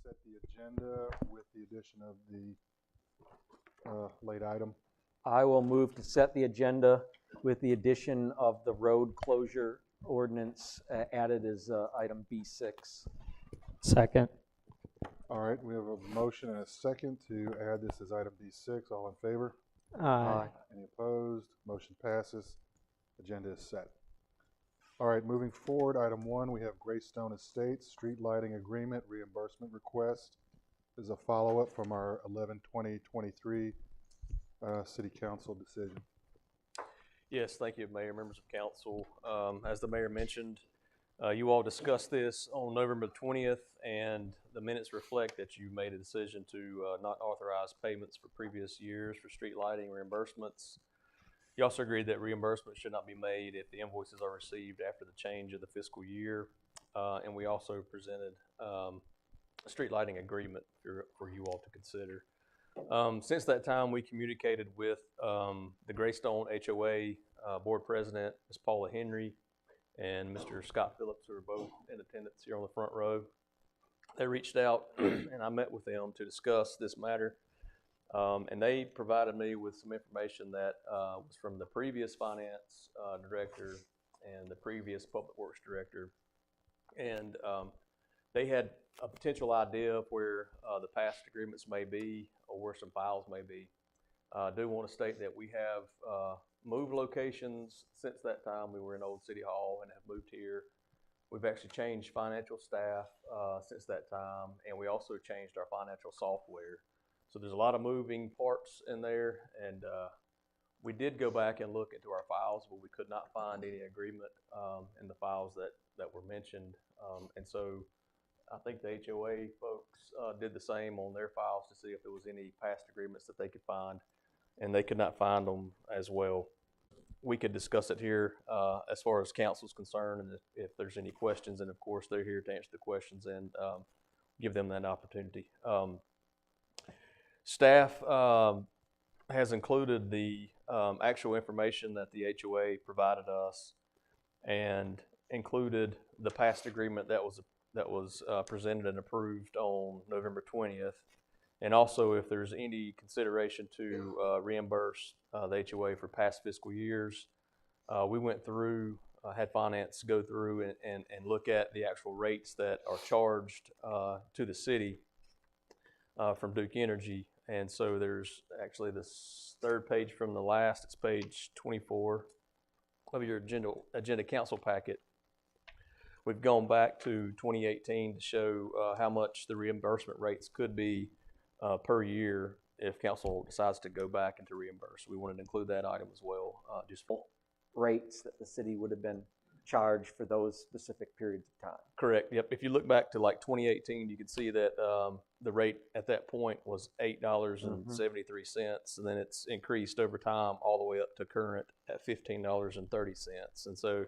set the agenda with the addition of the late item. I will move to set the agenda with the addition of the road closure ordinance added as item B6. Second. All right, we have a motion and a second to add this as item B6. All in favor? Aye. Any opposed? Motion passes. Agenda is set. All right, moving forward, item 1, we have Graystone Estates Street Lighting Agreement Reimbursement Request. This is a follow-up from our 11/20/23 City Council decision. Yes, thank you, Mayor, members of council. As the mayor mentioned, you all discussed this on November 20th, and the minutes reflect that you made a decision to not authorize payments for previous years for street lighting reimbursements. You also agreed that reimbursement should not be made if the invoices are received after the change of the fiscal year. And we also presented a street lighting agreement for you all to consider. Since that time, we communicated with the Graystone HOA board president, Ms. Paula Henry, and Mr. Scott Phillips, who are both in attendance here on the front row. They reached out and I met with them to discuss this matter. And they provided me with some information that was from the previous finance director and the previous public works director. And they had a potential idea of where the past agreements may be or where some files may be. I do want to state that we have moved locations since that time. We were in Old City Hall and have moved here. We've actually changed financial staff since that time, and we also changed our financial software. So there's a lot of moving parts in there, and we did go back and look into our files, but we could not find any agreement in the files that were mentioned. And so I think the HOA folks did the same on their files to see if there was any past agreements that they could find, and they could not find them as well. We could discuss it here as far as council's concerned, and if there's any questions, and of course they're here to answer the questions and give them that opportunity. Staff has included the actual information that the HOA provided us and included the past agreement that was presented and approved on November 20th. And also if there's any consideration to reimburse the HOA for past fiscal years. We went through, had finance go through and look at the actual rates that are charged to the city from Duke Energy. And so there's actually this third page from the last, it's page 24 of your agenda council packet. We've gone back to 2018 to show how much the reimbursement rates could be per year if council decides to go back and to reimburse. We wanted to include that item as well. Just Rates that the city would have been charged for those specific periods of time. Correct. Yep. If you look back to like 2018, you can see that the rate at that point was $8.73, and then it's increased over time all the way up to current at $15.30. And so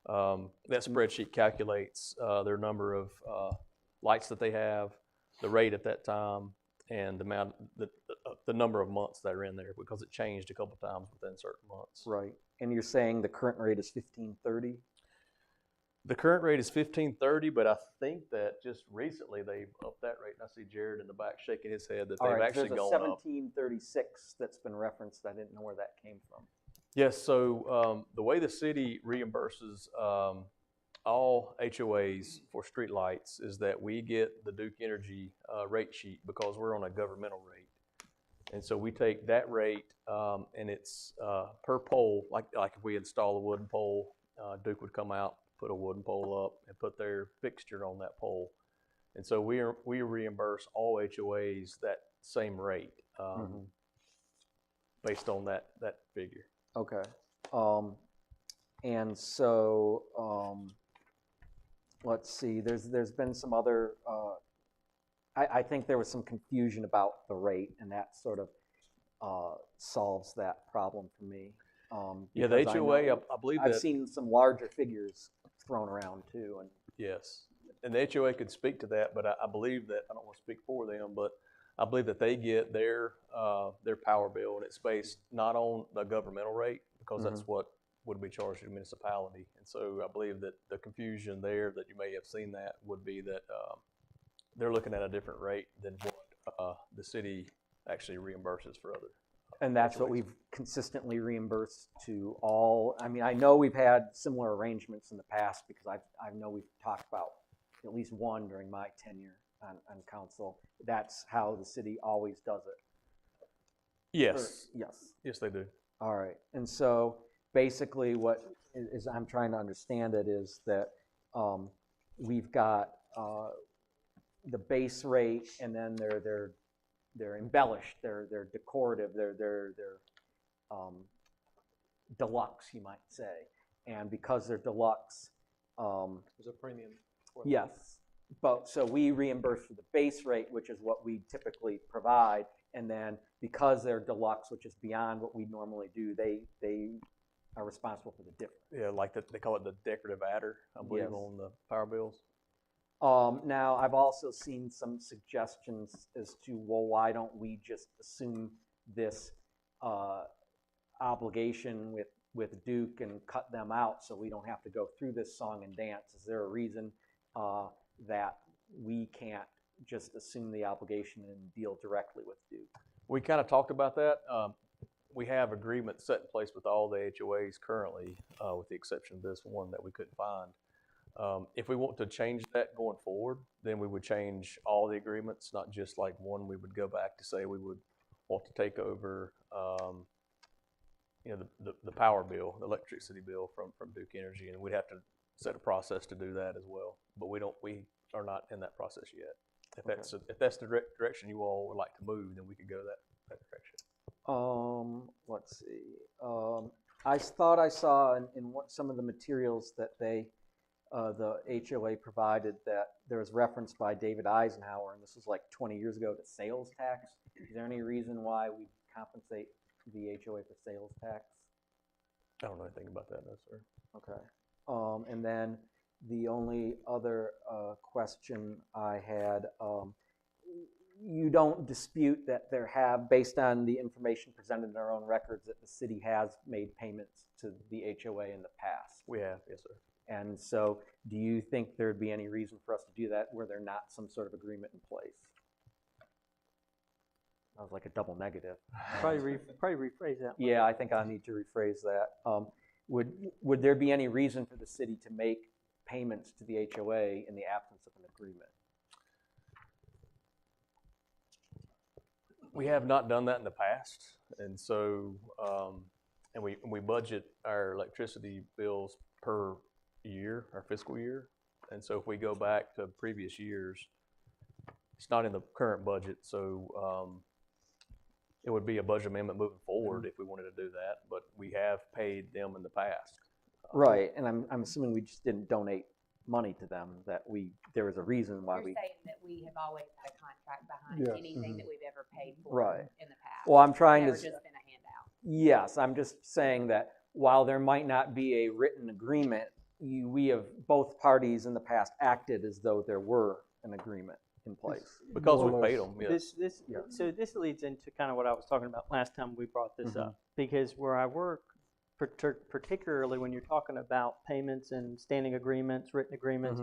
that spreadsheet calculates their number of lights that they have, the rate at that time, and the amount, the number of months that are in there, because it changed a couple times within certain months. Right. And you're saying the current rate is $15.30? The current rate is $15.30, but I think that just recently they've upped that rate. And I see Jared in the back shaking his head that they've actually gone up. There's a $17.36 that's been referenced. I didn't know where that came from. Yes, so the way the city reimburses all HOAs for streetlights is that we get the Duke Energy rate sheet because we're on a governmental rate. And so we take that rate and it's per pole, like if we install a wooden pole, Duke would come out, put a wooden pole up and put their fixture on that pole. And so we reimburse all HOAs that same rate based on that figure. Okay. And so let's see, there's been some other, I think there was some confusion about the rate, and that sort of solves that problem for me. Yeah, the HOA, I believe I've seen some larger figures thrown around too. And yes, and the HOA could speak to that, but I believe that, I don't want to speak for them, but I believe that they get their power bill, and it's based not on the governmental rate, because that's what would be charged to the municipality. And so I believe that the confusion there, that you may have seen that, would be that they're looking at a different rate than what the city actually reimburses for other. And that's what we've consistently reimbursed to all. I mean, I know we've had similar arrangements in the past because I know we've talked about at least one during my tenure on council. That's how the city always does it. Yes. Yes. Yes, they do. All right. And so basically what is I'm trying to understand it is that we've got the base rate, and then they're embellished, they're decorative, they're deluxe, you might say. And because they're deluxe, There's a premium for them. yes. But so we reimburse for the base rate, which is what we typically provide, and then because they're deluxe, which is beyond what we normally do, they are responsible for the difference. Yeah, like they call it the decorative adder, I believe, Yes. on the power bills. Now, I've also seen some suggestions as to, well, why don't we just assume this obligation with Duke and cut them out so we don't have to go through this song and dance? Is there a reason that we can't just assume the obligation and deal directly with Duke? We kind of talked about that. We have agreements set in place with all the HOAs currently, with the exception of this one that we couldn't find. If we want to change that going forward, then we would change all the agreements, not just like one. We would go back to say we would want to take over, the power bill, the electricity bill from Duke Energy, and we'd have to set a process to do that as well. But we are not in that process yet. If that's the direction you all would like to move, then we could go that direction. Let's see. I thought I saw in some of the materials that the HOA provided that there was reference by David Eisenhower, and this was like 20 years ago, to sales tax. Is there any reason why we compensate the HOA for sales tax? I don't know anything about that, no, sir. Okay. And then the only other question I had, you don't dispute that there have, based on the information presented in our own records, that the city has made payments to the HOA in the past. We have, yes, sir. And so do you think there'd be any reason for us to do that where there's not some sort of agreement in place? That was like a double negative. Probably rephrase that one. Yeah, I think I need to rephrase that. Would there be any reason for the city to make payments to the HOA in the absence of an agreement? We have not done that in the past, and so and we budget our electricity bills per year, our fiscal year, and so if we go back to previous years, it's not in the current budget, so it would be a budget amendment moving forward if we wanted to do that, but we have paid them in the past. Right, and I'm assuming we just didn't donate money to them, that there was a reason why You're saying that we have always had a contract behind Yes. anything that we've ever paid for Right. in the past. Well, I'm trying Never to, just been a handout. yes, I'm just saying that while there might not be a written agreement, we have, both parties in the past acted as though there were an agreement in place. Because More we or paid less. them, yes. So this leads into kind of what I was talking about last time we brought this Mhm. up, because where I work, particularly when you're talking about payments and standing agreements, written agreements,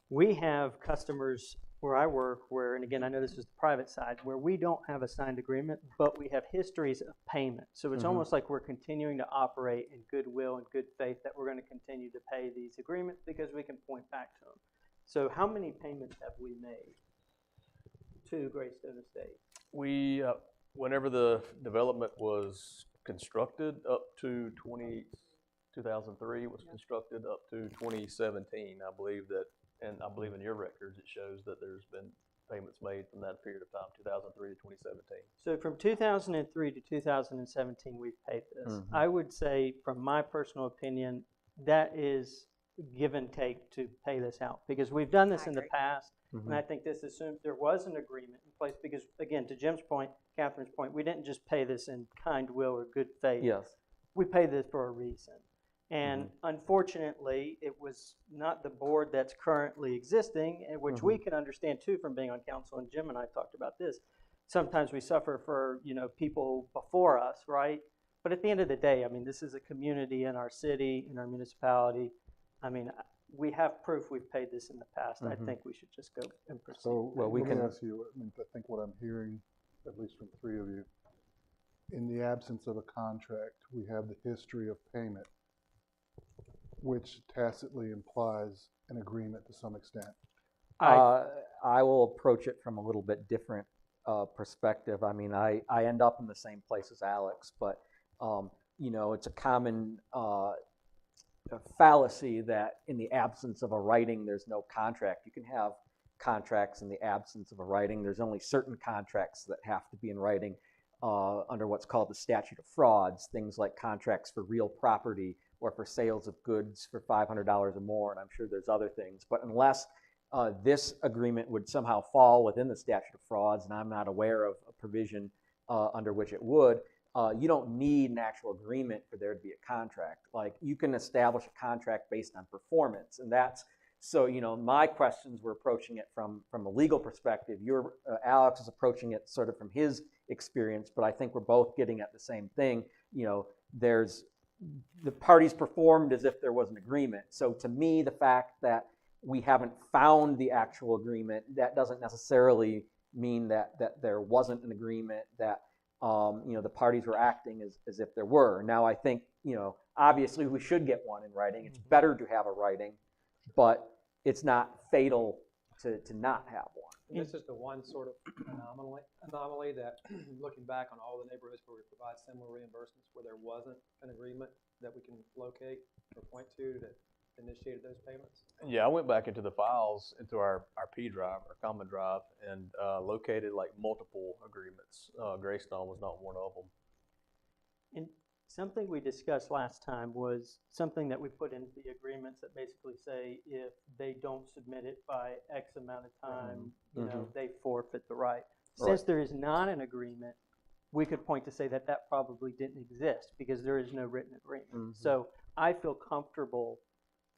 we have customers where I work where, and again, I know this is the private side, where we don't have a signed agreement, but we have histories of payment. So it's almost like we're continuing to operate in goodwill and good faith that we're going to continue to pay these agreements because we can point back to them. So how many payments have we made to Graystone Estate? We, whenever the development was constructed up to 2003, it was constructed up to 2017, I believe that, and I believe in your records, it shows that there's been payments made from that period of time, 2003 to 2017. So from 2003 to 2017, we've paid this. I would say, from my personal opinion, that is give and take to pay this out, because we've done this I in the agree. past, and I think this assumes there was an agreement in place, because again, to Jim's point, Catherine's point, we didn't just pay this in kind will or good faith. Yes. We paid this for a reason. And unfortunately, it was not the board that's currently existing, and which we can understand too from being on council, and Jim and I talked about this. Sometimes we suffer for, people before us, right? But at the end of the day, I mean, this is a community in our city, in our municipality. I mean, we have proof we've paid this in the past. I Mhm. think we should just go and proceed. So Well, we let me can- ask you, I mean, I think what I'm hearing, at least from three of you, in the absence of a contract, we have the history of payment, which tacitly implies an agreement to some extent. I will approach it from a little bit different perspective. I mean, I end up in the same place as Alex, but you know, it's a common fallacy that in the absence of a writing, there's no contract. You can have contracts in the absence of a writing. There's only certain contracts that have to be in writing under what's called the statute of frauds, things like contracts for real property or for sales of goods for $500 or more, and I'm sure there's other things. But unless this agreement would somehow fall within the statute of frauds, and I'm not aware of a provision under which it would, you don't need an actual agreement for there to be a contract. Like, you can establish a contract based on performance, and that's, so, you know, my questions were approaching it from a legal perspective. Alex is approaching it sort of from his experience, but I think we're both getting at the same thing. You know, the parties performed as if there was an agreement. So to me, the fact that we haven't found the actual agreement, that doesn't necessarily mean that there wasn't an agreement, that you know, the parties were acting as if there were. Now, I think, you know, obviously we should get one in writing. It's better to have a writing, but it's not fatal to not have one. And this is the one sort of anomaly that, looking back on all the neighborhoods where we provide similar reimbursements where there wasn't an agreement that we can locate or point to that initiated those payments. Yeah, I went back into the files, into our P drive, our common drive, and located like multiple agreements. Graystone was not one of them. And something we discussed last time was something that we put into the agreements that basically say if they don't submit it by X amount of time, you know, they forfeit the right. Since there is not an agreement, we could point to say that that probably didn't exist because there is no written agreement. So I feel comfortable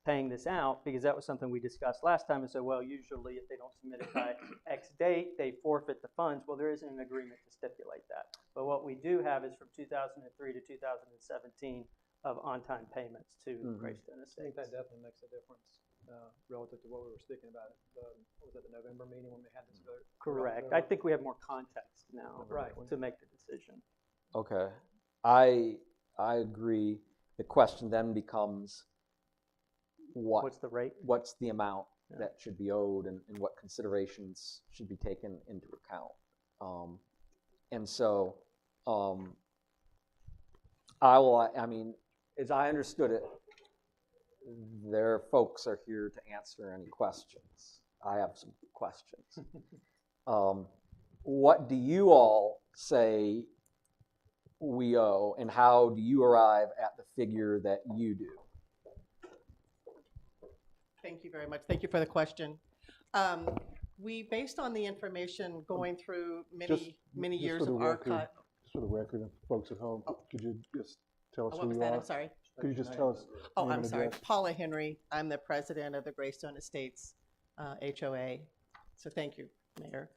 paying this out because that was something we discussed last time and said, well, usually if they don't submit it by X date, they forfeit the funds. Well, there isn't an agreement to stipulate that. But what we do have is from 2003 to 2017 of on-time payments to Graystone I think Estates. that definitely makes a difference relative to what we were speaking about at what was it, the November meeting when we had this vote? Correct. I think we have more context now to make the decision. Okay, I agree. The question then becomes, What's the rate? what's the amount that should be owed and what considerations should be taken into account. And so I mean, as I understood it, their folks are here to answer any questions. I have some questions. What do you all say we owe, and how do you arrive at the figure that you do? Thank you very much. Thank you for the question. We, based on the information going through many years of archive. Just for the record, and folks at home, could you just tell us What who was you that? are? I'm sorry. Could you just tell us? Oh, name I'm and sorry. address? Paula Henry. I'm the president of the Graystone Estates HOA. So thank you, Mayor.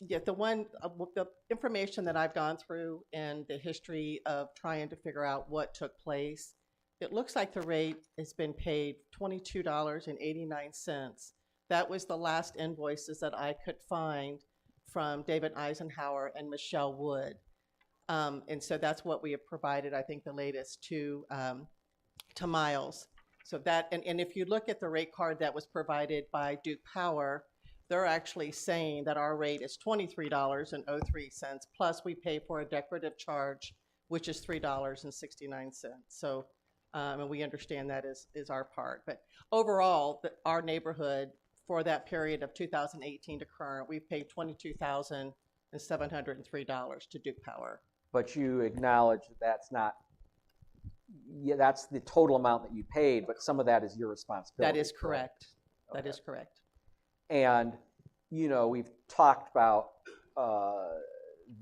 Yeah, the information that I've gone through and the history of trying to figure out what took place, it looks like the rate has been paid $22.89. That was the last invoices that I could find from David Eisenhower and Michelle Wood. And so that's what we have provided, I think, the latest to Miles. So that, and if you look at the rate card that was provided by Duke Power, they're actually saying that our rate is $23.03, plus we pay for a decorative charge, which is $3.69. So, and we understand that is our part. But overall, our neighborhood for that period of 2018 to current, we've paid $22,703 to Duke Power. But you acknowledge that that's not, that's the total amount that you paid, but some of that is your responsibility. That is correct. Okay. That is correct. And, you know, we've talked about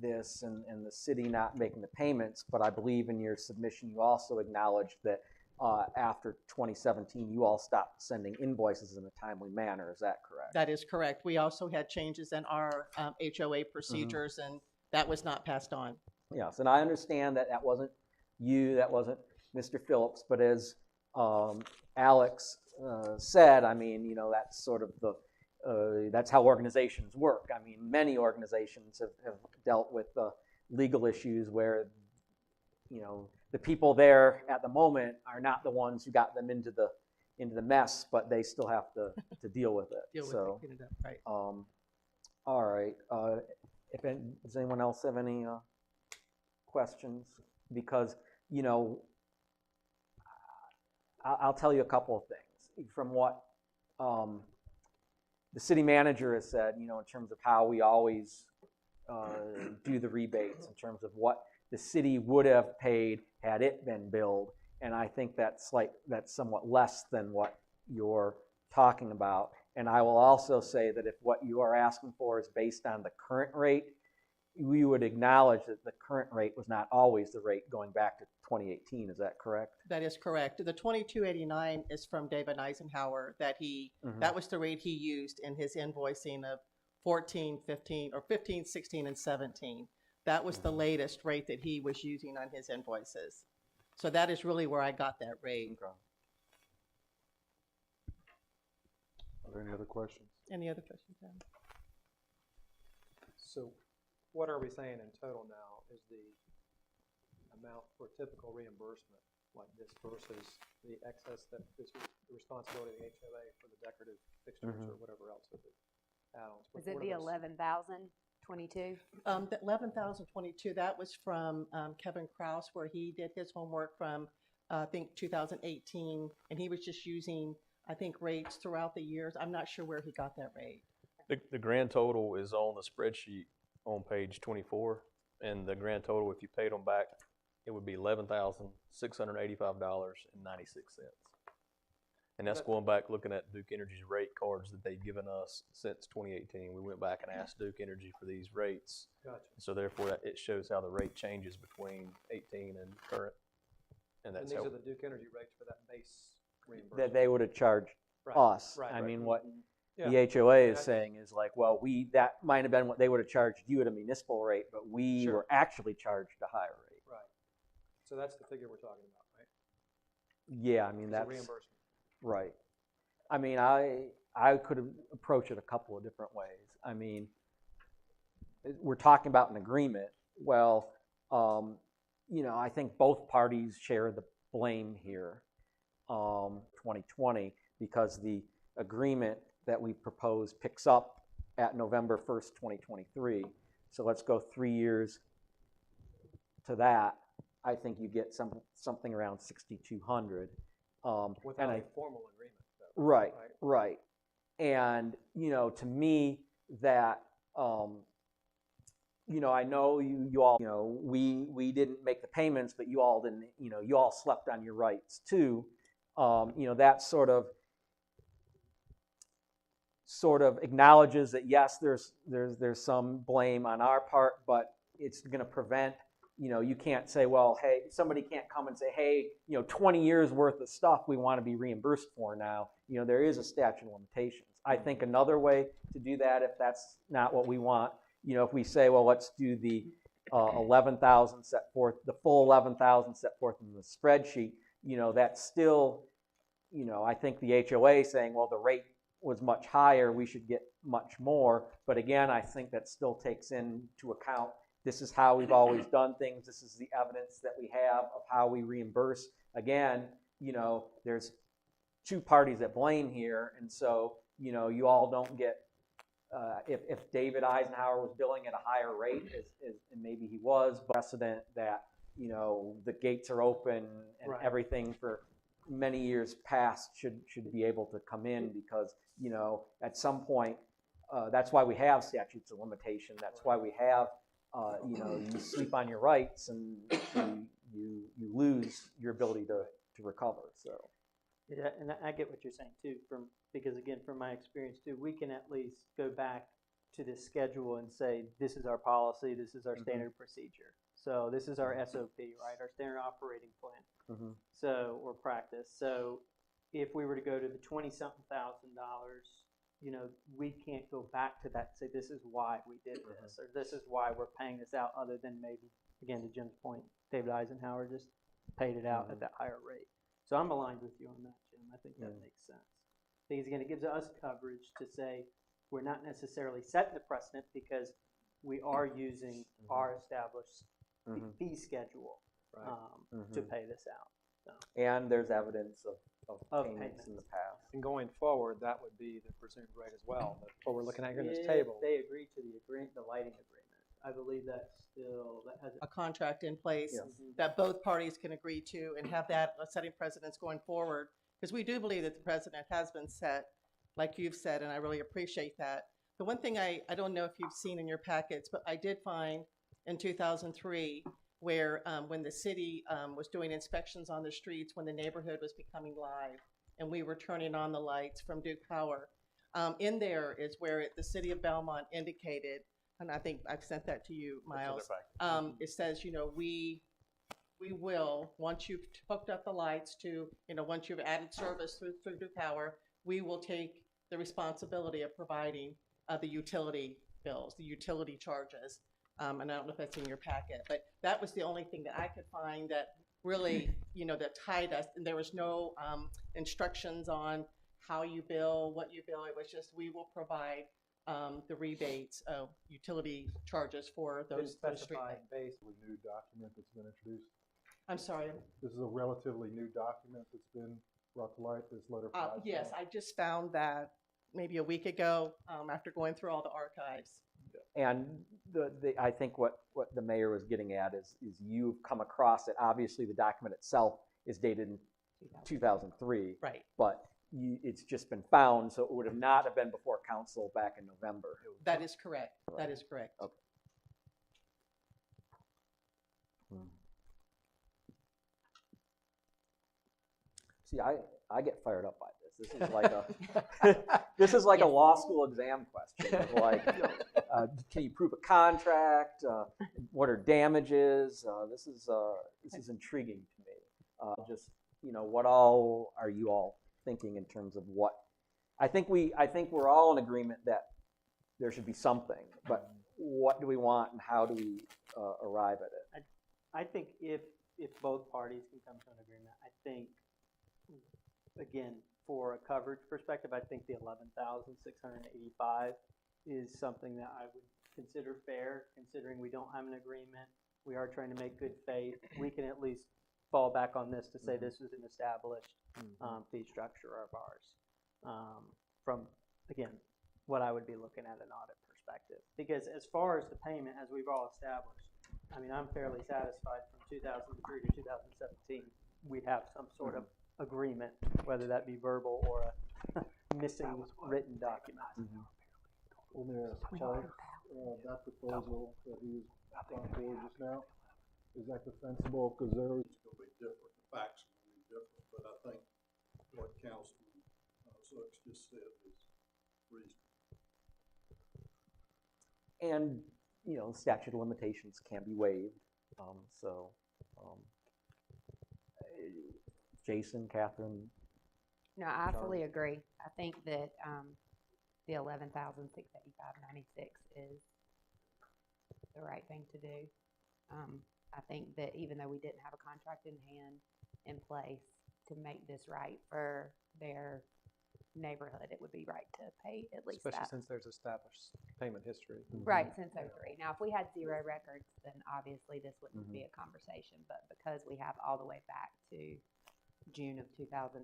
this and the city not making the payments, but I believe in your submission you also acknowledged that after 2017 you all stopped sending invoices in a timely manner. Is that correct? That is correct. We also had changes in our HOA procedures, and that was not passed on. Yes, and I understand that that wasn't you, that wasn't Mr. Phillips, but as Alex said, I mean, you know, that's sort of that's how organizations work. I mean, many organizations have dealt with legal issues where, you know, the people there at the moment are not the ones who got them into the mess, but they still have to deal with it. Deal with So, it, get it up, right. all right. Does anyone else have any questions? Because, you know, I'll tell you a couple of things from what the city manager has said, you know, in terms of how we always do the rebates, in terms of what the city would have paid had it been billed. And I think that's somewhat less than what you're talking about. And I will also say that if what you are asking for is based on the current rate, we would acknowledge that the current rate was not always the rate going back to 2018. Is that correct? That is correct. The 2289 is from David Eisenhower that that was the rate he used in his invoicing of 14, 15, or 15, 16, and 17. That was the latest rate that he was using on his invoices. So that is really where I got that rate. Okay. Are there any other questions? Any other questions? Adam? So what are we saying in total now is the amount for typical reimbursement like this versus the excess that is the responsibility of the HOA for the decorative fixtures or whatever else with the add-ons? Was it the 11,022? The 11,022, that was from Kevin Kraus, where he did his homework from, I think, 2018, and he was just using, I think, rates throughout the years. I'm not sure where he got that rate. The grand total is on the spreadsheet on page 24, and the grand total, if you paid them back, it would be $11,685.96. And that's going back looking at Duke Energy's rate cards that they've given us since 2018. We went back and asked Duke Energy for these rates. Gotcha. So therefore, it shows how the rate changes between 18 and current. And And that's these how are the Duke Energy rates for that base reimbursement? That they would have charged Right, us. right, I right. mean, what Yeah. the HOA is Yeah. saying is like, well, that might have been what they would have charged you at a municipal rate, but we Sure. were actually charged a higher rate. Right. So that's the figure we're talking about, right? Yeah, I mean, It's a that's reimbursement. right. I mean, I could approach it a couple of different ways. I mean, we're talking about an agreement. Well, you know, I think both parties share the blame here, 2020, because the agreement that we propose picks up at November 1st, 2023. So let's go 3 years to that. I think you get something around 6,200. Without a formal agreement, though. Right, right. And, you know, to me, that, you know, I know you all, you know, we didn't make the payments, but you all didn't, you know, you all slept on your rights too. You know, that sort of acknowledges that, yes, there's some blame on our part, but it's going to prevent, you know, you can't say, well, hey, somebody can't come and say, hey, you know, 20 years worth of stuff we want to be reimbursed for now. You know, there is a statute of limitations. I think another way to do that, if that's not what we want, you know, if we say, well, let's do the 11,000 set forth, the full 11,000 set forth in the spreadsheet, you know, that's still, you know, I think the HOA saying, well, the rate was much higher, we should get much more. But again, I think that still takes into account, this is how we've always done things. This is the evidence that we have of how we reimburse. Again, you know, there's two parties that blame here. And so, you know, you all don't get, if David Eisenhower was billing at a higher rate, and maybe he was, but precedent that, you know, the gates are open and Right. everything for many years past should be able to come in, because, you know, at some point, that's why we have statutes of limitation. That's why we have, you know, you sleep on your rights and you lose your ability to recover. So. Yeah, and I get what you're saying too, because again, from my experience too, we can at least go back to this schedule and say, this is our policy, this is our standard procedure. So this is our SOP, right? Our standard operating plan. So, or practice. So if we were to go to the $20-something thousand, you know, we can't go back to that and say, this is why we did this, or this is why we're paying this out, other than maybe, again, to Jim's point, David Eisenhower just paid it out at that higher rate. So I'm aligned with you on that, Jim. I think that Mm. makes sense. Because again, it gives us coverage to say we're not necessarily setting the precedent because we are using our established fee schedule to pay this out. And there's evidence of Of payments in the payments. past. And going forward, that would be the presumed rate as well, but what we're looking at here in this If table. they agree to the lighting agreement, I believe that has A contract in place Yes. that both parties can agree to and have that setting precedents going forward. Because we do believe that the precedent has been set, like you've said, and I really appreciate that. The one thing I don't know if you've seen in your packets, but I did find in 2003 where when the city was doing inspections on the streets, when the neighborhood was becoming live, and we were turning on the lights from Duke Power, in there is where the city of Belmont indicated, and I think I've sent that to you, Miles. It says, we will, once you've hooked up the lights to, once you've added service through Duke Power, we will take the responsibility of providing the utility bills, the utility charges. And I don't know if that's in your packet, but that was the only thing that I could find that really, that tied us. And there was no instructions on how you bill, what you bill. It was just, we will provide the rebates of utility charges for Didn't those street specify lights. base. A new document that's been introduced. I'm sorry. This is a relatively new document that's been brought to light, this letter. Yes, I just found that maybe a week ago after going through all the archives. And I think what the mayor was getting at is you've come across it. Obviously, the document itself is dated in 2003, Right. but it's just been found, so it would have not have been before council back in November. That is correct. Right. That is correct. Okay. See, I get fired up by this. This is like this is like a law school exam question. Of like, can you prove a contract? What are damages? This is intriguing to me. Just what all are you all thinking in terms of what? I think we're all in agreement that there should be something, but what do we want and how do we arrive at it? I think if both parties can come to an agreement, I think, again, for a coverage perspective, I think the 11,685 is something that I would consider fair, considering we don't have an agreement. We are trying to make good faith. We can at least fall back on this to say this is an established fee structure of ours. From, again, what I would be looking at an audit perspective. Because as far as the payment, as we've all established, I mean, I'm fairly satisfied from 2003 to 2017, we have some sort of agreement, whether that be verbal or a missing written document. Let me ask Paul, that proposal that he was brought forward just now, is that defensible? Because there was. It's going to be different, the facts are going to be different, but I think what Councilman Suggs just said is reasonable. And statute of limitations can be waived. Jason, Catherine. No, I fully agree. I think that the 11,685.96 is the right thing to do. I think that even though we didn't have a contract in hand in place to make this right for their neighborhood, it would be right to pay at least Especially that. since there's established payment history. Right, since '03. Now, if we had 0 records, then obviously this wouldn't be a conversation. But because we have all the way back to June of 2003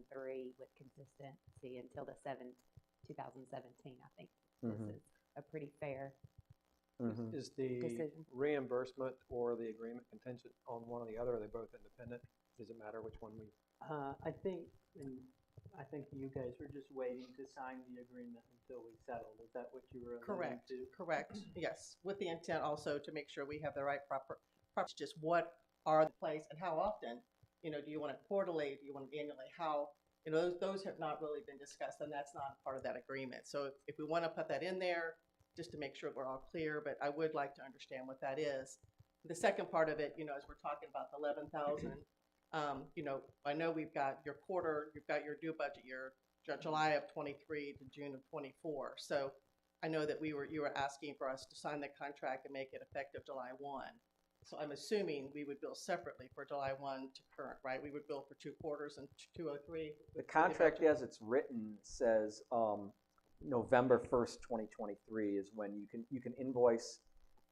with consistency until 2017, I think this is a pretty fair Is the decision. reimbursement or the agreement contingent on one or the other? Are they both independent? Does it matter which one we? I think you guys were just waiting to sign the agreement until we settled. Is that what you were alluding to? Correct. Yes, with the intent also to make sure we have the right proper just what are the place and how often. Do you want it quarterly? Do you want it annually? How? Those have not really been discussed, and that's not part of that agreement. So if we want to put that in there, just to make sure we're all clear, but I would like to understand what that is. The second part of it, as we're talking about the 11,000, I know you've got your due budget year, July of 23 to June of 24. So I know that you were asking for us to sign the contract and make it effective July 1. So I'm assuming we would bill separately for July 1 to current, right? We would bill for 2 quarters and 203. The contract as it's written says, November 1st, 2023 is when you can invoice,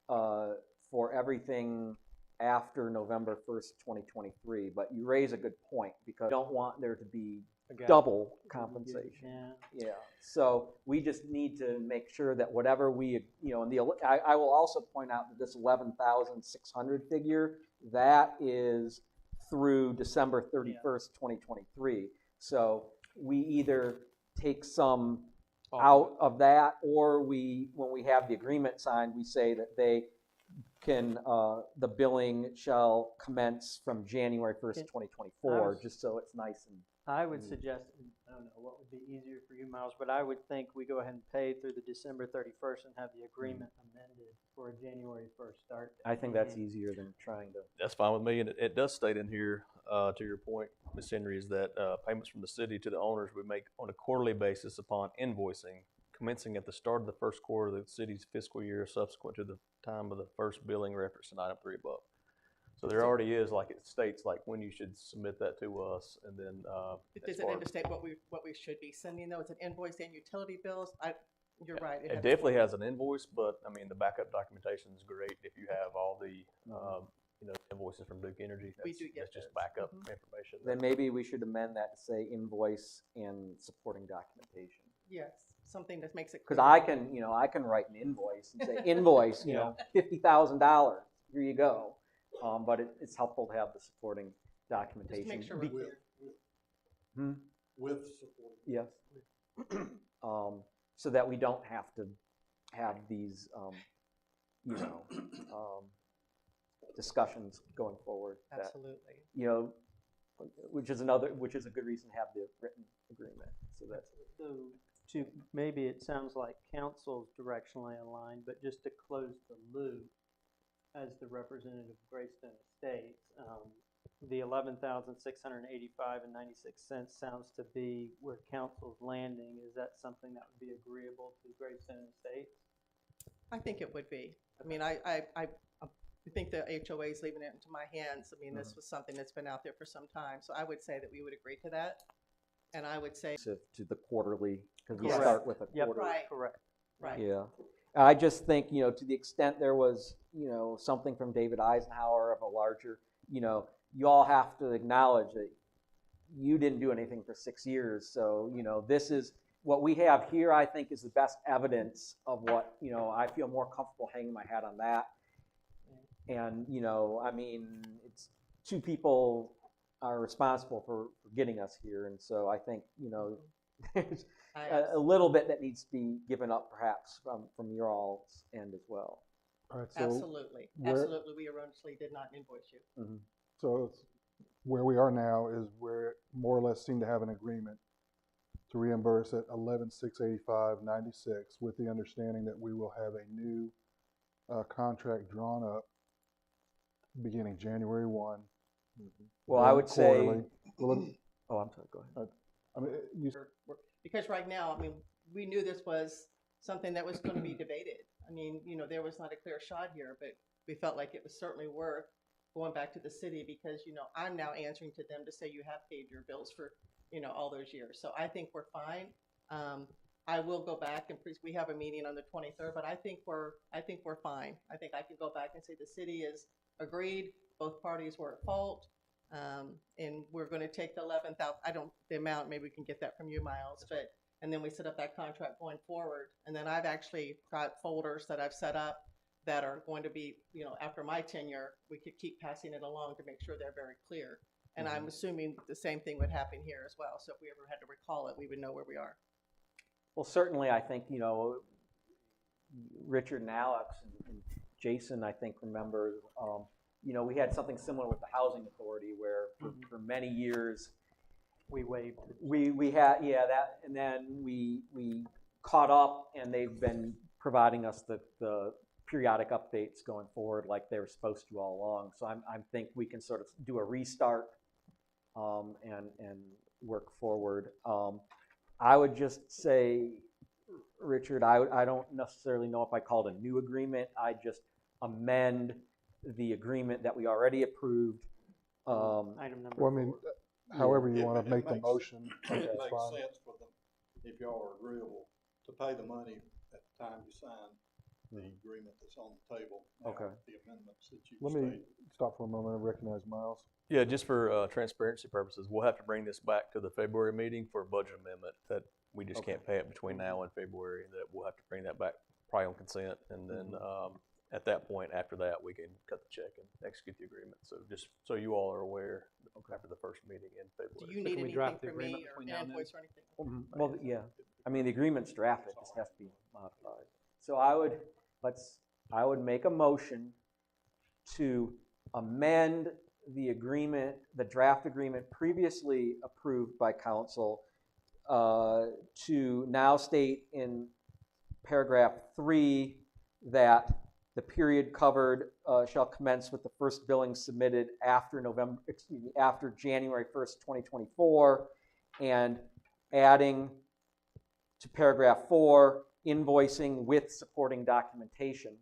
for everything after November 1st, 2023, but you raise a good point, because you don't want there to be double compensation. Yeah. Yeah, so we just need to make sure that whatever we, and I will also point out that this 11,600 figure, that is through December 31st, 2023. So we either take some out of that, or when we have the agreement signed, we say that they can, the billing shall commence from January 1st, 2024, just so it's nice and. I would suggest, I don't know what would be easier for you, Miles, but I would think we go ahead and pay through the December 31st and have the agreement amended for a January 1st start. I think that's easier than trying to. That's fine with me, and it does state in here, to your point, Ms. Henry, is that payments from the city to the owners we make on a quarterly basis upon invoicing, commencing at the start of the first quarter of the city's fiscal year subsequent to the time of the first billing reference in item 3 above. So there already is, like it states, like when you should submit that to us, and then. Does it indicate what we should be sending though? It's an invoice and utility bills? You're right. It definitely has an invoice, but I mean, the backup documentation is great if you have all the, invoices from Duke Energy. We do get That's just those. backup information. Then maybe we should amend that to say invoice and supporting documentation. Yes, something that makes it. Because I can write an invoice and say invoice, $50,000, here you go. But it's helpful to have the supporting documentation. Just make sure we're clear. With support. Yes. So that we don't have to have these, discussions going forward. Absolutely. Which is a good reason to have the written agreement. So that's. So maybe it sounds like council's directionally aligned, but just to close the loop, as the representative of Graystone Estates, the $11,685.96 sounds to be where council's landing. Is that something that would be agreeable to Graystone Estates? I think it would be. I mean, I think the HOA is leaving it into my hands. I mean, this was something that's been out there for some time, so I would say that we would agree to that. And I would say To the quarterly, because we Correct. start with a Yep. quarterly. Right. Correct. right. Yeah. I just think, to the extent there was, something from David Eisenhower of a larger, you all have to acknowledge that you didn't do anything for 6 years. So, this is what we have here, I think, is the best evidence of what, I feel more comfortable hanging my hat on that. And, I mean, it's 2 people are responsible for getting us here. And so I think, there's a little bit that needs to be given up perhaps from your all's end as well. All right, so Absolutely. Absolutely. We erroneously did not invoice you. Mm-hmm. So it's, where we are now is we're more or less seem to have an agreement to reimburse at $11,685.96, with the understanding that we will have a new contract drawn up beginning January 1. Well, I would say. Quarterly. Oh, I'm sorry. Go ahead. I mean, Because right now, I mean, we knew this was something that was going to be debated. I mean, there was not a clear shot here, but we felt like it was certainly worth going back to the city, because, I'm now answering to them to say you have paid your bills for, all those years. So I think we're fine. I will go back and we have a meeting on the 23rd, but I think we're fine. I think I can go back and say the city is agreed, both parties were at fault. And we're going to take the 11,000, the amount, maybe we can get that from you, Miles, and then we set up that contract going forward. And then I've actually got folders that I've set up that are going to be, after my tenure, we could keep passing it along to make sure they're very clear. And I'm assuming the same thing would happen here as well. So if we ever had to recall it, we would know where we are. Well, certainly, I think, Richard and Alex and Jason, I think, remember, we had something similar with the Housing Authority where for many years We waived. we had, that, and then we caught up, and they've been providing us the periodic updates going forward like they were supposed to all along. So I think we can sort of do a restart and work forward. I would just say, Richard, I don't necessarily know if I call it a new agreement. I just amend the agreement that we already approved. Item number Well, I mean, 4. however you It- want it to make the makes- motion, It that's makes fine. sense for them, if y'all are agreeable, to pay the money at the time you sign the agreement that's on the table. Now, Okay. The amendments that you Let me state. stop for a moment and recognize Miles. Yeah, just for transparency purposes, we'll have to bring this back to the February meeting for a budget amendment that we just can't pay it between now and February, and that we'll have to bring that back probably on consent, and then at that point, after that, we can cut the check and execute the agreement. So just so you all are aware, after the first meeting in Do February. you So need can we anything draft the from me agreement or between an now and then? invoice or anything? Well, yeah, I mean, the agreement's drafted, it just has to be modified. So I would make a motion to amend the agreement, the draft agreement previously approved by council, to now state in paragraph 3 that the period covered shall commence with the first billing submitted after after January 1st, 2024, and adding to paragraph 4, invoicing with supporting documentation,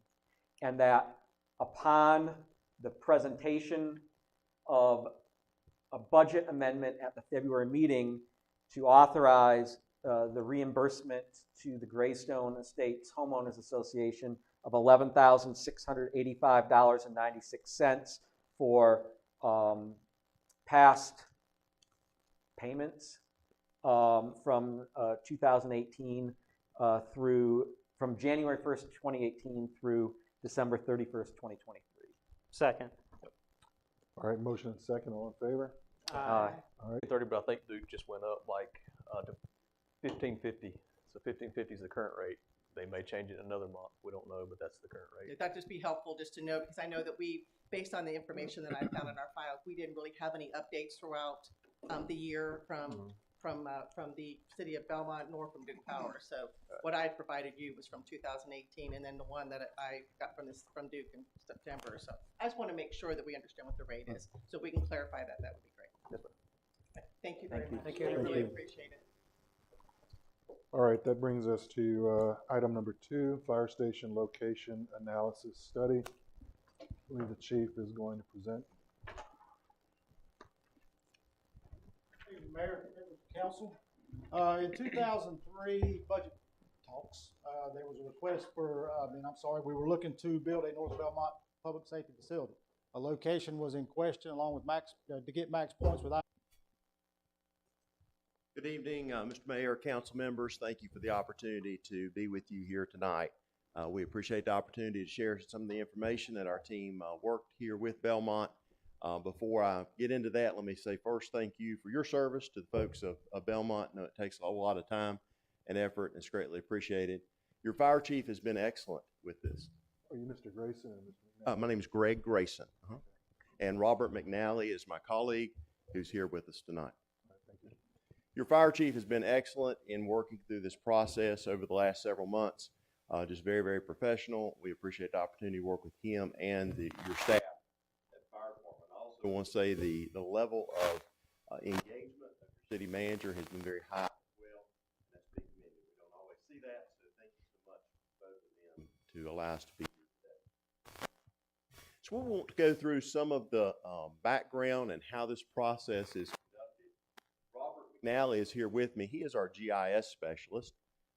and that upon the presentation of a budget amendment at the February meeting to authorize the reimbursement to the Graystone Estates Homeowners Association of $11,685.96 for past payments from 2018 from January 1st, 2018 through December 31st, 2023. Second. All right, motion and second, all in favor? Aye. All right, 30, but I think Duke just went up like to 1550. So 1550 is the current rate. They may change it in another month. We don't know, but that's the current rate. That'd just be helpful just to know, because I know that we, based on the information that I found in our files, we didn't really have any updates throughout the year from the city of Belmont nor from Duke Power. So what I provided you was from 2018, and then the one that I got from Duke in September. So I just want to make sure that we understand what the rate is. So if we can clarify that, that would be great. Okay, thank you very much. Thank you. I really you. appreciate it. all right, that brings us to item number 2, fire station location analysis study. I believe the chief is going to present. Thank you, Mayor, members of council. In 2003 budget talks, there was a request for, we were looking to build a North Belmont public safety facility. A location was in question along with to get max points with. Good evening, Mr. Mayor, council members. Thank you for the opportunity to be with you here tonight. We appreciate the opportunity to share some of the information that our team worked here with Belmont. Before I get into that, let me say first thank you for your service to the folks of Belmont. I know it takes a whole lot of time and effort, and it's greatly appreciated. Your fire chief has been excellent with this. Are you Mr. Grayson or Mr. McNally? My name is Greg Grayson, and Robert McNally is my colleague who's here with us tonight. Thank you. Your fire chief has been excellent in working through this process over the last several months. Just very, very professional. We appreciate the opportunity to work with him and your staff at the fire department. I also want to say the level of engagement of your city manager has been very high as well. That's big commitment. We don't always see that, so thank you so much both of them to allow us to be here today. So we want to go through some of the background and how this process is conducted. Robert McNally is here with me. He is our GIS specialist,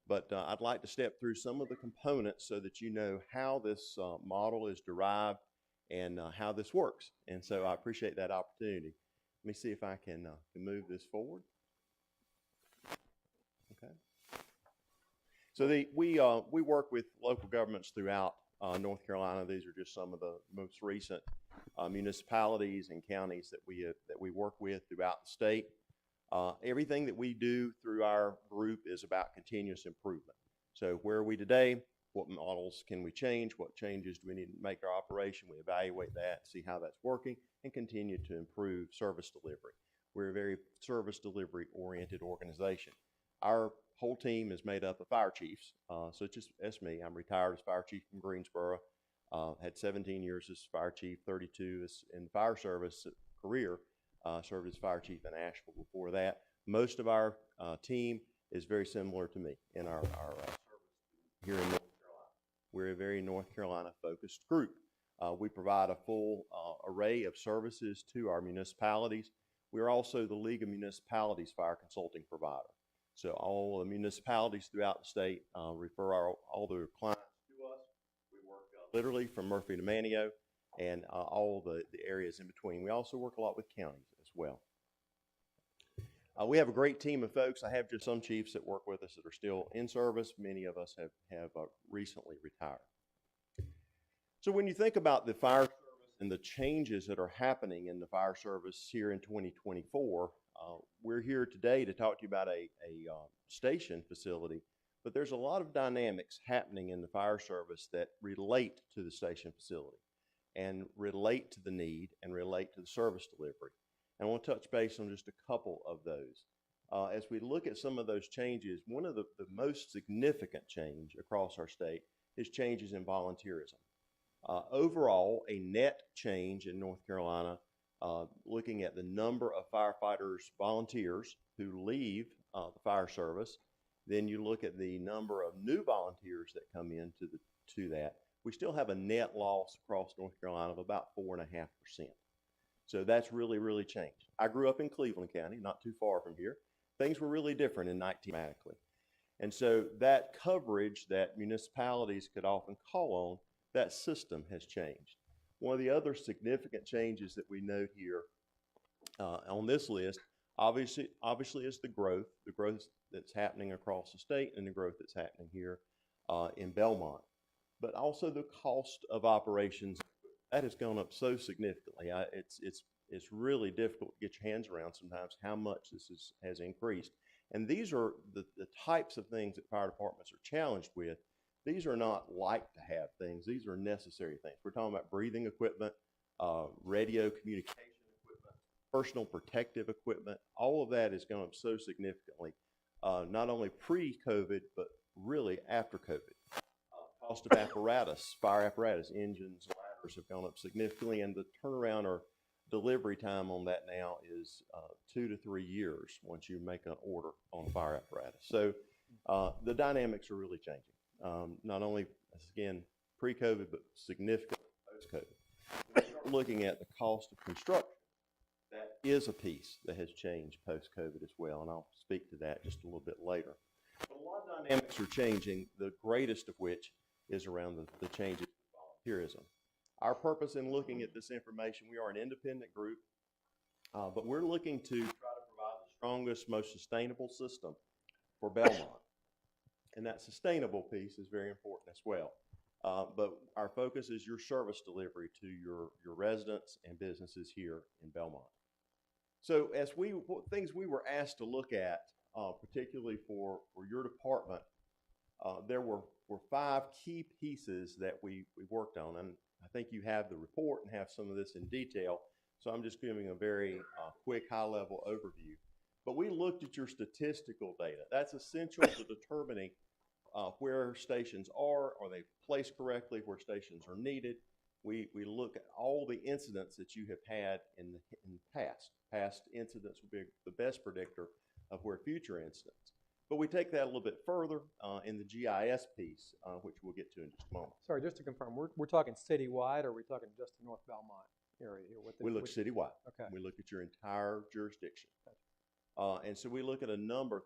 but I'd like to step through some of the components so that you know how this model is derived and how this works. And so I appreciate that opportunity. Let me see if I can move this forward. Okay. So we work with local governments throughout North Carolina. These are just some of the most recent municipalities and counties that we work with throughout the state. Everything that we do through our group is about continuous improvement. So where are we today? What models can we change? What changes do we need to make our operation? We evaluate that, see how that's working, and continue to improve service delivery. We're a very service delivery oriented organization. Our whole team is made up of fire chiefs. So it's me. I'm retired as fire chief from Greensboro. Had 17 years as fire chief, 32 in the fire service career. Served as fire chief in Asheville before that. Most of our team is very similar to me in our service here in North Carolina. We're a very North Carolina focused group. We provide a full array of services to our municipalities. We are also the League of Municipalities fire consulting provider. So all the municipalities throughout the state refer all their clients to us. We work literally from Murphy to Manteo and all the areas in between. We also work a lot with counties as well. We have a great team of folks. I have just some chiefs that work with us that are still in service. Many of us have recently retired. So when you think about the fire service and the changes that are happening in the fire service here in 2024, we're here today to talk to you about a station facility, but there's a lot of dynamics happening in the fire service that relate to the station facility and relate to the need and relate to the service delivery. And I want to touch base on just a couple of those. As we look at some of those changes, one of the most significant change across our state is changes in volunteerism. Overall, a net change in North Carolina, looking at the number of firefighters, volunteers who leave the fire service, then you look at the number of new volunteers that come into that, we still have a net loss across North Carolina of about 4.5%. So that's really, really changed. I grew up in Cleveland County, not too far from here. Things were really different in 1990. And so that coverage that municipalities could often call on, that system has changed. One of the other significant changes that we note here on this list, obviously is the growth that's happening across the state and the growth that's happening here in Belmont. But also the cost of operations, that has gone up so significantly. It's really difficult to get your hands around sometimes how much this has increased. And these are the types of things that fire departments are challenged with. These are not like to have things. These are necessary things. We're talking about breathing equipment, radio communication equipment, personal protective equipment. All of that has gone up so significantly, not only pre-COVID, but really after COVID. Cost of apparatus, fire apparatus, engines, ladders have gone up significantly, and the turnaround or delivery time on that now is 2 to 3 years once you make an order on fire apparatus. So the dynamics are really changing. Not only, again, pre-COVID, but significantly post-COVID. Looking at the cost of construction, that is a piece that has changed post-COVID as well, and I'll speak to that just a little bit later. But a lot of dynamics are changing, the greatest of which is around the changes in volunteerism. Our purpose in looking at this information, we are an independent group, but we're looking to try to provide the strongest, most sustainable system for Belmont. And that sustainable piece is very important as well. But our focus is your service delivery to your residents and businesses here in Belmont. So as things we were asked to look at, particularly for your department, there were 5 key pieces that we worked on. And I think you have the report and have some of this in detail. So I'm just giving a very quick high-level overview. But we looked at your statistical data. That's essential to determining where stations are they placed correctly, where stations are needed. We look at all the incidents that you have had in the past. Past incidents will be the best predictor of where future incidents. But we take that a little bit further in the GIS piece, which we'll get to in just a moment. Sorry, just to confirm, we're talking citywide, or are we talking just the North Belmont area here? We look citywide. Okay. We look at your entire jurisdiction. And so we look at a number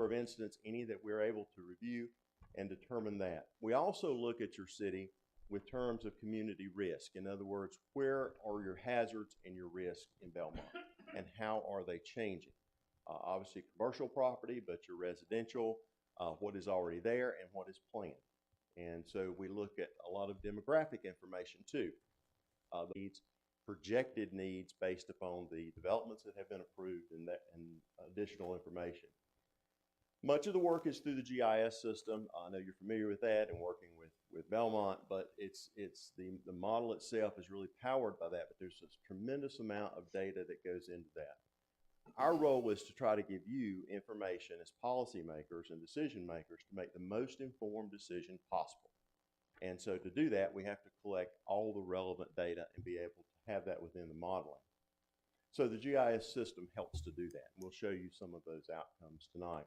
of incidents, any that we're able to review and determine that. We also look at your city with terms of community risk. In other words, where are your hazards and your risk in Belmont, and how are they changing? Obviously commercial property, but your residential, what is already there and what is planned. And so we look at a lot of demographic information too. The needs, projected needs based upon the developments that have been approved and additional information. Much of the work is through the GIS system. I know you're familiar with that and working with Belmont, but it's the model itself is really powered by that, but there's this tremendous amount of data that goes into that. Our role is to try to give you information as policymakers and decision makers to make the most informed decision possible. And so to do that, we have to collect all the relevant data and be able to have that within the modeling. So the GIS system helps to do that. And we'll show you some of those outcomes tonight.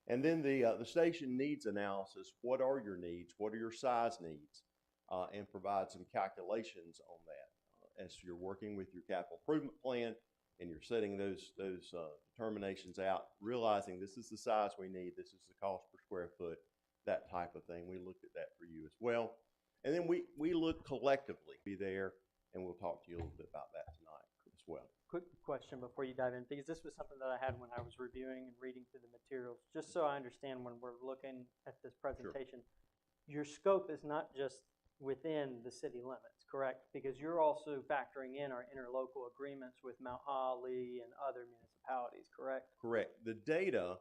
And then the station needs analysis. What are your needs? What are your size needs? and provide some calculations on that. As you're working with your capital improvement plan and you're setting those determinations out, realizing this is the size we need, this is the cost per square foot, that type of thing. We looked at that for you as well. And then we look collectively, be there, and we'll talk to you a little bit about that tonight as well. Quick question before you dive in, because this was something that I had when I was reviewing and reading through the materials, just so I understand when we're looking at this presentation. Your scope is not just within the city limits, correct? Because you're also factoring in our interlocal agreements with Mount Holly and other municipalities, correct? Correct. The data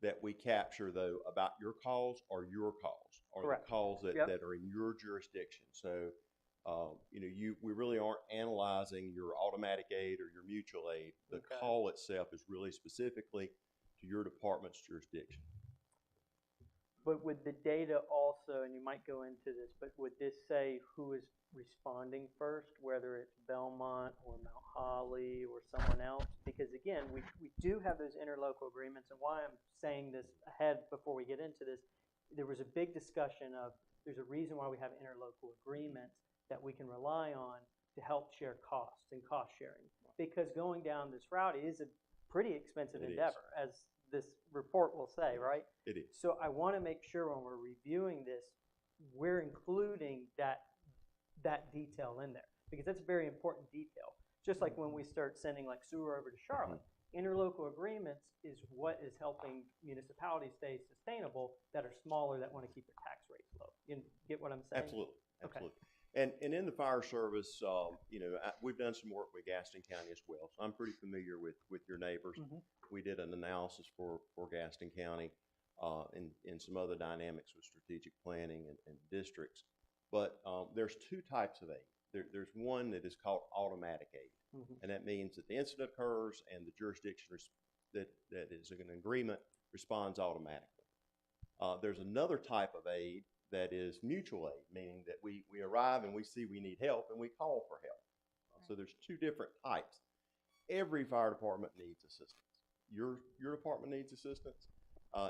that we capture, though, about your calls are your calls, or Correct. the calls that, Yep. that are in your jurisdiction. So, we really aren't analyzing your automatic aid or your mutual aid. The Okay. call itself is really specifically to your department's jurisdiction. But would the data also, and you might go into this, but would this say who is responding first, whether it's Belmont or Mount Holly or someone else? Because again, we do have those interlocal agreements, and why I'm saying this ahead before we get into this, there was a big discussion of there's a reason why we have interlocal agreements that we can rely on to help share costs and cost sharing. Because going down this route is a pretty expensive It is. endeavor, as this report will say, right? It is. So I want to make sure when we're reviewing this, we're including that detail in there, because that's a very important detail. Just like when we start sending like sewer over to Charlotte, interlocal agreements is what is helping municipalities stay sustainable that are smaller, that want to keep their tax rates low. You get what I'm saying? Absolutely, Okay. absolutely. And in the fire service, we've done some work with Gaston County as well, so I'm pretty familiar with your neighbors. Mhm. We did an analysis for Gaston County and some other dynamics with strategic planning and districts. But there's two types of aid. There's one that is called automatic aid, and that means that the incident occurs and the jurisdiction that is in an agreement responds automatically. There's another type of aid that is mutual aid, meaning that we arrive and we see we need help and we call for help. So there's two different types. Every fire department needs assistance. Your department needs assistance.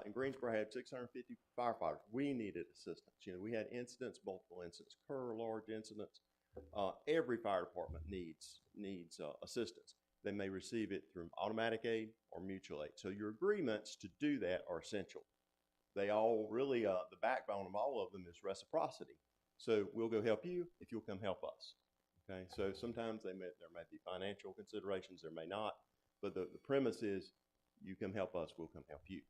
In Greensboro, I had 650 firefighters. We needed assistance. We had incidents, multiple incidents occur, large incidents. Every fire department needs assistance. They may receive it through automatic aid or mutual aid. So your agreements to do that are essential. They all really, the backbone of all of them is reciprocity. So we'll go help you if you'll come help us. Okay, so sometimes there may be financial considerations, there may not, but the premise is you come help us, we'll come help you.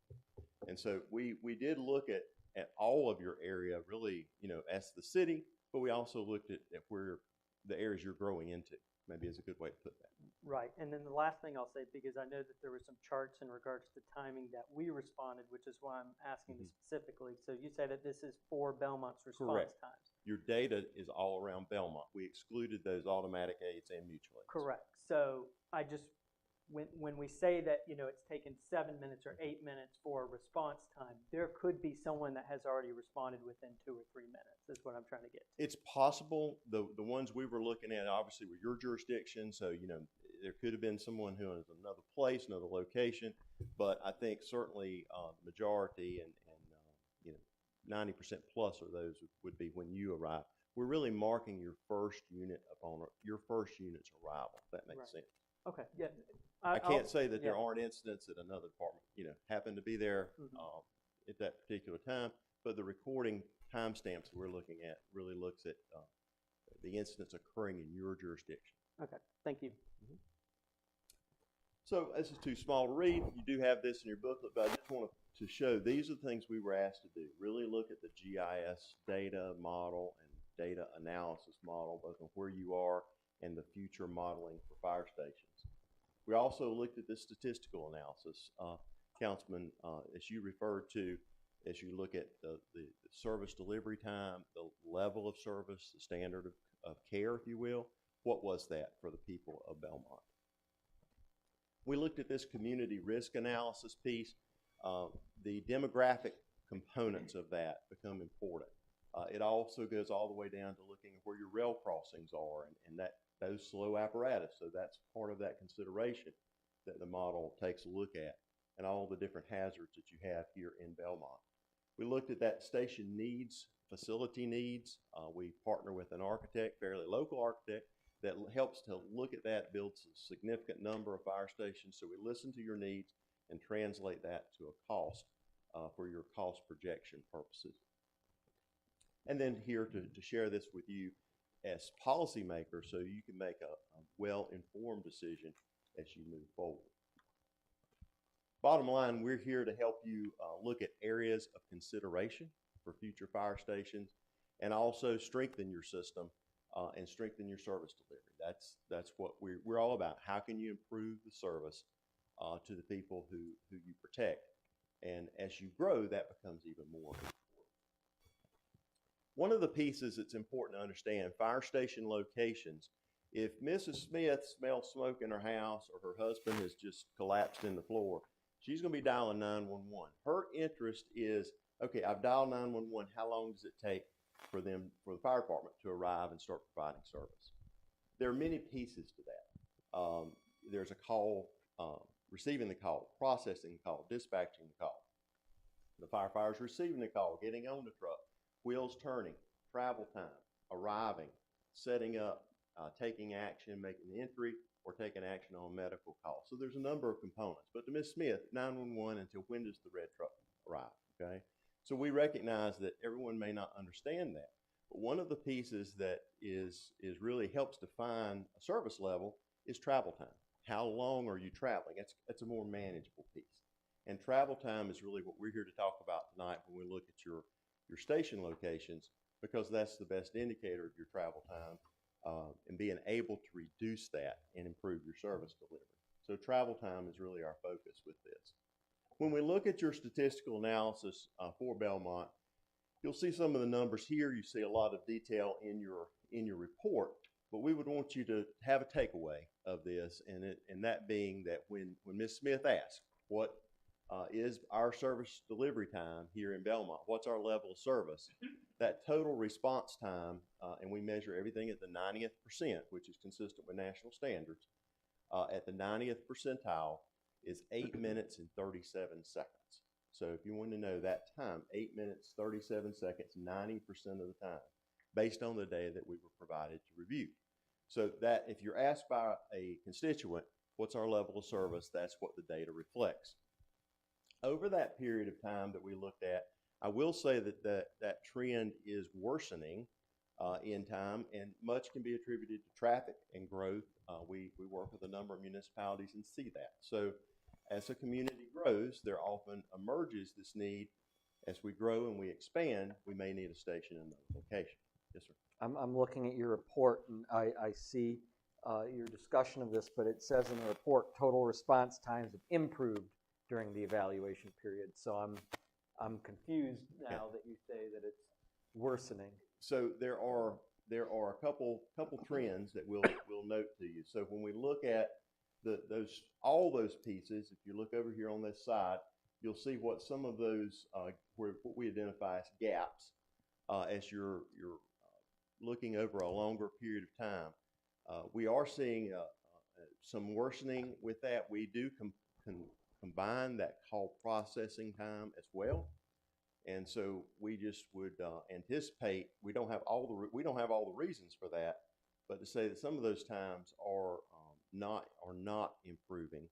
And so we did look at all of your area really, as the city, but we also looked at where the areas you're growing into, maybe is a good way to put that. Right, and then the last thing I'll say, because I know that there were some charts in regards to timing that we responded, which is why I'm asking this specifically. So you say that this is for Belmont's response Correct. times. Your data is all around Belmont. We excluded those automatic aids and mutual aids. Correct. So I just, when we say that, it's taken 7 minutes or 8 minutes for response time, there could be someone that has already responded within 2 or 3 minutes, is what I'm trying to get to. It's possible. The ones we were looking at obviously were your jurisdiction, so there could have been someone who is another place, another location, but I think certainly the majority and 90% plus of those would be when you arrive. We're really marking your first unit upon your first unit's arrival. If that makes sense. Okay. Yeah. I can't say that there yeah. aren't incidents that another department, happen to be there at that particular time, but the recording timestamps we're looking at really looks at the incidents occurring in your jurisdiction. Okay. Thank you. So this is too small to read. You do have this in your booklet, but I just want to show these are the things we were asked to do. Really look at the GIS data model and data analysis model, both on where you are and the future modeling for fire stations. We also looked at the statistical analysis, Councilman, as you referred to, as you look at the service delivery time, the level of service, the standard of care, if you will. What was that for the people of Belmont? We looked at this community risk analysis piece. The demographic components of that become important. It also goes all the way down to looking at where your rail crossings are and those slow apparatus. So that's part of that consideration that the model takes a look at, and all the different hazards that you have here in Belmont. We looked at that station needs, facility needs. We partner with an architect, fairly local architect, that helps to look at that, builds a significant number of fire stations. So we listen to your needs and translate that to a cost for your cost projection purposes. And then here to share this with you as policymakers so you can make a well-informed decision as you move forward. Bottom line, we're here to help you look at areas of consideration for future fire stations and also strengthen your system and strengthen your service delivery. That's what we're all about. How can you improve the service to the people who you protect? And as you grow, that becomes even more important. One of the pieces that's important to understand, fire station locations, if Mrs. Smith smells smoke in her house or her husband has just collapsed in the floor, she's going to be dialing 911. Her interest is, okay, I've dialed 911. How long does it take for the fire department to arrive and start providing service? There are many pieces to that. There's a call, receiving the call, processing the call, dispatching the call. The firefighter's receiving the call, getting on the truck, wheels turning, travel time, arriving, setting up, taking action, making the entry, or taking action on medical call. So there's a number of components. But to Ms. Smith, 911, until when does the red truck arrive, okay? So we recognize that everyone may not understand that. But one of the pieces that is really helps define a service level is travel time. How long are you traveling? That's a more manageable piece. And travel time is really what we're here to talk about tonight when we look at your station locations, because that's the best indicator of your travel time. And being able to reduce that and improve your service delivery. So travel time is really our focus with this. When we look at your statistical analysis for Belmont, you'll see some of the numbers here. You see a lot of detail in your report, but we would want you to have a takeaway of this, and that being that when Ms. Smith asked, what is our service delivery time here in Belmont? What's our level of service? That total response time, and we measure everything at the 90th percent, which is consistent with national standards, at the 90th percentile is 8 minutes and 37 seconds. So if you want to know that time, 8 minutes, 37 seconds, 90% of the time, based on the data that we were provided to review. So that if you're asked by a constituent, what's our level of service, that's what the data reflects. Over that period of time that we looked at, I will say that trend is worsening in time, and much can be attributed to traffic and growth. We work with a number of municipalities and see that. So as a community grows, there often emerges this need. As we grow and we expand, we may need a station in another location. Yes, sir. I'm looking at your report, and I see your discussion of this, but it says in the report, total response times have improved during the evaluation period. So I'm confused now that you say that it's worsening. So there are a couple trends that we'll note to you. So when we look at all those pieces, if you look over here on this side, you'll see what some of those what we identify as gaps as you're looking over a longer period of time. We are seeing some worsening with that. We do combine that call processing time as well. And so we just would anticipate, we don't have all the reasons for that, but to say that some of those times are not improving.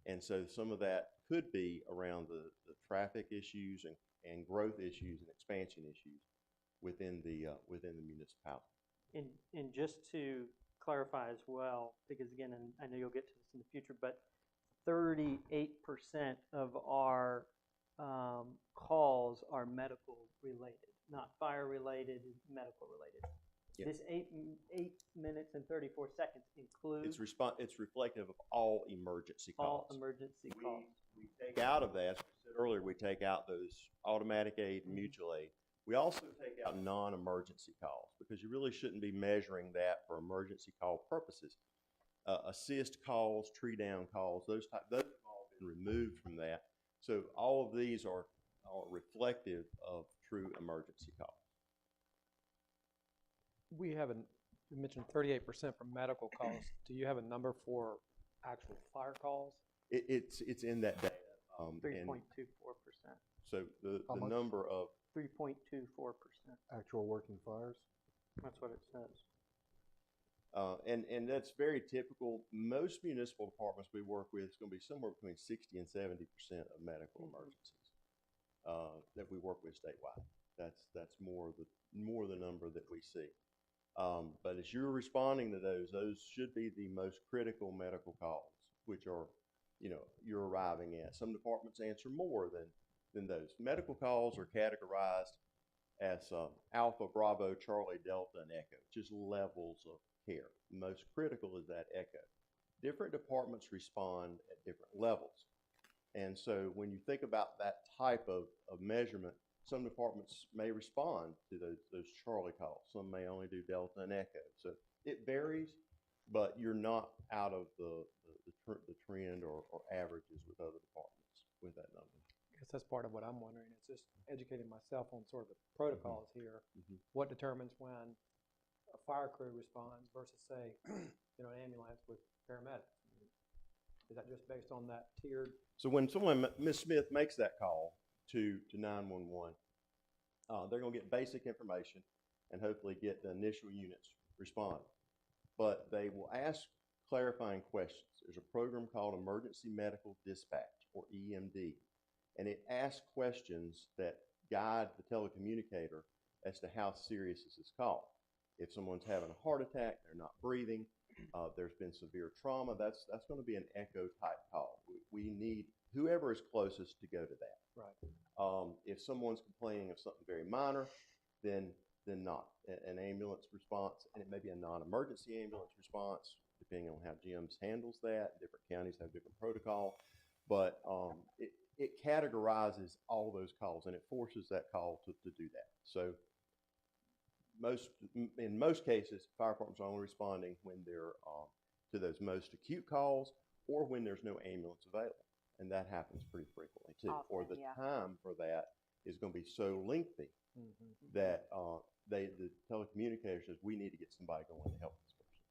And so some of that could be around the traffic issues and growth issues and expansion issues within the municipality. And just to clarify as well, because again, and I know you'll get to this in the future, but 38% of our calls are medical related, not fire related, medical related. Yes. This 8 minutes and 34 seconds includes It's reflective of all emergency calls. all emergency calls. We take out of that, as we said earlier, we take out those automatic aid and mutual aid. We also take out non-emergency calls because you really shouldn't be measuring that for emergency call purposes. Assist calls, tree down calls, those have all been removed from that. So all of these are reflective of true emergency calls. You mentioned 38% for medical calls. Do you have a number for actual fire calls? It's in that data. 3.24%. So the How much? number of 3.24%. Actual working fires? That's what it says. And that's very typical. Most municipal departments we work with is going to be somewhere between 60 and 70% of medical emergencies that we work with statewide. That's more the number that we see. But as you're responding to those should be the most critical medical calls, which are, you're arriving at. Some departments answer more than those. Medical calls are categorized as Alpha, Bravo, Charlie, Delta, and Echo, just levels of care. Most critical is that Echo. Different departments respond at different levels. And so when you think about that type of measurement, some departments may respond to those Charlie calls. Some may only do Delta and Echo. So it varies, but you're not out of the trend or averages with other departments with that number. I guess that's part of what I'm wondering. It's just educating myself on sort of the protocols here. What determines when a fire crew responds versus, say, an ambulance with paramedics? Is that just based on that tiered? So when Ms. Smith makes that call to 911, they're going to get basic information and hopefully get the initial units responding. But they will ask clarifying questions. There's a program called Emergency Medical Dispatch, or EMD, and it asks questions that guide the telecommunicator as to how serious is this call. If someone's having a heart attack, they're not breathing, there's been severe trauma, that's going to be an echo type call. We need whoever is closest to go to that. Right. If someone's complaining of something very minor, then not. An ambulance response, and it may be a non-emergency ambulance response, depending on how GEMS handles that. Different counties have different protocol, but it categorizes all those calls, and it forces that call to do that. So in most cases, fire departments are only responding when they're to those most acute calls or when there's no ambulance available, and that happens pretty frequently too. Often, or the yeah. time for that is going to be so lengthy that the telecommunicator says, we need to get somebody going to help this person.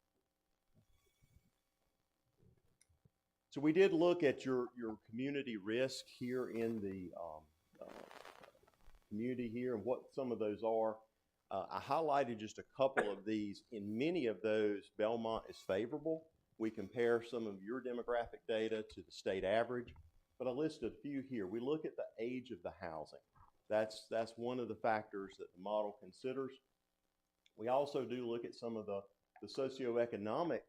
So we did look at your community risk here in the community here and what some of those are. I highlighted just a couple of these. In many of those, Belmont is favorable. We compare some of your demographic data to the state average, but I listed a few here. We look at the age of the housing. That's one of the factors that the model considers. We also do look at some of the socioeconomic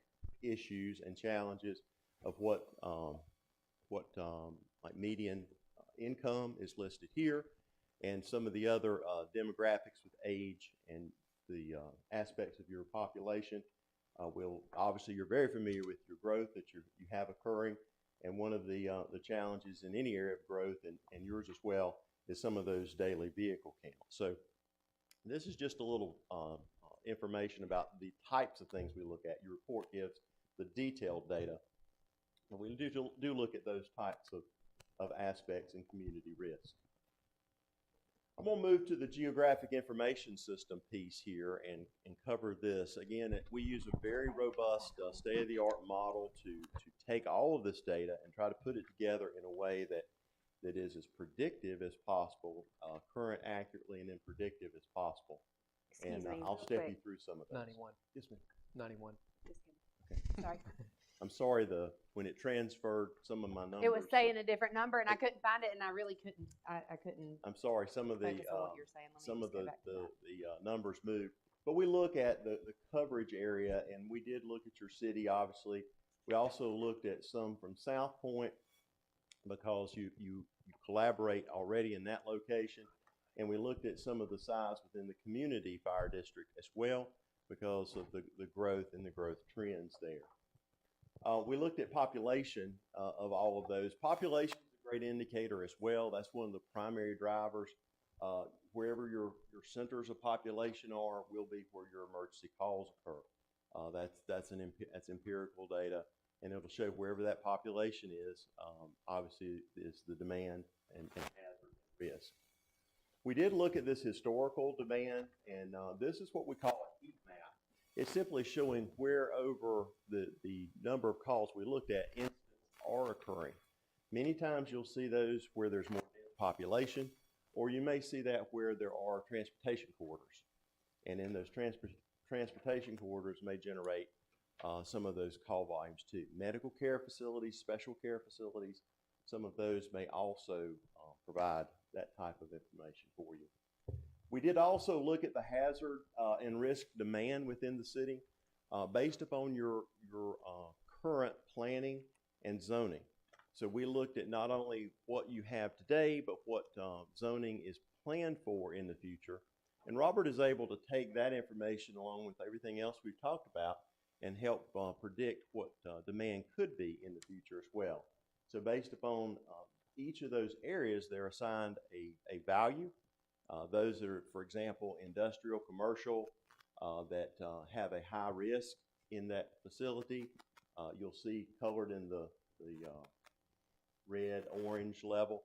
issues and challenges of what like median income is listed here, and some of the other demographics with age and the aspects of your population. Obviously, you're very familiar with your growth that you have occurring, and one of the challenges in any area of growth, and yours as well, is some of those daily vehicle counts. So this is just a little information about the types of things we look at. Your report gives the detailed data, and we do look at those types of aspects in community risk. I'm going to move to the geographic information system piece here and cover this. Again, we use a very robust state-of-the-art model to take all of this data and try to put it together in a way that is as predictive as possible, current accurately, and then predictive as possible. Excuse me, I'll real step quick. you through some of those. 91. Yes, ma'am. 91. Just kidding. Sorry. I'm sorry, when it transferred some of my numbers. It was saying a different number, and I couldn't find it, and I really couldn't. I couldn't I'm sorry, some of the focus on what you're saying. Let me some of just go the back to that. numbers moved. But we look at the coverage area, and we did look at your city, obviously. We also looked at some from South Point because you collaborate already in that location. And we looked at some of the size within the community fire district as well because of the growth and the growth trends there. We looked at population of all of those. Population is a great indicator as well. That's one of the primary drivers. Wherever your centers of population are will be where your emergency calls occur. That's empirical data, and it'll show wherever that population is, obviously is the demand and hazard risk. We did look at this historical demand, and this is what we call a heat map. It's simply showing where over the number of calls we looked at, incidents are occurring. Many times you'll see those where there's more density population, or you may see that where there are transportation corridors. And in those transportation corridors may generate some of those call volumes too. Medical care facilities, special care facilities, some of those may also provide that type of information for you. We did also look at the hazard and risk demand within the city based upon your current planning and zoning. So we looked at not only what you have today, but what zoning is planned for in the future. And Robert is able to take that information along with everything else we've talked about and help predict what demand could be in the future as well. So based upon each of those areas, they're assigned a value. Those that are, for example, industrial, commercial, that have a high risk in that facility, you'll see colored in the red, orange level.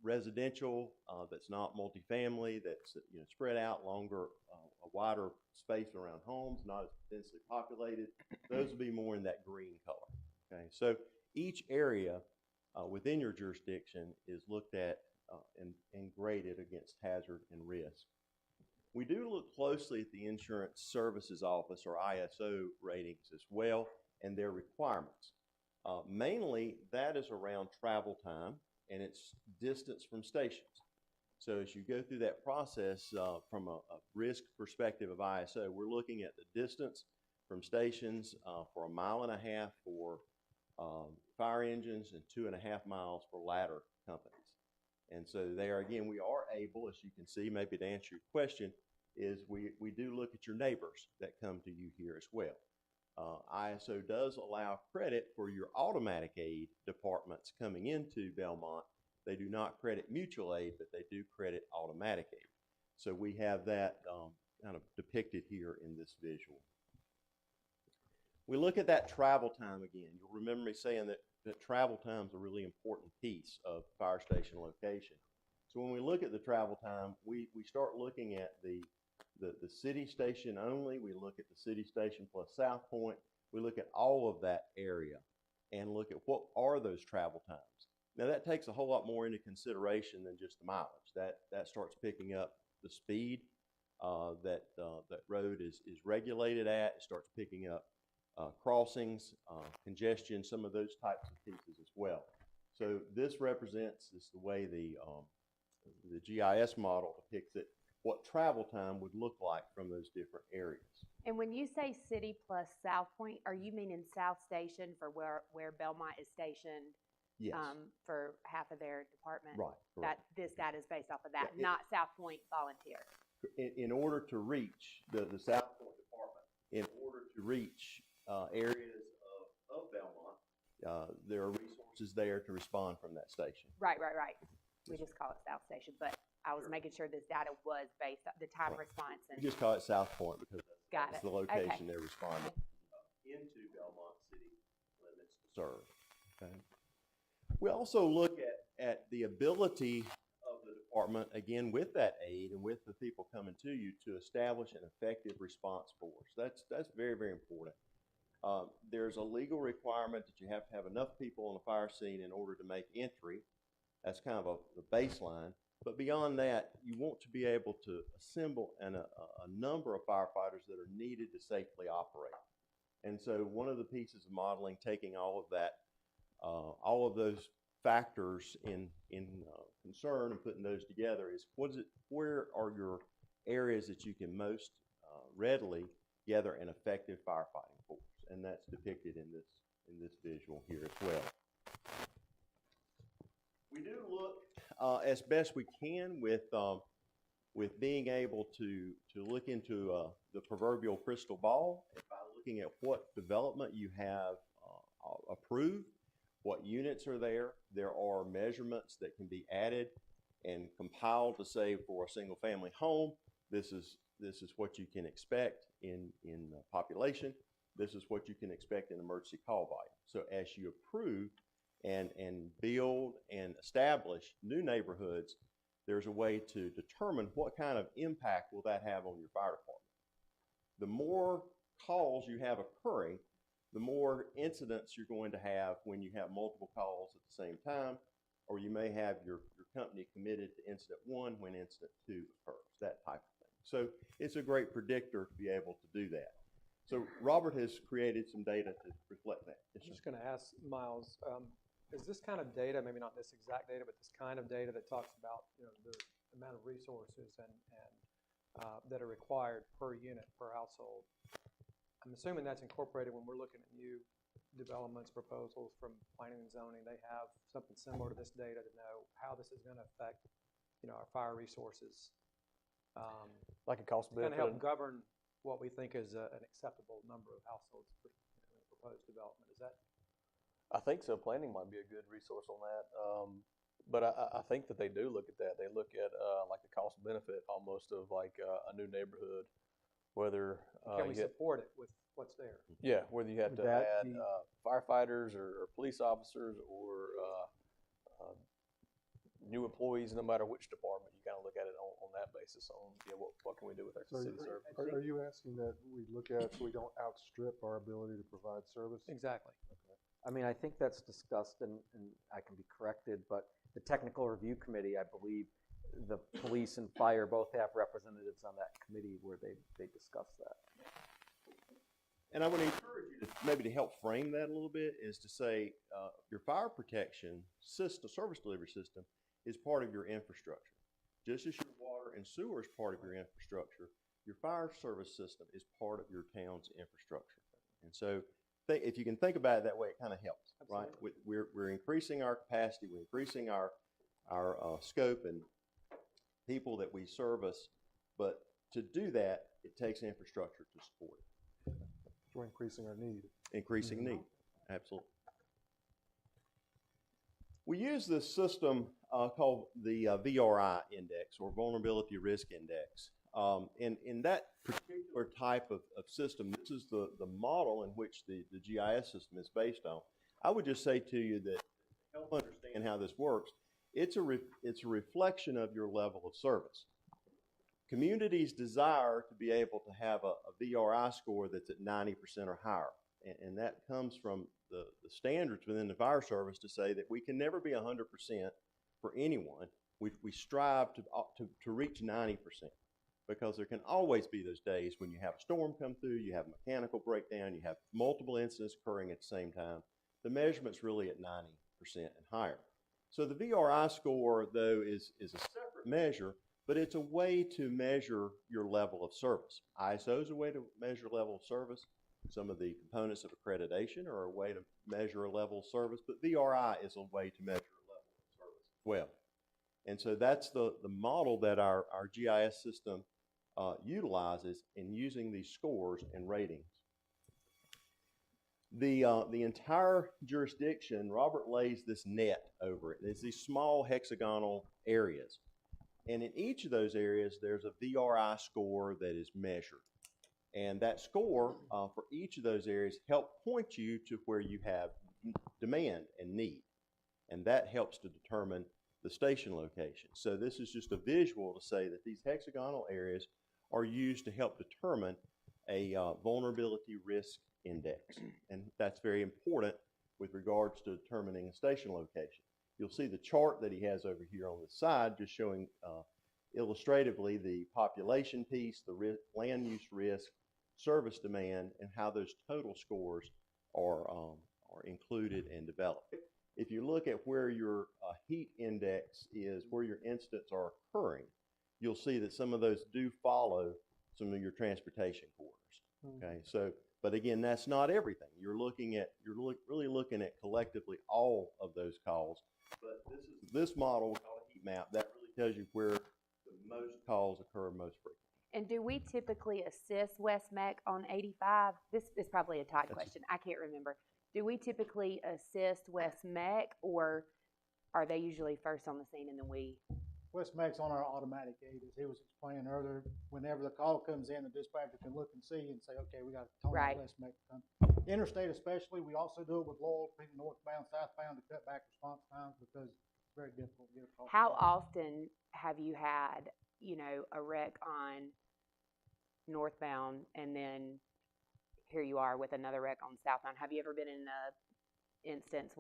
Residential, that's not multifamily, that's spread out longer, a wider space around homes, not as densely populated. Those will be more in that green color. Okay, so each area within your jurisdiction is looked at and graded against hazard and risk. We do look closely at the Insurance Services Office, or ISO ratings as well, and their requirements. Mainly, that is around travel time and its distance from stations. So as you go through that process from a risk perspective of ISO, we're looking at the distance from stations for 1.5 miles for fire engines and 2.5 miles for ladder companies. And so there again, we are able, as you can see, maybe to answer your question, is we do look at your neighbors that come to you here as well. ISO does allow credit for your automatic aid departments coming into Belmont. They do not credit mutual aid, but they do credit automatic aid. So we have that kind of depicted here in this visual. We look at that travel time again. You'll remember me saying that travel time is a really important piece of fire station location. So when we look at the travel time, we start looking at the city station only. We look at the city station plus South Point. We look at all of that area and look at what are those travel times. Now that takes a whole lot more into consideration than just the mileage. That starts picking up the speed that road is regulated at. It starts picking up crossings, congestion, some of those types of pieces as well. So this represents, this is the way the GIS model depicts it, what travel time would look like from those different areas. And when you say city plus South Point, are you meaning South Station for where Belmont is stationed? Yes. For half of their department? Right. Correct. This data is based off of that, Yeah, not South Point volunteer. In order to reach the South Point department, in order to reach areas of Belmont, there are resources there to respond from that station. Right. We just call it South Station, but I was making sure this data was based on the time response. And We just call it South Point because that's the location Okay. they're responding into Belmont city limits to serve. Okay. We also look at the ability of the department, again, with that aid and with the people coming to you, to establish an effective response force. That's very, very important. There's a legal requirement that you have to have enough people on the fire scene in order to make entry. That's kind of the baseline. But beyond that, you want to be able to assemble a number of firefighters that are needed to safely operate. And so one of the pieces of modeling, taking all of that, all of those factors in concern and putting those together, is where are your areas that you can most readily gather an effective firefighting force? And that's depicted in this visual here as well. We do look as best we can with being able to look into the proverbial crystal ball by looking at what development you have approved, what units are there. There are measurements that can be added and compiled to say for a single family home, this is what you can expect in population. This is what you can expect in emergency call volume. So as you approve and build and establish new neighborhoods, there's a way to determine what kind of impact will that have on your fire department. The more calls you have occurring, the more incidents you're going to have when you have multiple calls at the same time. or you may have your company committed to incident 1 when incident 2 occurs, that type of thing. So it's a great predictor to be able to do that. So Robert has created some data to reflect that. I'm just going to ask Miles, is this kind of data, maybe not this exact data, but this kind of data that talks about, you know, the amount of resources and that are required per unit, per household, I'm assuming that's incorporated when we're looking at new developments, proposals from planning and zoning. They have something similar to this data to know how this is going to affect, you know, our fire resources. Like a cost Kind benefit. of help govern what we think is an acceptable number of households for, you know, proposed development. Is that? I think so. Planning might be a good resource on that. But I think that they do look at that. They look at like the cost benefit almost of like a new neighborhood, whether Can we support it with what's there? yeah, whether you have to Would that add be- firefighters or police officers or new employees, no matter which department, you kind of look at it on that basis. On what can we do with our So city service? are you asking that we look at so we don't outstrip our ability to provide service? Exactly. I mean, I think that's discussed, and I can be corrected, but the technical review committee, I believe, the police and fire both have representatives on that committee where they discuss that. And I would encourage you to maybe to help frame that a little bit is to say your fire protection system, service delivery system, is part of your infrastructure. Just as your water and sewer is part of your infrastructure, your fire service system is part of your town's infrastructure. And so if you can think about it that way, it kind of helps, right? We're increasing our capacity, we're increasing our scope and people that we service, but to do that, it takes infrastructure to support it. We're increasing our need. Increasing need, absolutely. We use this system called the VRI index, or Vulnerability Risk Index. In that particular type of system, this is the model in which the GIS system is based on. I would just say to you that to help understand how this works, it's a reflection of your level of service. Communities desire to be able to have a VRI score that's at 90% or higher. And that comes from the standards within the fire service to say that we can never be 100% for anyone. We strive to reach 90%, because there can always be those days when you have a storm come through, you have a mechanical breakdown, you have multiple incidents occurring at the same time. The measurement's really at 90% and higher. So the VRI score, though, is a separate measure, but it's a way to measure your level of service. ISO is a way to measure level of service. Some of the components of accreditation are a way to measure a level of service, but VRI is a way to measure a level of service as well. And so that's the model that our GIS system utilizes in using these scores and ratings. The entire jurisdiction, Robert lays this net over it. It's these small hexagonal areas. And in each of those areas, there's a VRI score that is measured. And that score for each of those areas help point you to where you have demand and need. And that helps to determine the station location. So this is just a visual to say that these hexagonal areas are used to help determine a vulnerability risk index. And that's very important with regards to determining a station location. You'll see the chart that he has over here on the side just showing illustratively the population piece, the land use risk, service demand, and how those total scores are included and developed. If you look at where your heat index is, where your incidents are occurring, you'll see that some of those do follow some of your transportation corridors. Okay, so, but again, that's not everything. You're really looking at collectively all of those calls. But this model called a heat map that really tells you where the most calls occur most frequently. And do we typically assist West Mac on 85? This is probably a tight question. I can't remember. Do we typically assist West Mac, or are they usually first on the scene and then we? West Mac's on our automatic aid, as he was explaining earlier. Whenever the call comes in, the dispatcher can look and see and say, okay, we got to tone Right. West Mac to come. Interstate especially, we also do it with Laurel, people northbound, southbound, to cut back response times because it's very difficult to get a call. How often have you had, you know, a wreck on northbound and then here you are with another wreck on southbound? Have you ever been in an instance?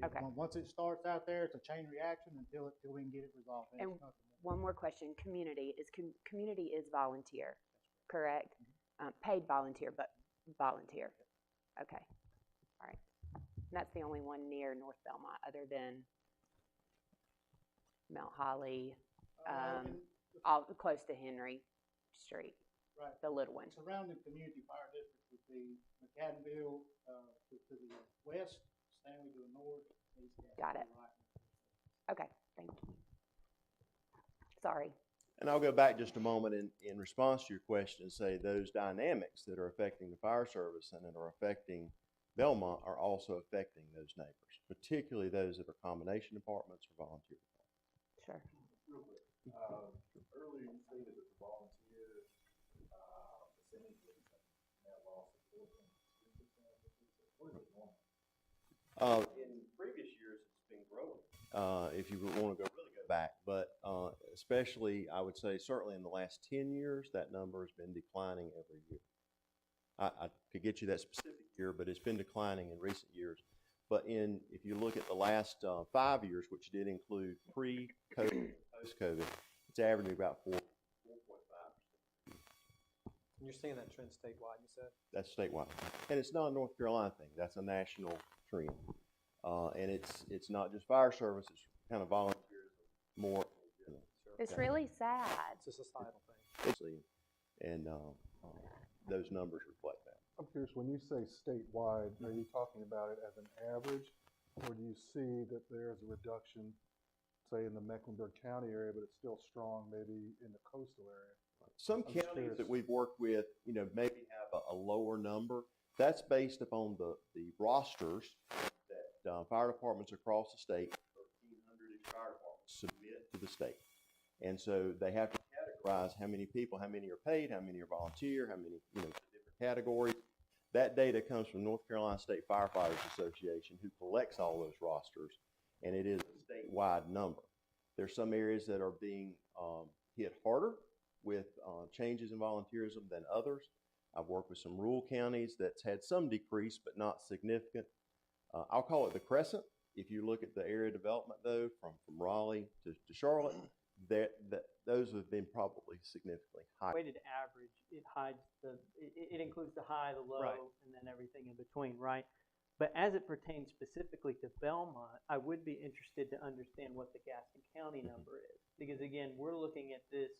Okay. Once it starts out there, it's a chain reaction until we can get it resolved. And It's nothing more. one more question, community is volunteer, correct? Paid volunteer, but volunteer. Okay, all right. And that's the only one near North Belmont, other than Mount Holly, And all close to Henry Street, Right. the little one. Surrounding community fire districts would be McAdenville to the west, Stanley to the north, East Gas Got to it. the right. Okay, thank you. Sorry. And I'll go back just a moment in response to your question and say those dynamics that are affecting the fire service and that are affecting Belmont are also affecting those neighbors, particularly those that are combination departments or volunteer departments. Sure. Real quick, earlier you stated that the volunteer percentage was net loss of 4.2%. What is it normal? In previous years, it's been growing. If you want to really go back, but especially, I would say certainly in the last 10 years, that number has been declining every year. I could get you that specific year, but it's been declining in recent years. But if you look at the last 5 years, which did include pre-COVID, post-COVID, it's averaging about 4.5%. And you're seeing that trend statewide, you said? That's statewide, and it's not a North Carolina thing. That's a national trend, and it's not just fire service. It's kind of volunteers more. It's really sad. It's a societal thing. And those numbers reflect that. I'm curious, when you say statewide, are you talking about it as an average, or do you see that there's a reduction, say, in the Mecklenburg County area, but it's still strong maybe in the coastal area? Some counties that we've worked with, maybe have a lower number. That's based upon the rosters that fire departments across the state, 1,300 fire departments, submit to the state. And so they have to categorize how many people, how many are paid, how many are volunteer, how many, different categories. That data comes from North Carolina State Firefighters Association, who collects all those rosters, and it is a statewide number. There's some areas that are being hit harder with changes in volunteerism than others. I've worked with some rural counties that's had some decrease, but not significant. I'll call it the crescent. If you look at the area development, though, from Raleigh to Charlotte, those have been probably significantly higher. Weighted average, it includes the high, the low, Right. and then everything in between, right? But as it pertains specifically to Belmont, I would be interested to understand what the Gaston County number is. Because again, we're looking at this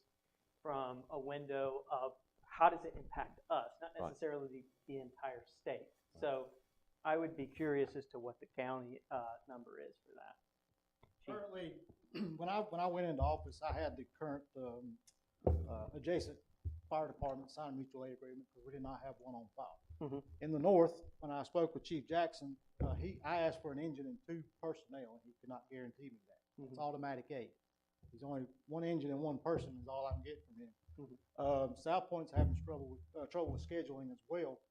from a window of how does it impact us, not necessarily the entire state. So I would be curious as to what the county number is for that. Chief? Currently, when I went into office, I had the current adjacent fire department sign a mutual aid agreement because we did not have one on file. Mhm. In the north, when I spoke with Chief Jackson, I asked for an engine and 2 personnel, and he could not guarantee me that. It's automatic aid. He's only 1 engine and 1 person is all I can get from him. South Point's having trouble with scheduling as well,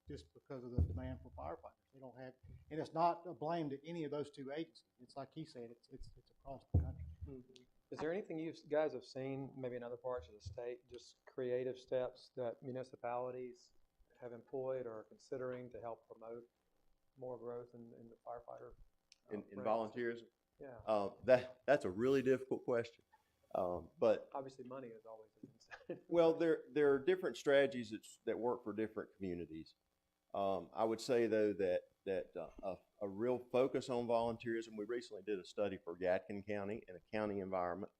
just because of the demand for firefighters. They don't have, and it's not a blame to any of those 2 agencies. It's like he said, it's across the country. Is there anything you guys have seen, maybe in other parts of the state, just creative steps that municipalities have employed or are considering to help promote more growth in the firefighter? In ranks? volunteerism? Yeah. That's a really difficult question. But Obviously, money is always an incentive. well, there are different strategies that work for different communities. I would say though that a real focus on volunteerism. We recently did a study for Yadkin County in a county environment,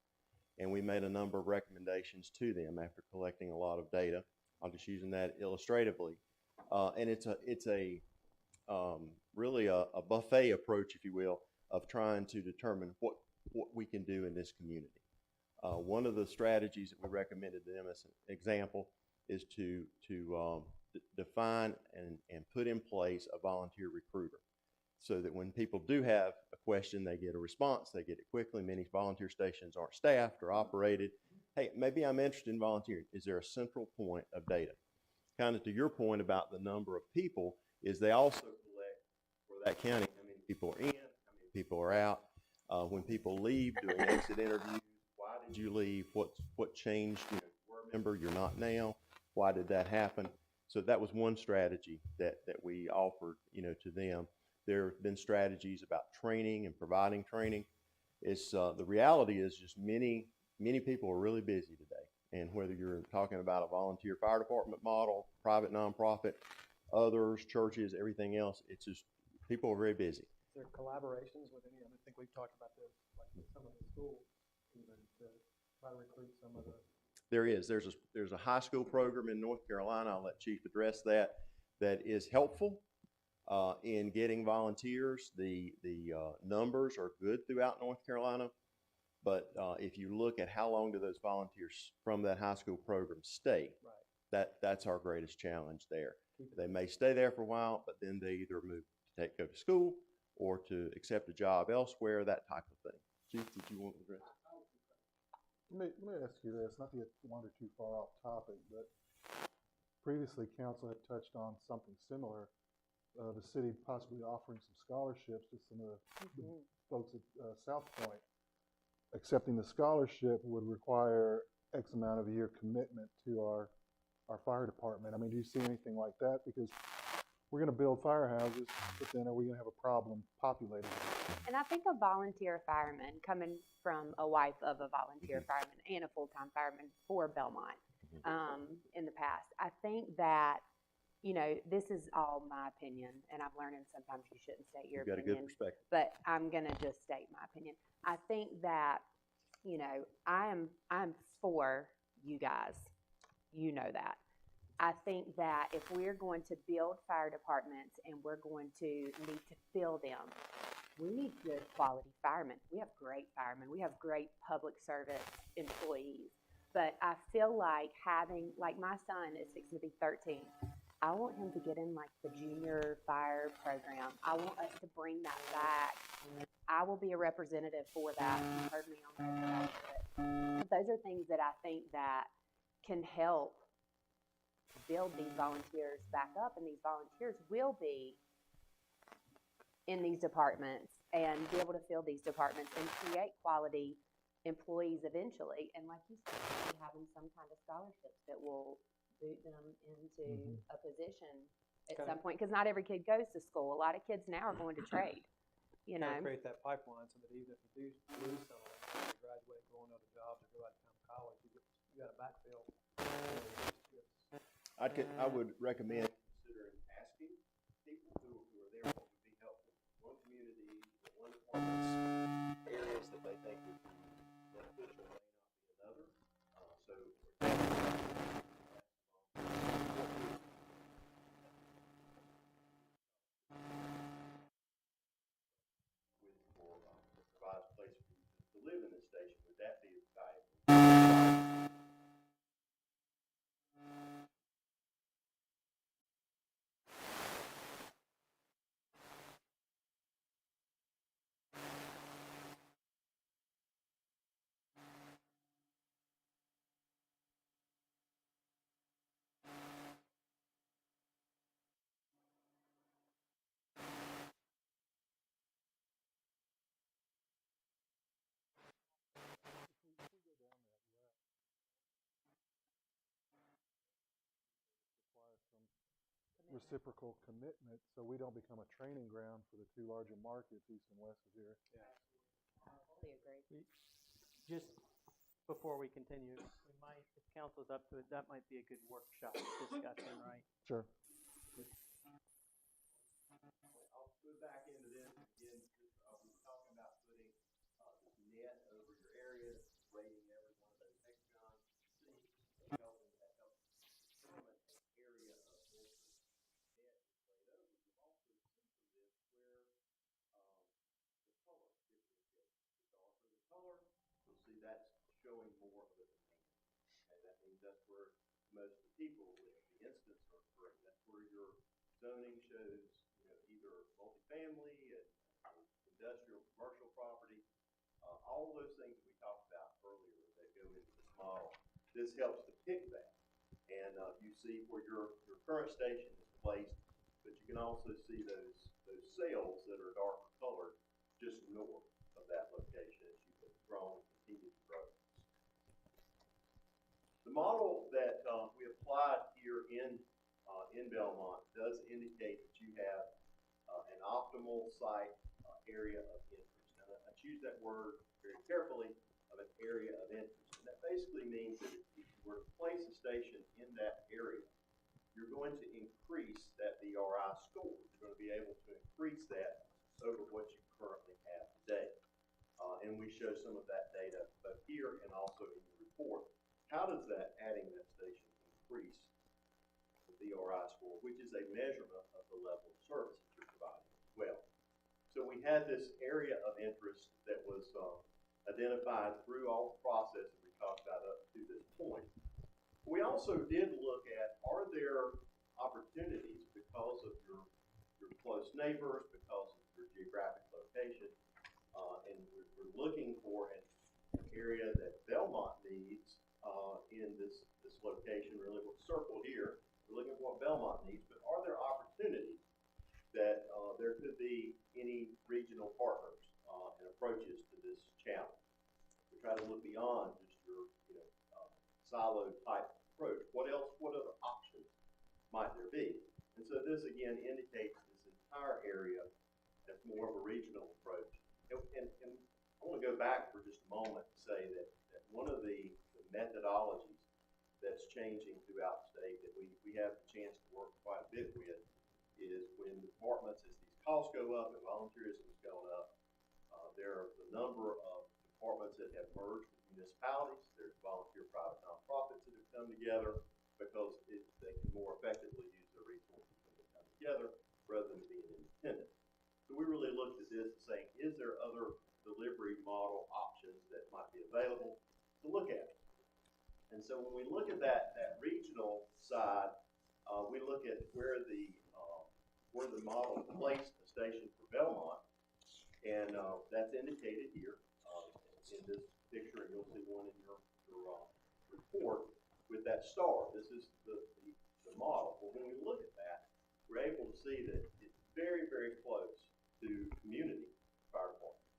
and we made a number of recommendations to them after collecting a lot of data. I'm just using that illustratively, and it's really a buffet approach, if you will, of trying to determine what we can do in this community. One of the strategies that we recommended to them as an example is to define and put in place a volunteer recruiter so that when people do have a question, they get a response, they get it quickly. Many volunteer stations aren't staffed or operated. Hey, maybe I'm interested in volunteering. Is there a central point of data? Kind of to your point about the number of people, is they also collect for that county how many people are in, how many people are out. When people leave, doing exit interviews, why did you leave? What changed? You were a member, you're not now. Why did that happen? So that was one strategy that we offered, to them. There have been strategies about training and providing training. It's the reality is just many people are really busy today. And whether you're talking about a volunteer fire department model, private nonprofit, others, churches, everything else, it's just people are very busy. Is there collaborations with any, I think we've talked about this, like with some of the schools, even to try to recruit some of the. There is. There's a high school program in North Carolina. I'll let Chief address that. That is helpful in getting volunteers. The numbers are good throughout North Carolina, but if you look at how long do those volunteers from that high school program stay, Right. That's our greatest challenge there. They may stay there for a while, but then they either move to go to school or to accept a job elsewhere, that type of thing. Chief, did you want to address? Let me ask you this, not to get wander too far off topic, but previously council had touched on something similar. The city possibly offering some scholarships to some of the folks at South Point. Accepting the scholarship would require X amount of year commitment to our fire department. I mean, do you see anything like that? Because we're going to build firehouses, but then are we going to have a problem populating them? And I think a volunteer fireman, coming from a wife of a volunteer fireman and a full-time fireman for Belmont in the past, I think that, you know, this is all my opinion, and I'm learning sometimes you shouldn't state your You've got opinion. a good perspective. But I'm going to just state my opinion. I think that, you know, I'm for you guys. You know that. I think that if we're going to build fire departments and we're going to need to fill them, we need good quality firemen. We have great firemen. We have great public service employees. But I feel like having, like my son is fixing to be 13. I want him to get in like the junior fire program. I want us to bring that back. I will be a representative for that. You heard me on that. But those are things that I think that can help build these volunteers back up, and these volunteers will be in these departments and be able to fill these departments and create quality employees eventually. And like you said, maybe having some kind of scholarships that will boot them into a position at some point, because not every kid goes to school. A lot of kids now are going to trade, you know. Create that pipeline so that even if you do lose some of them, they graduate, go on to other jobs, or go out of town to college, you got a backfill. I would recommend considering asking people who are there what would be helpful. One community, one department's areas that they think would be beneficial may not be another. So, for provide a place for you to live in this station, would that be valuable? Reciprocal commitment, so we don't become a training ground for the two larger markets, east and west of here. I totally agree. Just before we continue, we might, if council's up to it, that might be a good workshop discussion, right? Sure. I'll go back into this again. We were talking about putting this net over your area, rating every one of those hexagons. See, helping that helps determine an area of interest. Net is laid over. You'll also see from this where the color differentiates. The darker the color, you'll see that's showing more of a demand. And that means that's where most of the people live. The instance are occurring. That's where your zoning shows, you know, either multifamily, industrial, commercial property, all those things that we talked about earlier that go into this model. This helps to pick that. And you see where your current station is placed, but you can also see those cells that are darker colored just north of that location as you grow and continue to grow. The model that we applied here in Belmont does indicate that you have an optimal going to increase that VRI score. You're going to be able to increase that over what you currently have today. And we show some of that data both here and also in the report. How does that adding that station increase the VRI score, which is a measurement of the level of service that you're providing as well? So we had this area of interest that was identified through all the processes we talked about up to this point. We also did look at, are there opportunities because of your close neighbors, because of your geographic location, and we're looking for an area that Belmont needs in this location, really what's circled here. We're looking for what Belmont needs, but are there opportunities that there could be any regional partners and approaches to this challenge? We try to look beyond just your silo type approach. What else? What other options might there be? And so this again indicates this entire area as more of a regional approach. And I want to go back for just a moment to say that one of the methodologies that's changing throughout the state that we have the chance to work quite a bit with is when departments, as these costs go up and volunteerism is going up, there are the number of departments that have merged with municipalities. There's volunteer private nonprofits that have come together because they can more effectively use their resources when they come together rather than being independent. So we really looked at this and saying, is there other delivery model options that might be available to look at? And so when we look at that regional side, we look at where the model placed the station for Belmont, and that's indicated here in this picture, and you'll see one in your report with that star. This is the model. Well, when we look at that, we're able to see that it's very, very close to community fire department.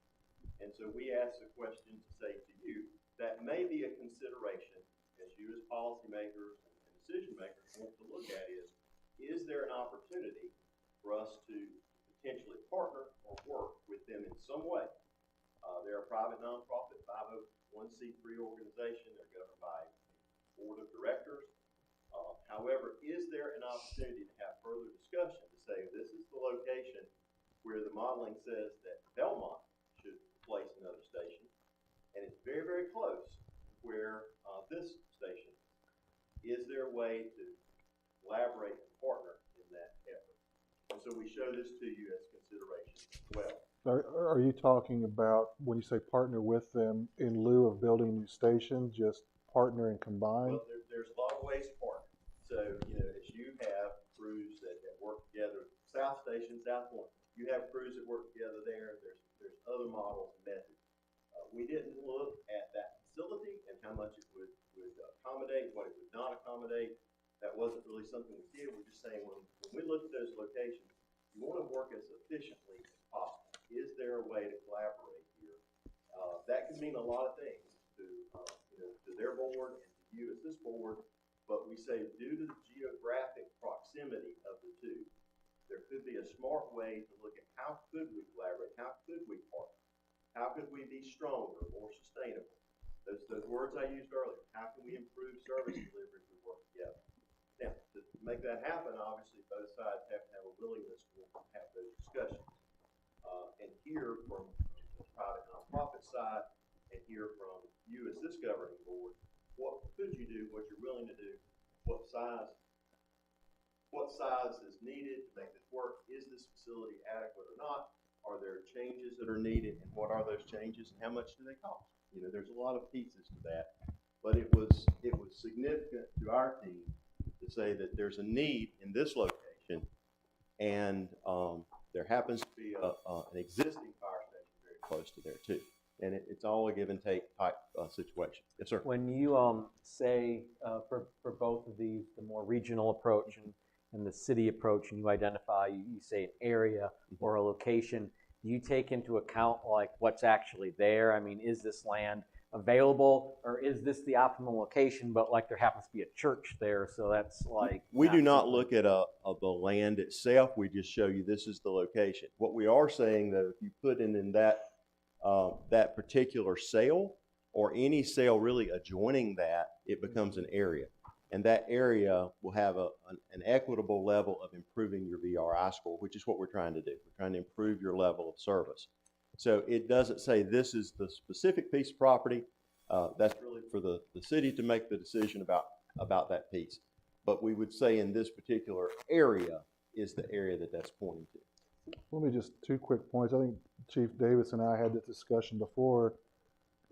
And so we ask the question to say to you, that may be a consideration as you as policymakers and decision makers want to look at is there an opportunity for us to potentially partner or work with them in some way? They're a private nonprofit 501c3 organization. They're governed by a board of directors. However, is there an opportunity to have further discussion to say this is the location where the modeling says that Belmont should place another station, and it's very, very close to where this station is. Is there a way to collaborate and partner in that effort? And so we show this to you as consideration as well. Are you talking about, when you say partner with them, in lieu of building a new station, just partner and combine? Well, there's a lot of ways to partner. So, as you have crews that work together, South Station, South Point, you have crews that work together there. There's other models and methods. We didn't look at that facility and how much it would accommodate, what it would not accommodate. That wasn't really something we did. We're just saying when we look at those locations, you want to work as efficiently as possible. Is there a way to collaborate here? That can mean a lot of things to their board and to you as this board. But we say due to the geographic proximity of the two, there could be a smart way to look at how could we collaborate, how could we partner, how could we be stronger, more sustainable. Those words I used earlier. How can we improve service delivery if we work together? Now, to make that happen, obviously both sides have to have a willingness to have those discussions. And hear from the private nonprofit side and hear from you as this governing board, what could you do, what you're willing to do, what size is needed to make this work, is this facility adequate or not, are there changes that are needed, and what are those changes, and how much do they cost? There's a lot of pieces to that, but it was significant to our team to say that there's a need in this location, and there happens to be an existing fire station very close to there too. And it's all a give and take type situation. Yes, sir. When you say for both of these, the more regional approach and the city approach, and you identify, you say an area or a location, do you take into account like what's actually there? I mean, is this land available, or is this the optimal location, but like there happens to be a church there, so that's like... We do not look at the land itself. We just show you this is the location. What we are saying, though, if you put in that particular sale or any sale really adjoining that, it becomes an area. And that area will have an equitable level of improving your VRI score, which is what we're trying to do. We're trying to improve your level of service. So it doesn't say this is the specific piece of property. That's really for the city to make the decision about that piece. But we would say in this particular area is the area that's pointing to. Let me just, 2 quick points. I think Chief Davis and I had this discussion before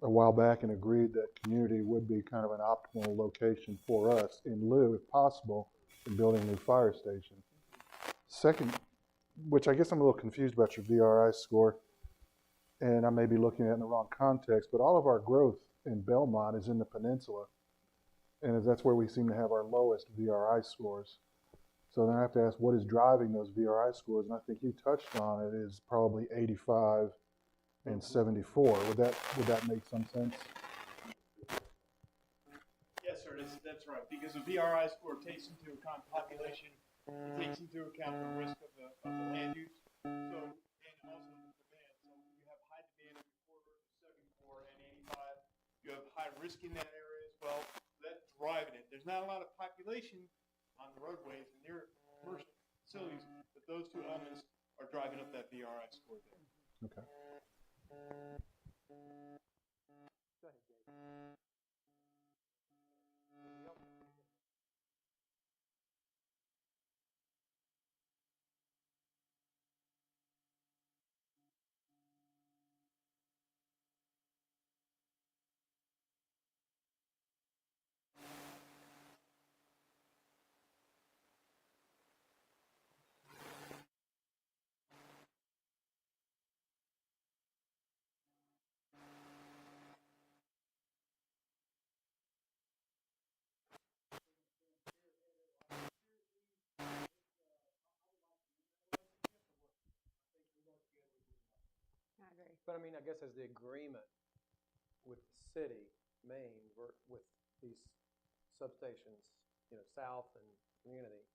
a while back and agreed that community would be kind of an optimal location for us in lieu, if possible, in building a new fire station. Second, which I guess I'm a little confused about your VRI score, and I may be looking at it in the wrong context, but all of our growth in Belmont is in the peninsula, and that's where we seem to have our lowest VRI scores. So then I have to ask, what is driving those VRI scores? And I think you touched on it, is probably 85 and 74. Would that make some sense? Yes, sir, that's right, because the VRI score takes into account population, it takes into account the risk of the land use, so, and also the demand. So you have high demand in the corridor, 74 and 85. You have high risk in that area as well, so that's driving it. There's not a lot of population on the roadways and near commercial facilities, but those two elements are driving up that VRI score there. Okay. Go ahead, Dave. I agree. But I mean, I guess as the agreement with the city, Maine, with these substations, south and community,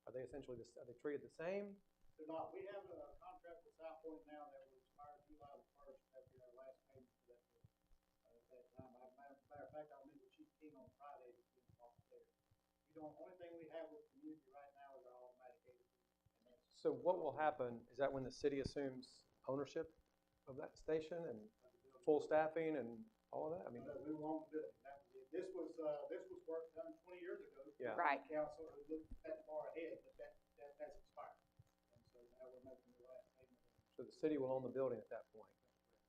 are they essentially, are they treated the same? They're not. We have a contract with South Point now that will expire July the 1st. That'll be our last payment for that bill. At that time, matter of fact, I'll meet with Chief King on Friday to get talk there. Only thing we have with community right now is our automatic gate. So what will happen, is that when the city assumes ownership of that station and full staffing and all of that? I mean, we won't do it. This was work done 20 years ago. Yeah. Right. Council who looked that far ahead, but that's expired. And so now we're making the last payment. so the city will own the building at that point,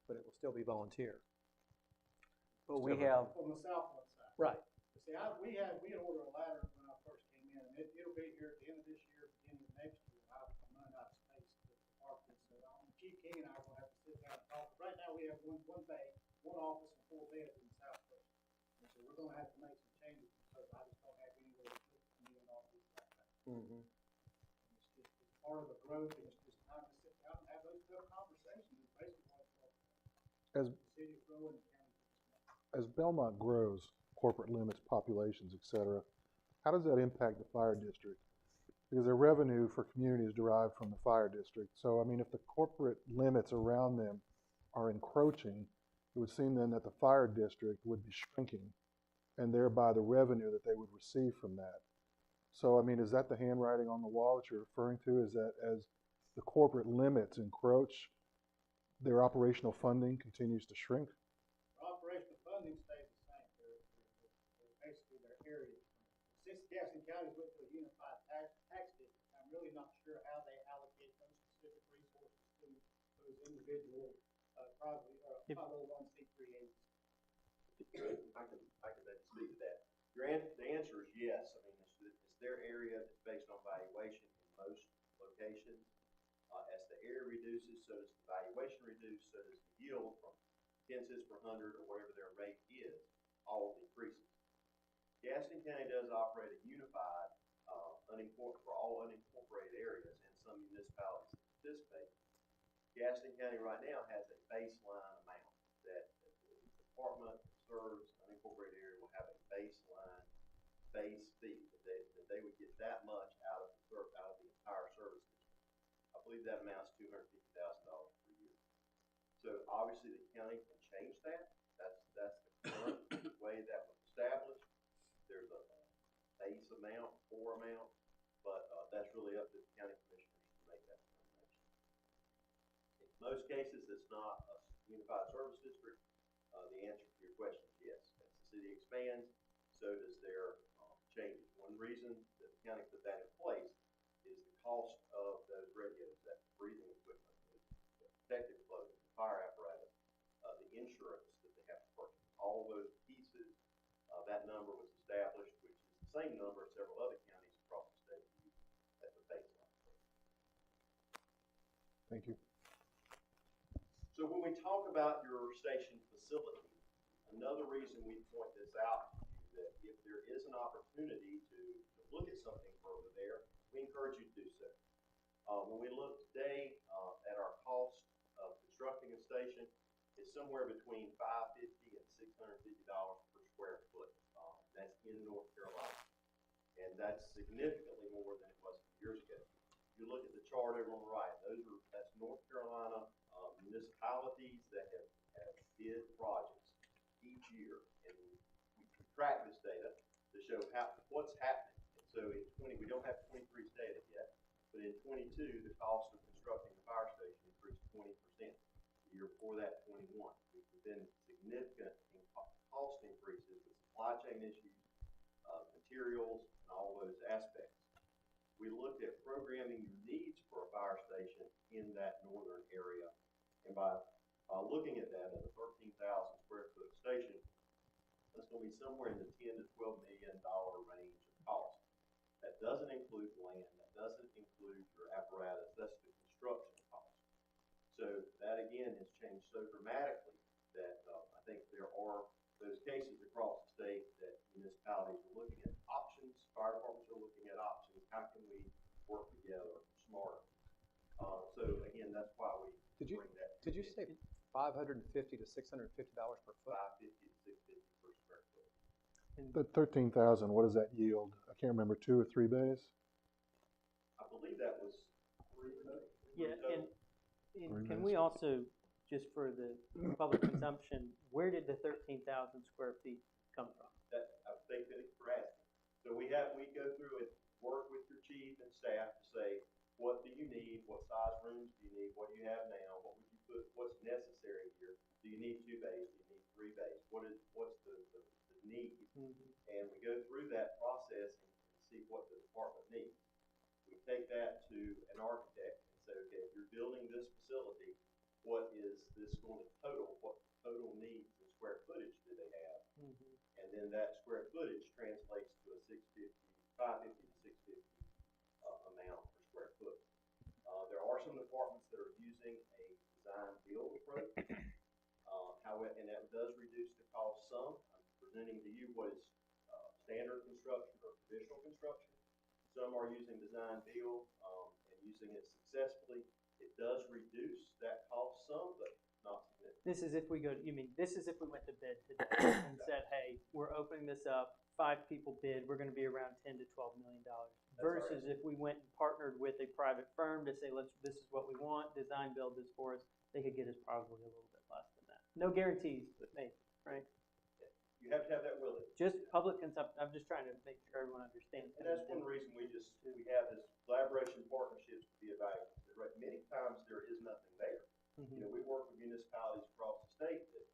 but it will still be volunteer. But we have, On the Southland side. Right. See, we had ordered a ladder when I first came in, and it'll be here at the end of this year, beginning of next year. I'm running out of space to park this. So Chief King and I are gonna have to sit down and talk. Right now, we have one bay, one office, and 4 beds in the southwest. And so we're gonna have to make some changes because I just don't have anywhere to put me and all this like that. Mm-hmm. It's part of the growth, and it's just time to sit down and have those tough conversations. It's basically what it's all about. As The city is growing, the county is growing. as Belmont grows, corporate limits, populations, et cetera, how does that impact the fire district? Because their revenue for community is derived from the fire district. So, I mean, if the corporate limits around them are encroaching, it would seem then that the fire district would be shrinking, and thereby the revenue that they would receive from that. So, I mean, is that the handwriting on the wall that you're referring to? Is that as the corporate limits encroach, their operational funding continues to shrink? Operational funding stays the same. They're basically their area. Since Gaston County went to a unified tax district, I'm really not sure how they allocate those specific resources to those individual, probably 501c3 agencies. I can maybe speak to that. The answer is yes. I mean, it's their area. It's based on valuation in most locations. As the area reduces, so does the valuation reduce, so does the yield from 10 cents per hundred or whatever their rate is, all decreases. Gaston County does operate a unified, for all unincorporated areas, and some municipalities participate. Gaston County right now has a baseline amount that the department that serves unincorporated area will have a baseline base fee that they would get that much out of the entire service district. I believe that amounts to $250,000 per year. So obviously the county can change that. That's the current way that was established. There's a amount, but that's really up to the county commissioners to make that determination. In most cases, it's not a unified service district. The answer to your question is yes. As the city expands, so does their changes. One reason that the county put that in place is the cost of those radios, that breathing equipment, the protective clothing, the fire apparatus, the insurance that they have to purchase. All those pieces, that number was established, which is the same number several other counties across the state use as a baseline. Thank you. So when we talk about your station facility, another reason we point this out to you that if there is an opportunity to look at something further there, we encourage you to do so. When we look today at our cost of constructing a station, it's somewhere between $550 and $650 per square foot. That's in North Carolina, and that's significantly more than it was a few years ago. If you look at the chart over on the right, that's North Carolina municipalities that have bid projects each year, and we track this data to show what's happening. And so in 20, we don't have 23's data yet, but in 22, the cost of constructing a fire station increased 20%. The year before that, 21. There's been significant cost increases with supply chain issues, materials, and all those aspects. We looked at programming your needs for a fire station in that northern area, and by looking at that at a 13,000 square foot station, that's going to be somewhere in the $10 to $12 million range of cost. That doesn't include land, that doesn't include your apparatus, that's the construction cost. So that again has changed so dramatically that I think there are those cases across the state that municipalities are looking at options, fire departments are looking at options. How can we work together smarter? So again, that's why we bring that. Did you say $550 to $650 per foot? $550 to $650 per square foot. The 13,000, what does that yield? I can't remember, 2 or 3 bays? I believe that was 3 total. Yeah, and can we also, just for the public consumption, where did the 13,000 square feet come from? Thank you for asking. So we go through and work with your chief and staff to say, what do you need? What size rooms do you need? What do you have now? What would you put? What's necessary here? Do you need 2 bays? Do you need 3 bays? What's the need? And we go through that process and see what the department needs. We take that to an architect and say, okay, if you're building this facility, what is this going to total? What total needs and square footage do they have? And then that square footage translates to a $550 to $650 amount per square foot. There are some departments that are using a design build approach, and that does reduce the cost some. I'm presenting to you what is standard construction or traditional construction. Some are using design build and using it successfully. It does reduce that cost some, but not significantly. This is if we this is if we went to bid today and said, hey, we're opening this up, 5 people bid, we're going to be around $10 to $12 million. Versus if we went and partnered with a private firm to say, this is what we want, design build this for us, they could get us probably a little bit less than that. No guarantees, but maybe, right? You have to have that willingness. Just public consumption. I'm just trying to make sure everyone understands. And that's one reason we have this collaboration partnerships to be evaluated. Many times there is nothing there. You know, we work with municipalities across the state that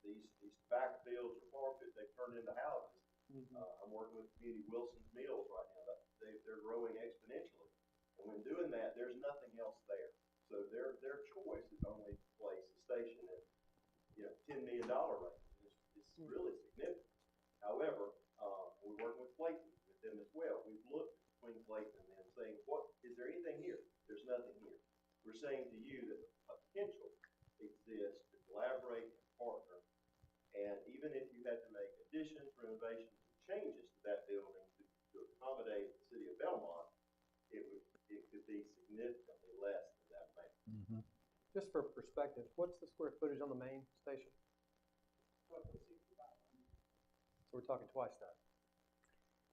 these tobacco fields or farm fields, they've turned into houses. I'm working with community Wilson's Mills right now. They're growing exponentially. And when doing that, there's nothing else there. So their choice is only to place a station at, $10 million range. It's really significant. However, we're working with Clayton, with them as well. We've looked between Clayton and them saying, is there anything here? There's nothing here. We're saying to you that the potential exists to collaborate and partner. And even if you had to make additions, renovations, and changes to that building to accommodate the city of Belmont, it could be significantly less than that amount. Just for perspective, what's the square footage on the main station? So we're talking twice that.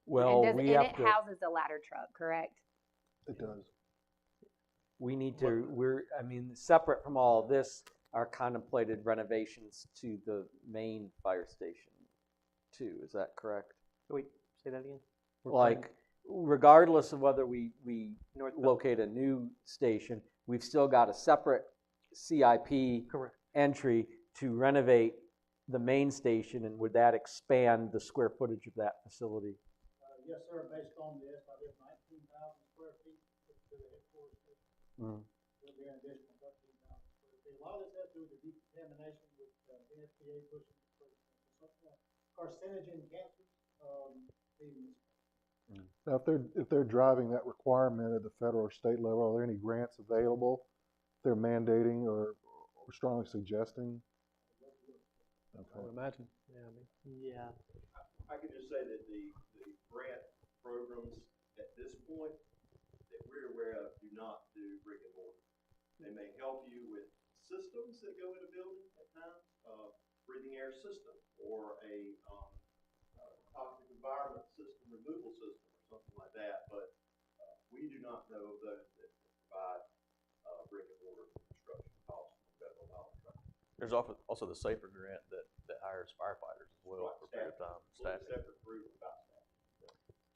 Well, and we have it to, houses a ladder truck, correct? It does. we need to, separate from all of this are contemplated renovations to the main fire station too, is that correct? Wait, say that again? like, regardless of whether we North locate a new station, we've still got a separate CIP Correct. entry to renovate the main station, and would that expand the square footage of that facility? Yes, sir, based on the estimate, 19,000 square feet to the headquarters station. Mm. There'll be an additional 13,000 square feet. A lot of this has to do with the decontamination with NFPA pushing for carcinogen cancers, leaving this. Now, if they're driving that requirement at the federal or state level, are there any grants available? They're mandating or strongly suggesting? I Okay. would imagine, yeah, I mean. Yeah. I can just say that the grant programs at this point that we're aware of do not do brick and mortar. They may help you with systems that go in a building at times, breathing air system or a toxic environment system removal system or something like that, but we do not know of those that provide brick and mortar construction costs from federal dollars. There's also the SAFER grant that hires firefighters as well for a period of time. Staffing. Separate group about that.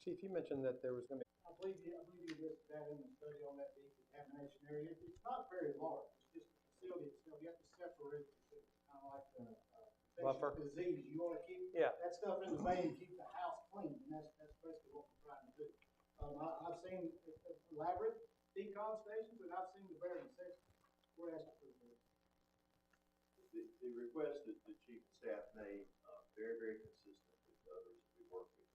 Chief, you mentioned that there was going to be. I believe you listed that in the study on that decontamination area. It's not very large. It's just the facility itself. You have to separate it. It's kind of like the Buffer. disease. You want to keep Yeah. that stuff in the vein, keep the house clean, and that's basically what we're trying to do. I've seen elaborate decon stations, and I've seen the bare necessities. We're asking for the request that the chief of staff made, very, very consistent with others we work with.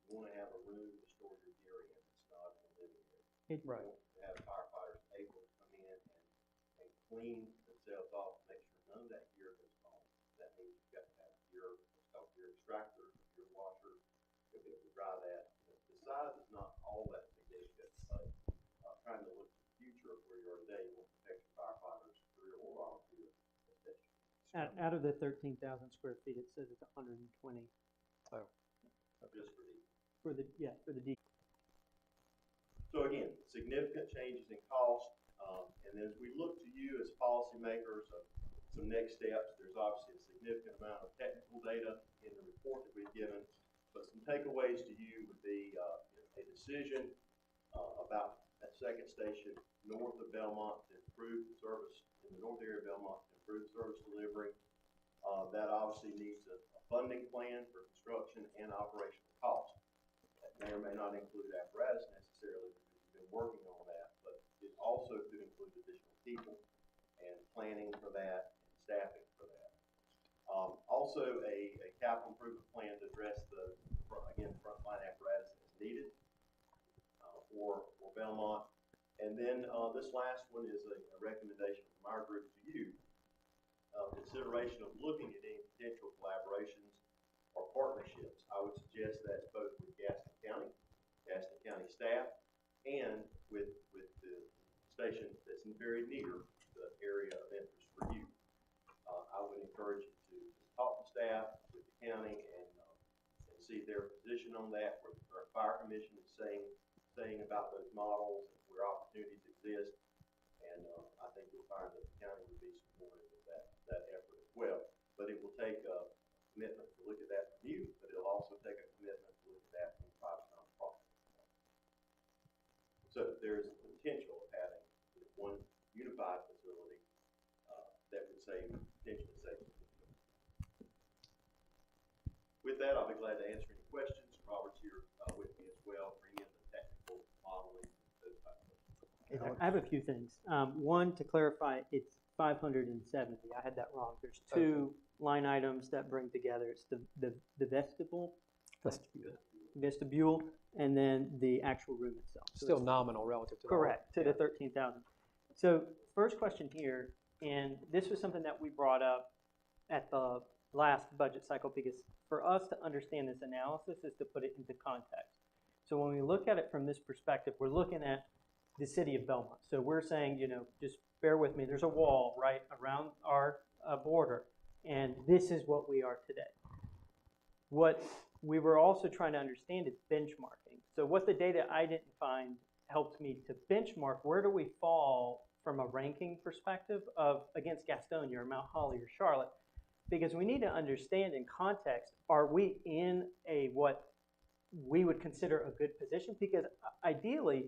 You want to have a room to store your gear in. It's not in the living area. Right. You want to have firefighters able to come in and clean themselves off, make sure none of that gear goes home. That means you've got to have gear, what's called gear extractor, gear washer, you'll be able to dry that. The size is not all that significant, but trying to look to the future of where you are today, you want to protect your firefighters, career or volunteer. Out of the 13,000 square feet, it says it's 120 Just for the D. So again, significant changes in cost, and as we look to you as policymakers of some next steps, there's obviously a significant amount of technical data in the report that we've given, but some takeaways to you would be a decision about that second station north of Belmont to improve the service, in the north area of Belmont to improve service delivery. That obviously needs a funding plan for construction and operational costs. That may or may not include apparatus necessarily, because we've been working on that, but it also could include additional people and planning for that and staffing for that. Also a capital improvement plan to address the frontline apparatus as needed for Belmont. And then this last one is a recommendation from our group to you. Consideration of looking at any potential collaborations or partnerships. I would suggest that's both with Gaston County staff, and with the station that's very near the area of interest for you. I would encourage you to talk to staff, with the county, and see their position on that, where the current fire commission is saying about those models, and where opportunities exist. And I think you'll find that the county would be supportive of that effort as well. But it will take a commitment to look at that from you, but it'll also take a commitment to look at that from private nonprofit. So there's the potential of having one unified facility that would potentially save. With that, I'll be glad to answer any questions. Robert's here with me as well, bring in the technical modeling, those types of things. I have a few things. One, to clarify, it's 570. I had that wrong. There's two line items that bring together. It's the vestibule, and then the actual room itself. So Still nominal relative to correct to the 13,000. So first question here, and this was something that we brought up at the last budget cycle, because for us to understand this analysis is to put it into context. So when we look at it from this perspective, we're looking at the city of Belmont. So we're saying, just bear with me, there's a wall right around our border, and this is what we are today. What we were also trying to understand is benchmarking. So what the data I didn't find helped me to benchmark, where do we fall from a ranking perspective against Gastonia or Mount Holly or Charlotte? Because we need to understand in context, are we in a what we would consider a good position, because ideally,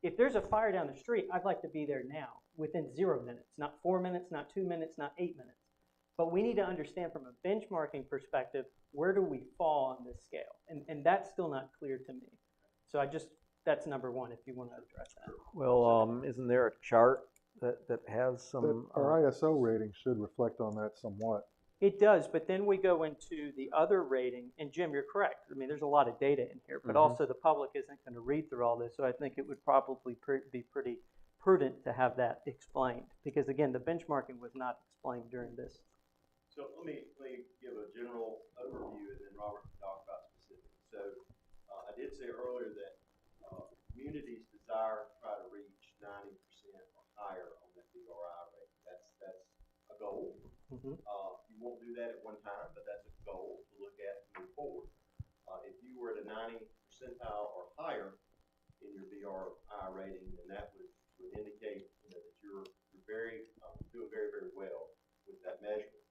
if there's a fire down the street, I'd like to be there now, within 0 minutes, not 4 minutes, not 2 minutes, not 8 minutes. But we need to understand from a benchmarking perspective, where do we fall on this scale? And that's still not clear to me. So that's number one, if you want to address that. Well, isn't there a chart that has some? Our ISO rating should reflect on that somewhat. It does, but then we go into the other rating, and Jim, you're correct. I mean, there's a lot of data in here, but also the public isn't going to read through all this, so I think it would probably be pretty prudent to have that explained, because again, the benchmarking was not explained during this. So let me give a general overview, and then Robert can talk about specifics. So I did say earlier that communities desire to try to reach 90% or higher on that BRI rate. That's a goal. You won't do that at one time, but that's a goal to look at to move forward. If you were at a 90 percentile or higher in your BRI rating, then that would indicate that you're doing very, very well with that measurement.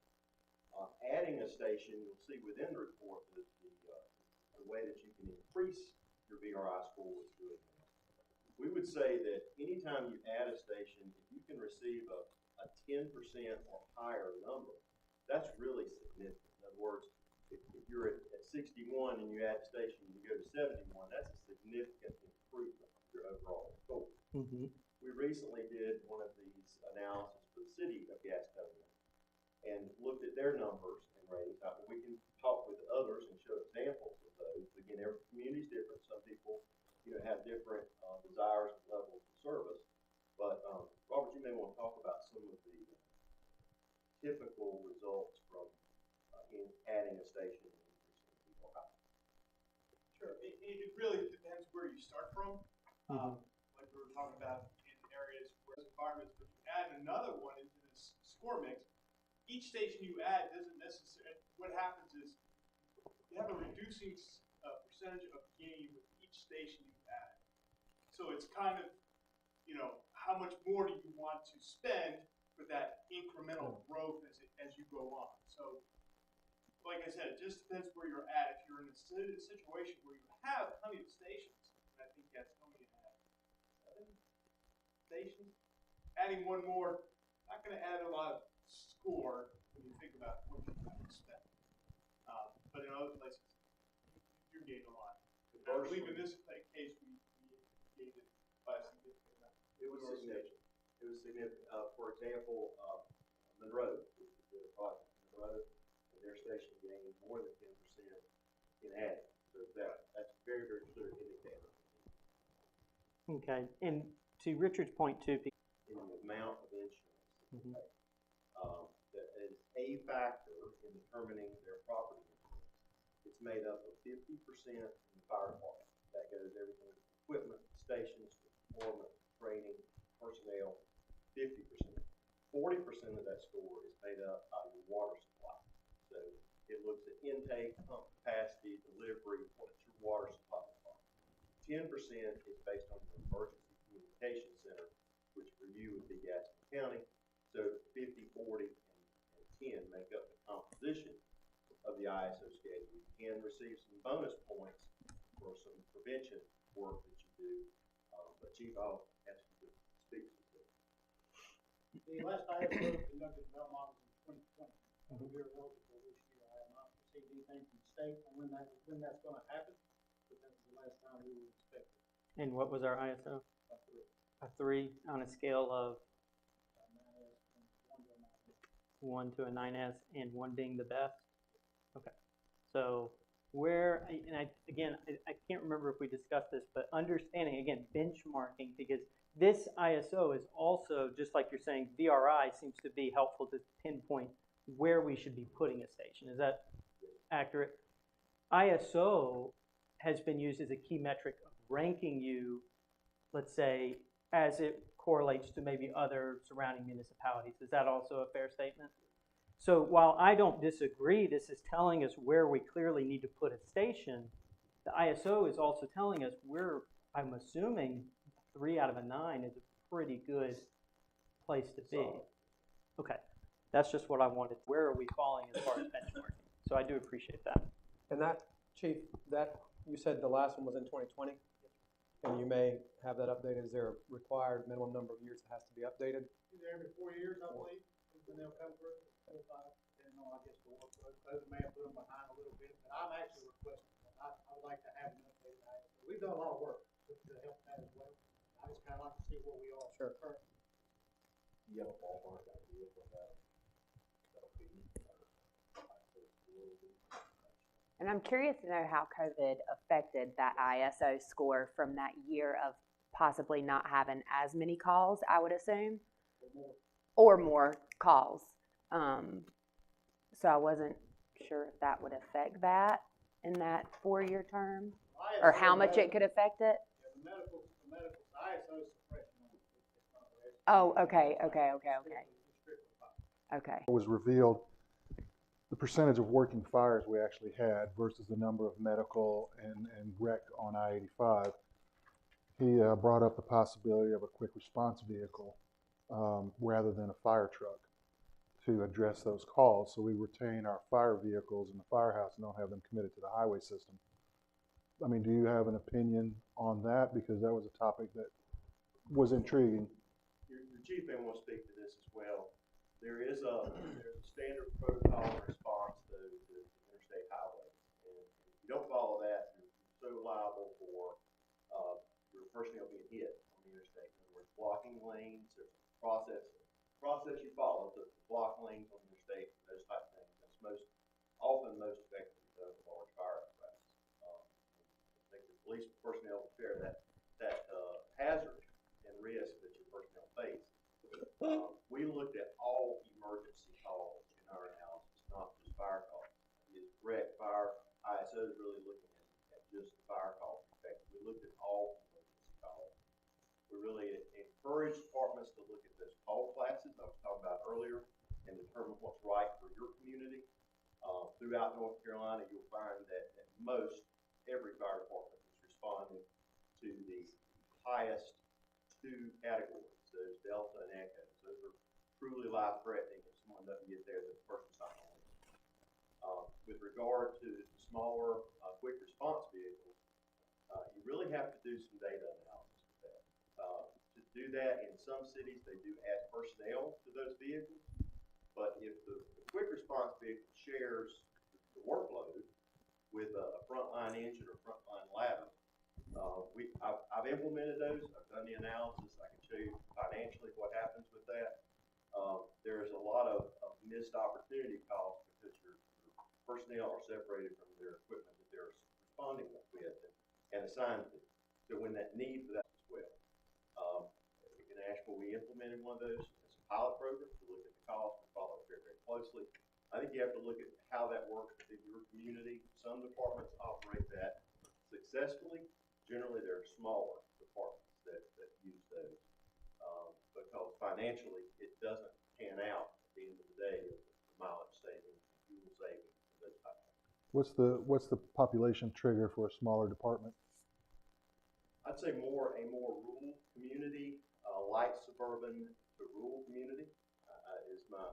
Adding a station, you'll see within the report that the way that you can increase your BRI score is really well. We would say that anytime you add a station, if you can receive a 10% or higher number, that's really significant. In other words, if you're at 61 and you add a station and you go to 71, that's a significant improvement of your overall score. We recently did one of these analysis for the city of Gastonia and looked at their numbers and ratings. We can talk with others and show examples of those. Again, every community is different. Some people, have different desires and levels of service. But Robert, you may want to talk about some of the typical results from in adding a station and increasing people out. Sure. It really depends where you start from. Like we were talking about in areas where environments, but you add another one into this score mix. Each station you add doesn't necessarily, what happens is you have a reducing percentage of gain with each station you add. So it's kind of, how much more do you want to spend for that incremental growth as you go on? So, like I said, it just depends where you're at. If you're in a situation where you have plenty of stations, and I think Gastonia has 7 stations, adding one more, not going to add a lot of score when you think about what you're going to spend. But in other places, you gain a lot. I believe in this case, we gained it by a significant amount. It was significant. For example, Monroe, which is the project, Monroe, and their station gained more than 10% in adding. So that's very, very clear indicator. Okay, and to Richard's point too, In the amount of insurance that they pay. That is a factor in determining their property insurance. It's made up of 50% in the fire department. That goes everything from equipment, stations, employment, training, personnel, 50%. 40% of that score is made up by your water supply. So it looks at intake, pump capacity, delivery, what's your water supply like. 10% is based on the emergency communication center, which for you would be Gaston County. So 50, 40, and 10 make up the composition of the ISO schedule. You can receive some bonus points for some prevention work that you do, but Chief, I'll ask you to speak to this. The last ISO conducted well models in 2020. We are eligible this year. I have not received anything from the state on when that's going to happen, but that was the last time we were expected. and what was our ISO? A 3. A 3 on a scale of 9S and 1 to a 9S. 1 to a 9S, and 1 being the best? Okay. So I can't remember if we discussed this, but understanding, again, benchmarking, because this ISO is also, just like you're saying, VRI seems to be helpful to pinpoint where we should be putting a station. Is that accurate? ISO has been used as a key metric of ranking you, let's say, as it correlates to maybe other surrounding municipalities. Is that also a fair statement? So while I don't disagree, this is telling us where we clearly need to put a station. The ISO is also telling us I'm assuming 3 out of a 9 is a pretty good place to be. Okay, that's just what I wanted. Where are we falling as far as benchmarking? So I do appreciate that. And that, Chief, that You said the last one was in 2020, and you may have that updated. Is there a required minimum number of years it has to be updated? Either every 4 years, I believe, when they'll come through, 4 or 5, depending on, I guess, the workload. Those may have put them behind a little bit, but I'm actually requesting that. I would like to have an updated ISO. We've done a lot of work to help that as well. I just kind of like to see where we are. Sure. currently. You have a ballpark idea for that? And I'm curious to know how COVID affected that ISO score from that year of possibly not having as many calls, I would assume, or more calls. So I wasn't sure if that would affect that in that 4-year term, or how much it could affect it. The medical ISO suppression. Oh, okay. It was revealed the percentage of working fires we actually had versus the number of medical and rec on I-85. He brought up the possibility of a quick response vehicle rather than a fire truck to address those calls. So we retain our fire vehicles in the firehouse and don't have them committed to the highway system. I mean, do you have an opinion on that? Because that was a topic that was intriguing. Your chief may want to speak to this as well. There's a standard protocol response to interstate highways. And if you don't follow that, you're so liable for your personnel being hit on the interstate. In other words, blocking lanes, there's a process you follow to block lanes on the interstate, those type of things. That's most effectively done with large fire apparatus. I think the police personnel will share that hazard and risk that your personnel face. We looked at all emergency calls in our analysis, not just fire calls. It's correct, fire ISO is really looking at just the fire call perspective. We looked at all emergency calls. We really encourage departments to look at those call classes I was talking about earlier and determine what's right for your community. Throughout North Carolina, you'll find that most every fire department is responding to the highest 2 categories, those Delta and Echoes. Those are truly life-threatening. If someone doesn't get there, the person's not going to live. With regard to the smaller quick response vehicles, you really have to do some data analysis with that. To do that, in some cities, they do add personnel to those vehicles. But if the quick response vehicle shares the workload with a frontline engine or frontline ladder, I've implemented those. I've done the analysis. I can show you financially what happens with that. There's a lot of missed opportunity costs because your personnel are separated from their equipment that they're responding with and assigned to. So when that need for that as well. In Asheville, we implemented one of those as a pilot program to look at the cost and follow it very, very closely. I think you have to look at how that works within your community. Some departments operate that successfully. Generally, they're smaller departments that use those because financially it doesn't pan out at the end of the day with the mileage savings, fuel savings, and those type of things. What's the population trigger for a smaller department? I'd say a more rural community, light suburban to rural community is my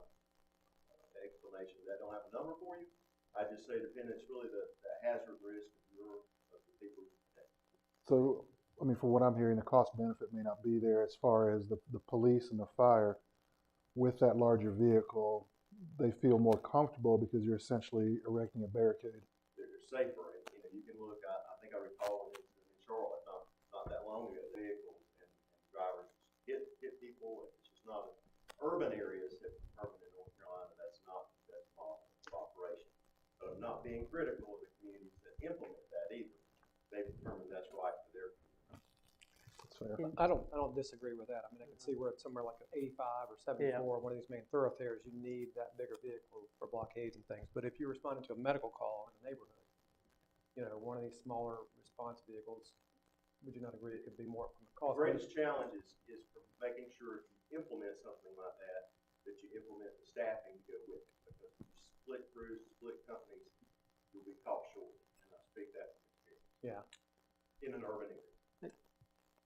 explanation. I don't have a number for you. I just say depending. It's really the hazard risk of the people you protect. So, I mean, for what I'm hearing, the cost benefit may not be there as far as the police and the fire. With that larger vehicle, they feel more comfortable because you're essentially erecting a barricade. They're safer. You can look. I think I recall an incident in Charlotte not that long ago. Vehicles and drivers hit people. It's just not urban areas have determined in North Carolina that's not the best model of operation. But I'm not being critical of the communities that implement that either. They've determined that's right for their community. That's fair. I don't disagree with that. I mean, I can see where it's somewhere like an 85 or 74, one of these main thoroughfares, you need that bigger vehicle for blockades and things. But if you're responding to a medical call in a neighborhood, one of these smaller response vehicles, would you not agree it could be more from a cost? The greatest challenge is for making sure if you implement something like that you implement the staffing to go with it. Because if you split crews, split companies, you'll be caught short. And I speak that from experience. Yeah. In an urban area.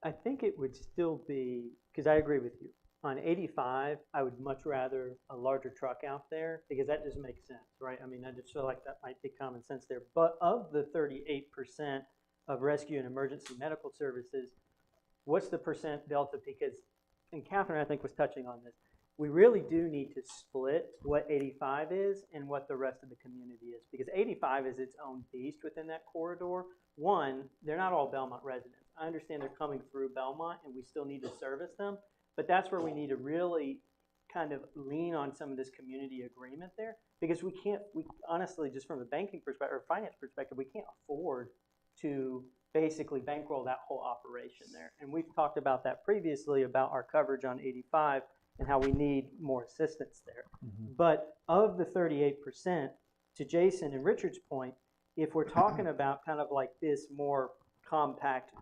I think it would still be, because I agree with you. On 85, I would much rather a larger truck out there because that just makes sense, right? I mean, I just feel like that might be common sense there. But of the 38% of rescue and emergency medical services, what's the percent delta? Because, and Catherine, I think, was touching on this, we really do need to split what 85 is and what the rest of the community is, because 85 is its own beast within that corridor. One, they're not all Belmont residents. I understand they're coming through Belmont and we still need to service them, but that's where we need to really kind of lean on some of this community agreement there, because we honestly, just from a banking perspective or finance perspective, we can't afford to basically bankroll that whole operation there. And we've talked about that previously, about our coverage on 85 and how we need more assistance there. But of the 38%, to Jason and Richard's point, if we're talking about kind of like this more compact,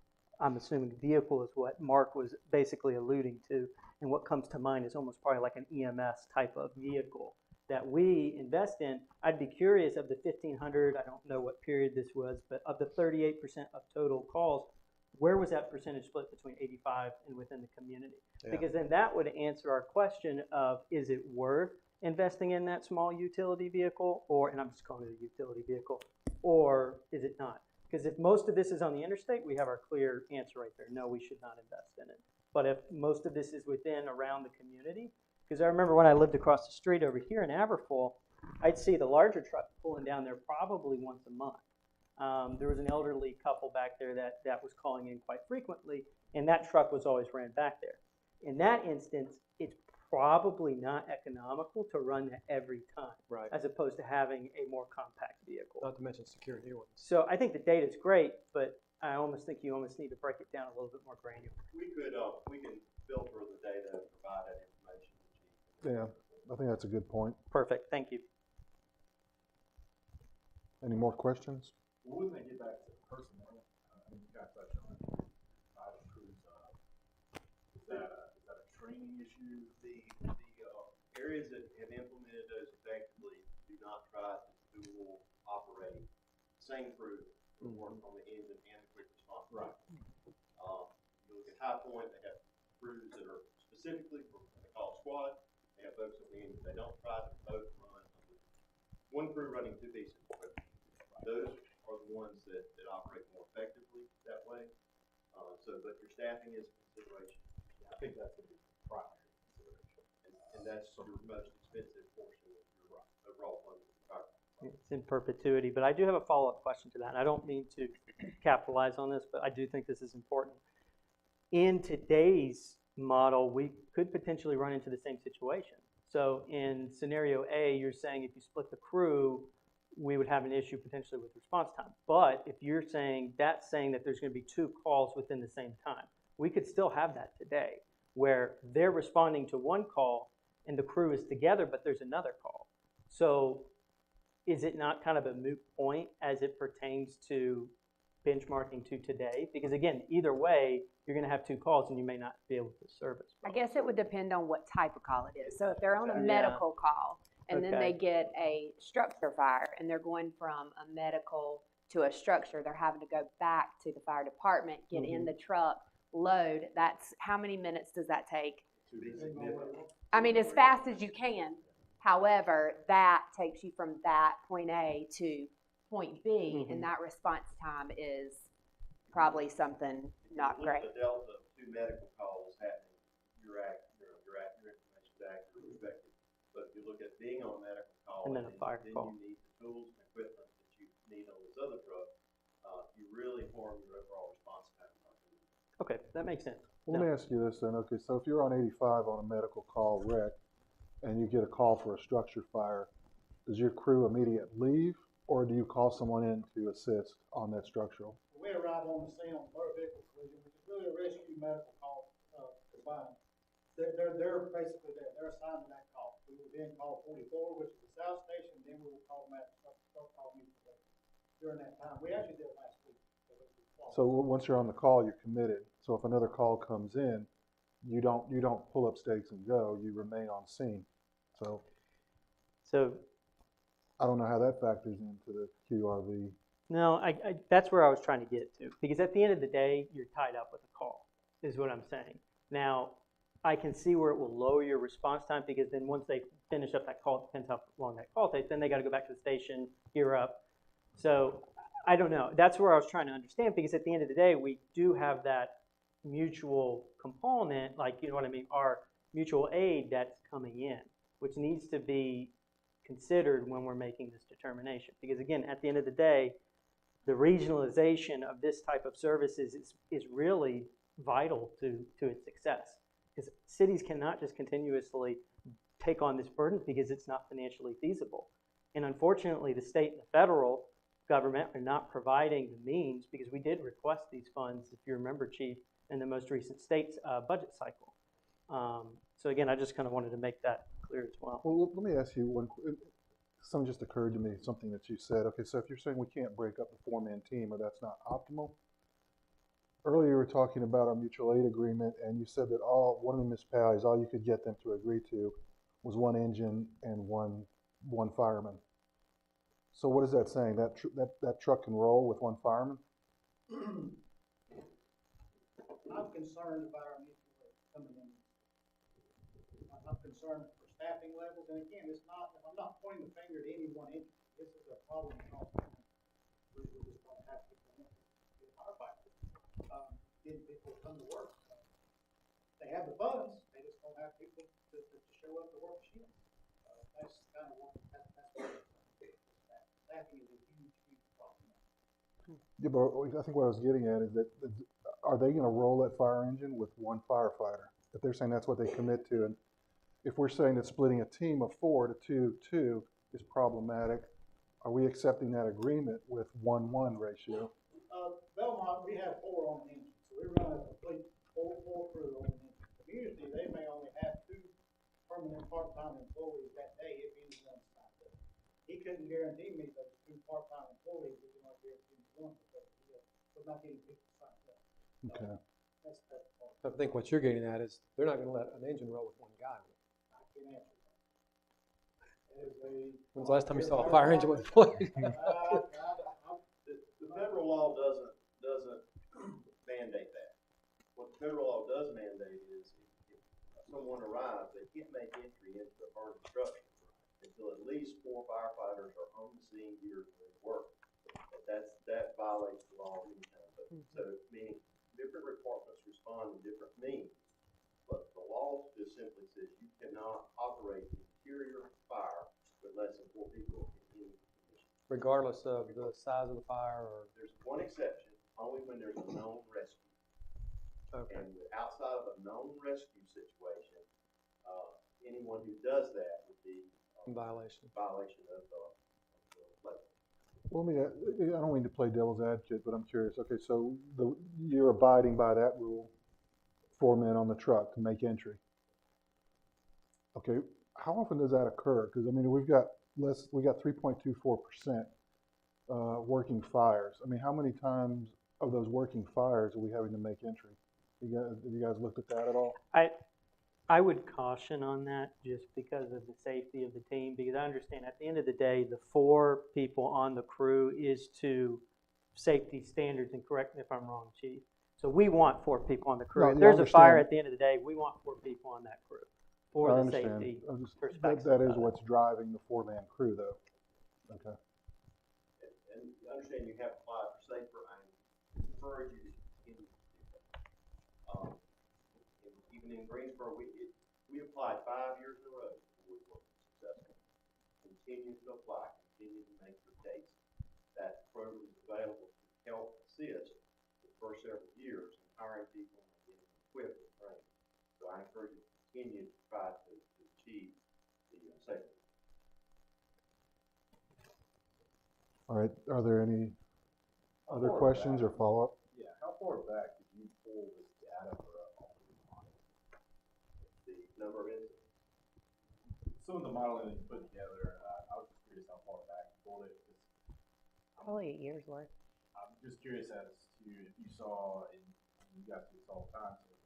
I'm assuming vehicle is what Mark was basically alluding to, and what comes to mind is almost probably like an EMS type of vehicle that we invest in. I'd be curious, of the 1,500, I don't know what period this was, but of the 38% of total calls, where was that percentage split between 85 and within the community? Yeah. Because then that would answer our question of, is it worth investing in that small utility vehicle, or, and I'm just calling it a utility vehicle, or is it not? Because if most of this is on the interstate, we have our clear answer right there. No, we should not invest in it. But if most of this is within, around the community, because I remember when I lived across the street over here in Aberfoyle, I'd see the larger truck pulling down there probably once a month. There was an elderly couple back there that was calling in quite frequently, and that truck was always ran back there. In that instance, it's probably not economical to run that every time, Right. as opposed to having a more compact vehicle. Not to mention security ones. So I think the data is great, but I almost think you almost need to break it down a little bit more granular. We can filter the data and provide that information to Chief. Yeah, I think that's a good point. Perfect, thank you. Any more questions? Well, when they get back to personnel, you got touched on it. Crews, is that a training issue? The areas that have implemented those effectively do not try to dual operate same crew who work on the engine and the quick response. Right. You look at High Point, they have crews that are specifically for what they call a squad. They have folks on the engine. They don't try to both run under one crew running two pieces of equipment. Those are the ones that operate more effectively that way. But your staffing is a consideration. I think that's the primary consideration. And that's your most expensive portion of your overall funding. It's in perpetuity, but I do have a follow-up question to that. And I don't mean to capitalize on this, but I do think this is important. In today's model, we could potentially run into the same situation. So in scenario A, you're saying if you split the crew, we would have an issue potentially with response time. But if you're saying that's saying that there's going to be two calls within the same time, we could still have that today, where they're responding to one call and the crew is together, but there's another call. So is it not kind of a moot point as it pertains to benchmarking to today? Because again, either way, you're going to have two calls and you may not be able to service. I guess it would depend on what type of call it is. So if they're on a medical call and then they get a structure fire and they're going from a medical to a structure, they're having to go back to the fire department, get in the truck, load. That's, how many minutes does that take? I mean, as fast as you can. However, that takes you from that point A to point B, and that response time is probably something not great. The delta of two medical calls happening, your information's accurate, respected. But if you look at being on a medical call, And then a fire call. you need the tools and equipment that you need on this other truck, you really harm your overall response time. Okay, that makes sense. Let me ask you this then. Okay, so if you're on 85 on a medical call wreck and you get a call for a structure fire, does your crew immediate leave, or do you call someone in to assist on that structural? We arrive on the scene on motor vehicle collision, which is really a rescue medical call combined. They're basically there. They're assigned to that call. We will then call 44, which is the south station, then we will call them at call me during that time. We actually did it last week. So once you're on the call, you're committed. So if another call comes in, you don't pull up stakes and go. You remain on scene. So I don't know how that factors into the QRV. No, that's where I was trying to get to. Because at the end of the day, you're tied up with a call, is what I'm saying. Now, I can see where it will lower your response time, because then once they finish up that call, it depends how long that call takes, then they got to go back to the station, gear up. So I don't know. That's where I was trying to understand, because at the end of the day, we do have that mutual component, like, you know what I mean, our mutual aid that's coming in, which needs to be considered when we're making this determination. Because again, at the end of the day, the regionalization of this type of services is really vital to its success. Because cities cannot just continuously take on this burden because it's not financially feasible. And unfortunately, the state and the federal government are not providing the means, because we did request these funds, if you remember, Chief, in the most recent state's budget cycle. So again, I just kind of wanted to make that clear as well. Well, let me ask you one. Something just occurred to me, something that you said. Okay, so if you're saying we can't break up the four-man team, or that's not optimal. Earlier you were talking about our mutual aid agreement, and you said that one of the municipalities, all you could get them to agree to was one engine and one fireman. So what is that saying? That truck can roll with one fireman? I'm concerned about our mutual aid coming in. I'm concerned for staffing levels, and again, I'm not pointing the finger at any one entity. This is a problem across the country. We just don't have people in firefighters. Getting people to come to work. They have the funds, they just don't have people to show up to work shifts. That's kind of what staffing is a huge problem. Yeah, but I think what I was getting at is that, are they going to roll that fire engine with one firefighter? If they're saying that's what they commit to, and if we're saying that splitting a team of 4 to 2-2 is problematic, are we accepting that agreement with 1-1 ratio? Belmont, we have 4 on the engine, so we run a complete 4 crew on the engine. Community, they may only have 2 permanent part-time employees that day if anyone's signed up. He couldn't guarantee me those 2 part-time employees, he can only guarantee me 1 because we're not getting people signed up. Okay. That's part. I think what you're getting at is they're not going to let an engine roll with one guy. I can answer that. When's the last time you saw a fire engine with a employee? The federal law doesn't mandate that. What the federal law does mandate is if someone arrives, they can't make entry into the burning structure until at least 4 firefighters are on the scene geared for work. That violates the law many times. So meaning different departments respond in different means. But the law just simply says you cannot operate interior fire with less than 4 people in any condition. Regardless of the size of the fire, or there's one exception, only when there's a known rescue. okay. And outside of a known rescue situation, anyone who does that would be In violation of the legislation. Well, I don't mean to play devil's advocate, but I'm curious. Okay, so you're abiding by that rule, 4 men on the truck to make entry. Okay, how often does that occur? Because I mean, we got 3.24% working fires. I mean, how many times of those working fires are we having to make entry? Have you guys looked at that at all? I would caution on that just because of the safety of the team, because I understand at the end of the day, the 4 people on the crew is to safety standards, and correct me if I'm wrong, Chief. So we want 4 people on the crew. No, if yeah, there's a fire at the end of the day, we want 4 people on that crew for the safety perspective. That is what's driving the 4-man crew, though. Okay. And you understand you have applied for safer. I encourage you to continue to do that. Even in Greensboro, we applied 5 years in a row before we were successful. Continue to apply, continue to make your case. That program is available to help assist the first several years in hiring people and getting equipped and trained. So I encourage you to continue to try to achieve the safety. All right. Are there any other questions or follow-up? Yeah, how far back did you pull this data for the number of incidents? some of the modeling that you put together? I was just curious how far back you pulled it. Probably a year's worth. I'm just curious as to if you saw, and you guys do this all the time, so,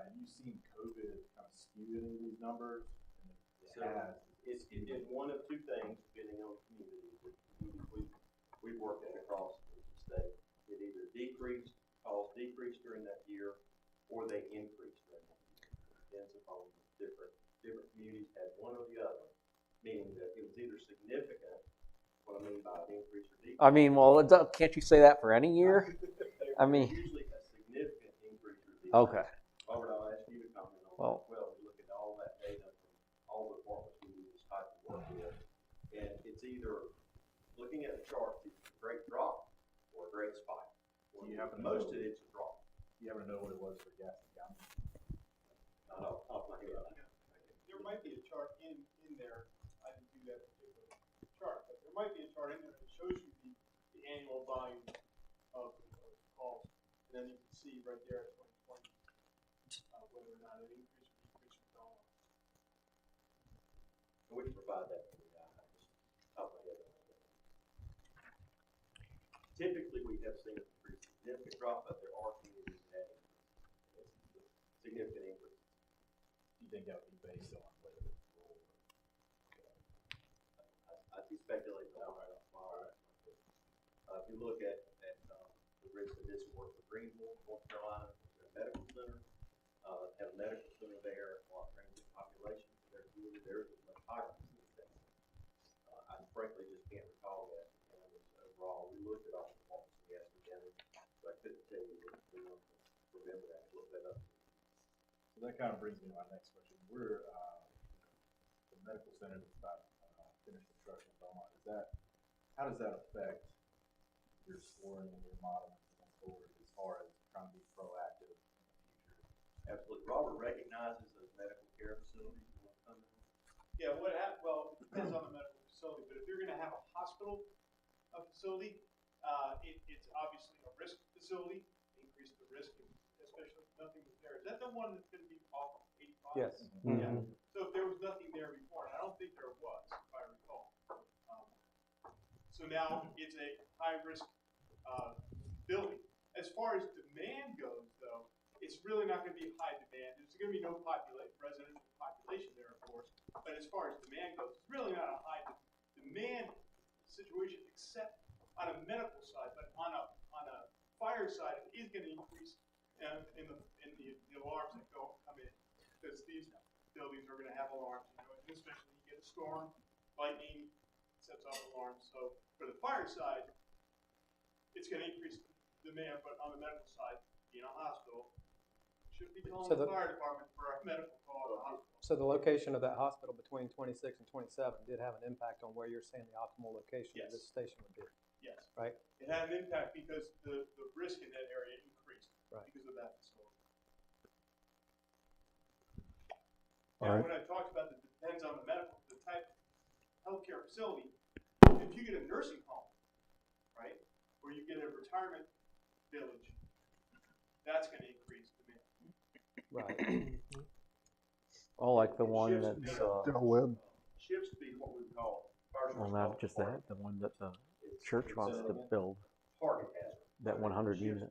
have you seen COVID kind of skew any of these numbers? And if it has, It did one of 2 things, depending on the community. We've worked it across the state. It either decreased during that year, or they increased during that year. It depends upon different communities had one or the other, meaning that it was either significant what I mean by an increase or decrease. I mean, well, can't you say that for any year? I mean, Usually a significant increase or decrease. Okay. Robert, I'll ask you to comment on Well- that as well. We look at all that data from all the departments we do this type of work with. And it's either, looking at the chart, it's a great drop or a great spike. Do you happen to know? Most of it's a drop. You happen to know what it was for gas and county? Not off my head. There might be a chart in there, I didn't do that particular chart, but there might be a chart in there that shows you the annual volume of calls. And then you can see right there at 2020, whether or not it increased or decreased or gone. And we can provide that for you. I just off my head. Typically, we have seen a pretty significant drop, but there are communities that have significant increase. Do you think that would be based on whether it's rural or? I'd be speculating on that. If you look at the groups that did some work for Greenville, North Carolina, their medical center, had a medical center there, a lot of Greenville population, their community there is much higher than that. I frankly just can't recall that overall. We looked at all the departments we had together, so I couldn't tell you if we want to remember that, look that up. So that kind of brings me to my next question. We're, the medical center that's about finished construction in Belmont. How does that affect your scoring and your modeling going forward as far as trying to be proactive in the future? Absolutely. Robert recognizes those medical care facilities. Yeah, well, it depends on the medical facility, but if you're gonna have a hospital facility, it's obviously a risk facility, increase the risk, especially if nothing was there. Is that the one that's gonna be off of 85? Yes. Yeah, so if there was nothing there before, and I don't think there was, if I recall. So now it's a high-risk building. As far as demand goes, though, it's really not gonna be high demand. There's gonna be no residential population there, of course, but as far as demand goes, it's really not a high demand situation, except on a medical side, but on a fire side, it is going to increase in the alarms that come in, because these buildings are going to have alarms, and especially you get a storm, lightning sets off alarms. So for the fire side, it's going to increase demand, but on the medical side, being a hospital, shouldn't be calling the fire department for a medical call at a hospital. So the location of that hospital between 26 and 27 did have an impact on where you're saying the optimal location of this station would be. Yes. Right? It had an impact because the risk in that area increased because of that facility. Now, when I talked about it depends on the type of healthcare facility, if you get a nursing home, right, or you get a retirement village, that's going to increase demand. Right. Oh, like the one that's, Shifts to be what we would call well, not just that, the one that the church wants to build, target hazard. that 100 unit.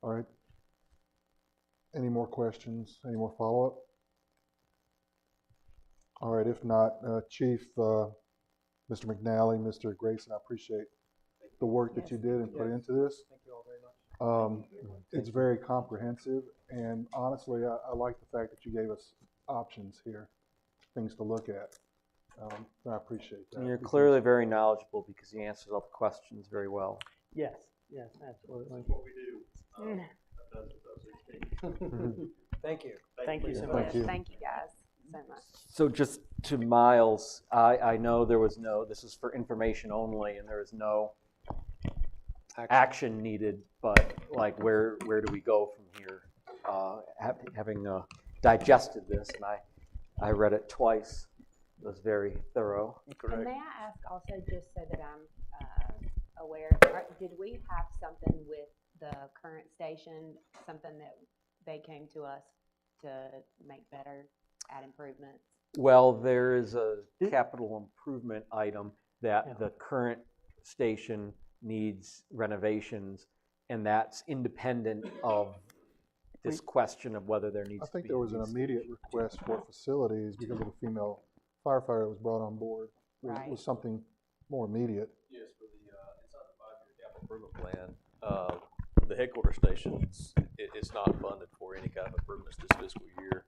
All right. Any more questions? Any more follow-up? All right, if not, Chief, Mr. McNally, Mr. Grayson, I appreciate the work that you did and put into this. Thank you all very much. It's very comprehensive, and honestly, I like the fact that you gave us options here, things to look at. I appreciate that. And you're clearly very knowledgeable because you answered all the questions very well. Yes, yes, absolutely. That's what we do. Thank you. Thank you so Thank much. you. Thank you guys so much. So just to Miles, I know there was this is for information only, and there is no action needed, but like where do we go from here? Having digested this, and I read it twice, it was very thorough. And may I ask also, just so that I'm aware, did we have something with the current station, something that they came to us to make better, add improvements? Well, there is a capital improvement item that the current station needs renovations, and that's independent of this question of whether there needs to be. I think there was an immediate request for facilities because of the female firefighter that was brought on board. It was something more immediate. Yes, for the, it's on the 5-year capital improvement plan. The headquarters stations, it's not funded for any kind of improvements this fiscal year.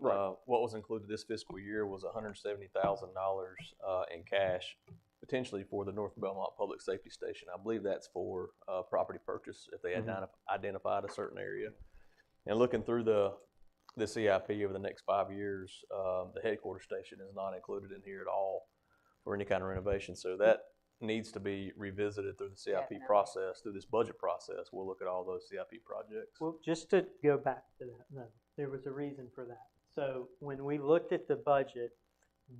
Right. What was included this fiscal year was $170,000 in cash, potentially for the North Belmont Public Safety Station. I believe that's for property purchase if they had identified a certain area. And looking through the CIP over the next 5 years, the headquarters station is not included in here at all for any kind of renovation. So that needs to be revisited through the CIP Definitely. process, through this budget process. We'll look at all those CIP projects. Well, just to go back to that, no, there was a reason for that. So when we looked at the budget,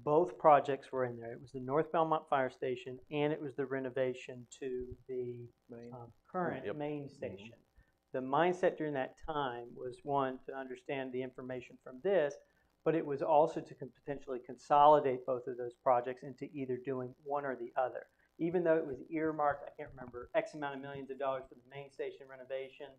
both projects were in there. It was the North Belmont Fire Station and it was the renovation to the current Yep. main station. The mindset during that time was, one, to understand the information from this, but it was also to potentially consolidate both of those projects into either doing one or the other. Even though it was earmarked, I can't remember, X amount of millions of dollars for the main station renovation,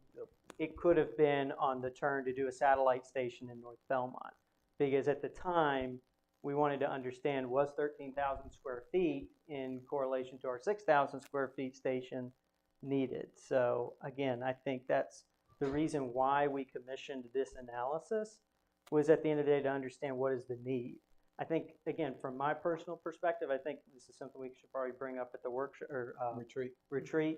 it could have been on the turn to do a satellite station in North Belmont. Because at the time, we wanted to understand, was 13,000 square feet in correlation to our 6,000 square feet station needed? So again, I think that's the reason why we commissioned this analysis, was at the end of the day to understand what is the need. I think, again, from my personal perspective, I think this is something we should probably bring up at the workshop or retreat.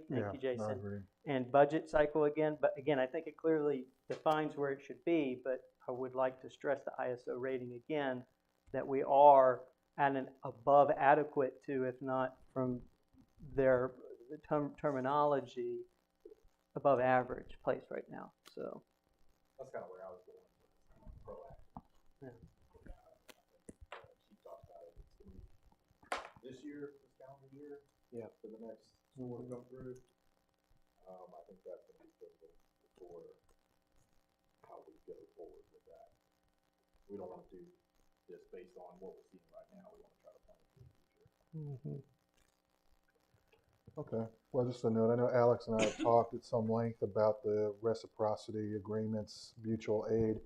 Thank you, Jason. I agree. And budget cycle again. But again, I think it clearly defines where it should be. But I would like to stress the ISO rating again, that we are at an above adequate to, if not from their terminology, above average place right now. So That's kind of where I was going. Proactive. Yeah. She talked about it. It's gonna be this year, this calendar year. Yeah. For the next school to come through. I think that's gonna be critical for how we go forward with that. We don't want to do this based on what we're seeing right now. We want to try to plan for the future. Okay, well, just a note, I know Alex and I have talked at some length about the reciprocity agreements, mutual aid,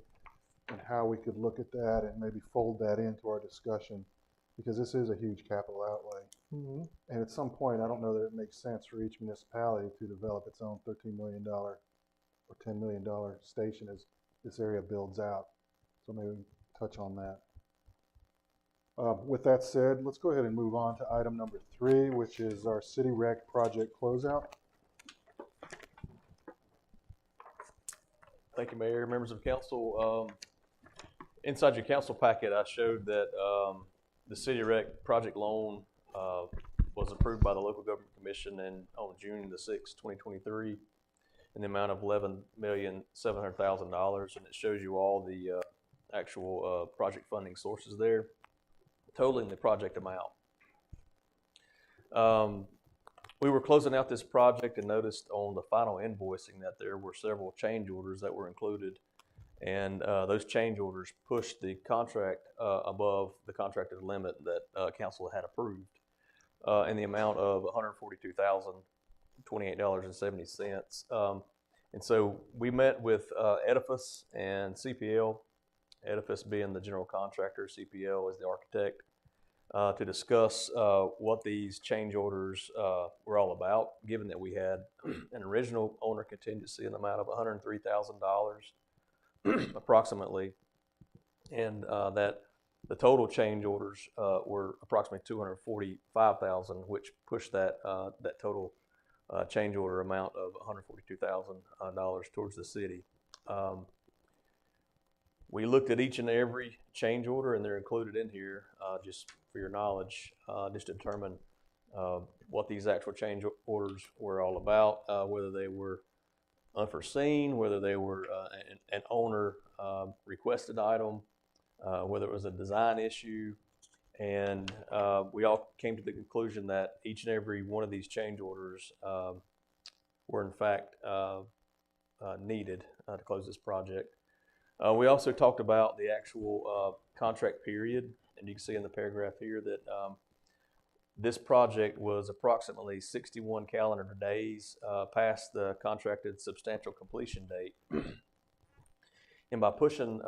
and how we could look at that and maybe fold that into our discussion, because this is a huge capital outlay. And at some point, I don't know that it makes sense for each municipality to develop its own $13 million or $10 million station as this area builds out. So maybe we can touch on that. With that said, let's go ahead and move on to item number 3, which is our CityRec project closeout. Thank you, Mayor, members of council. Inside your council packet, I showed that the CityRec project loan was approved by the Local Government Commission on June the 6th, 2023, in the amount of $11,700,000, and it shows you all the actual project funding sources there, totaling the project amount. We were closing out this project and noticed on the final invoicing that there were several change orders that were included, and those change orders pushed the contract above the contracted limit that council had approved in the amount of $142,028.70. And so we met with Edifice and CPL, Edifice being the general contractor, CPL as the architect, to discuss what these change orders were all about, given that we had an original owner contingency in the amount of $103,000 approximately, and that the total change orders were approximately $245,000, which pushed that that total change order amount of $142,000 towards the city. We looked at each and every change order, and they're included in here, just for your knowledge, just to determine what these actual change orders were all about, whether they were unforeseen, whether they were an owner requested item, whether it was a design issue, and we all came to the conclusion that each and every one of these change orders were in fact needed to close this project. We also talked about the actual contract period, and you can see in the paragraph here that this project was approximately 61 calendar days past the contracted substantial completion date. And by pushing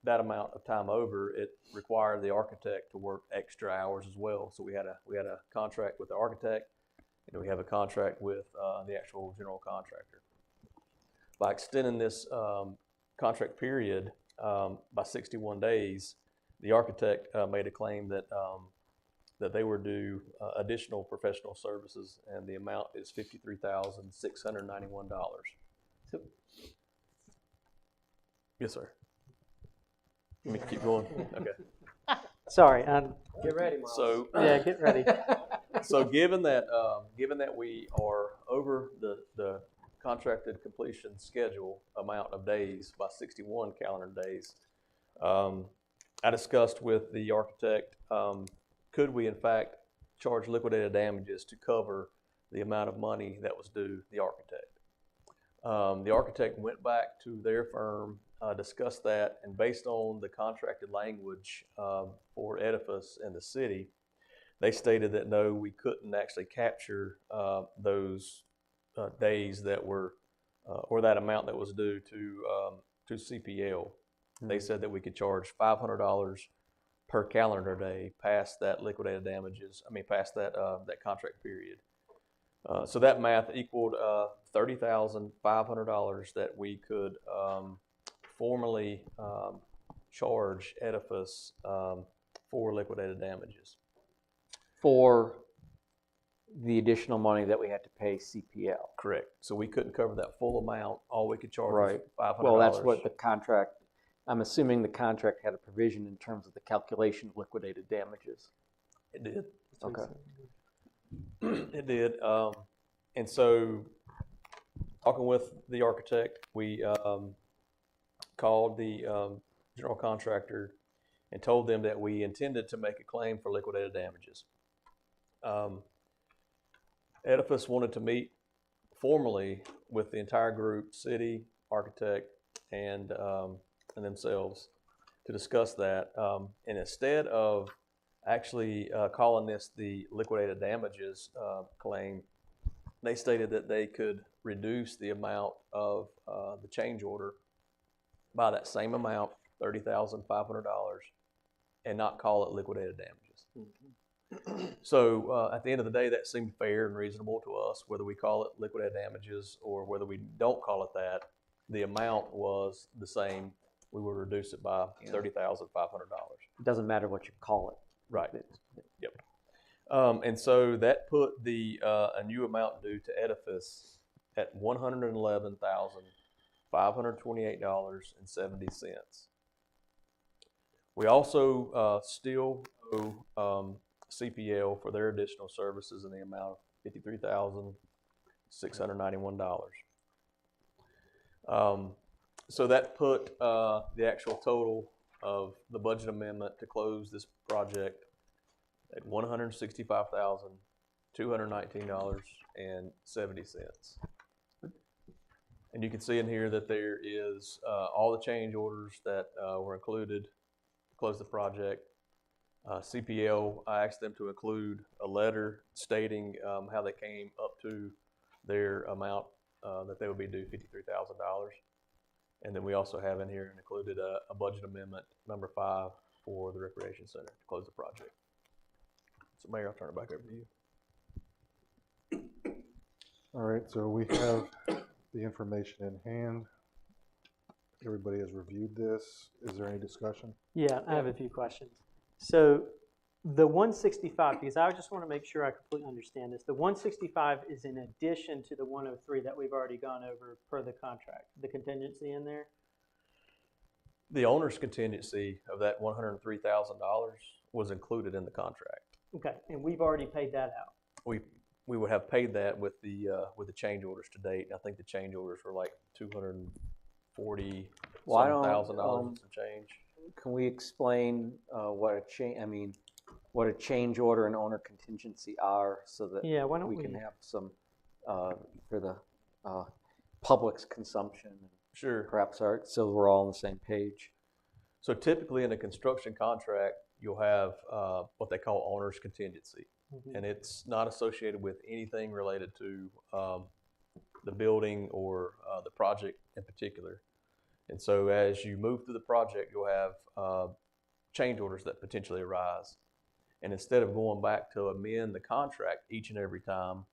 that amount of time over, it required the architect to work extra hours as well. So we had a contract with the architect, and we have a contract with the actual general contractor. By extending this contract period, by 61 days, the architect made a claim that that they were due additional professional services, and the amount is $53,691. So- Yes, sir. Let me keep going. Okay. Sorry, Get ready, Miles. So yeah, get ready. So given that we are over the contracted completion schedule amount of days by 61 calendar days, I discussed with the architect, could we in fact charge liquidated damages to cover the amount of money that was due the architect? The architect went back to their firm, discussed that, and based on the contracted language for edifice in the city, they stated that no, we couldn't actually capture those days that were, or that amount that was due to CPL. They said that we could charge $500 per calendar day past that liquidated damages. I mean, past that that contract period. So that math equaled $30,500 that we could formally charge edifice for liquidated damages. For the additional money that we had to pay CPL. Correct. So we couldn't cover that full amount. All we could charge Right. was $500. Well, that's what the contract, I'm assuming the contract had a provision in terms of the calculation of liquidated damages. It did. Okay. It did. And so, talking with the architect, we called the general contractor and told them that we intended to make a claim for liquidated damages. Edifice wanted to meet formally with the entire group, city, architect, and themselves to discuss that. And instead of actually calling this the liquidated damages claim, they stated that they could reduce the amount of the change order by that same amount, $30,500, and not call it liquidated damages. So at the end of the day, that seemed fair and reasonable to us, whether we call it liquidated damages or whether we don't call it that. The amount was the same. We would reduce it by $30,500. It doesn't matter what you call it. Right. Yep. And so that put the a new amount due to edifice at $111,528.70. We also still owe CPL for their additional services in the amount of $53,691. So that put the actual total of the budget amendment to close this project at $165,219.70. And you can see in here that there is all the change orders that were included to close the project. CPL, I asked them to include a letter stating how they came up to their amount that they would be due $53,000. And then we also have in here included a budget amendment number 5 for the Recreation Center to close the project. So Mayor, I'll turn it back over to you. All right, so we have the information in hand. Everybody has reviewed this. Is there any discussion? Yeah, I have a few questions. So the 165, because I just want to make sure I completely understand this. The 165 is in addition to the 103 that we've already gone over per the contract, the contingency in there? The owner's contingency of that $103,000 was included in the contract. Okay, and we've already paid that out. We would have paid that with the change orders to date. I think the change orders were like $240,000 and some change. Can we explain what a change order and owner contingency are, so that why don't we can have some for the public's consumption? Sure. Perhaps so we're all on the same page. So typically in a construction contract, you'll have what they call owner's contingency. Mm-hmm. And it's not associated with anything related to the building or the project in particular. And so as you move through the project, you'll have change orders that potentially arise. And instead of going back to amend the contract each and every time,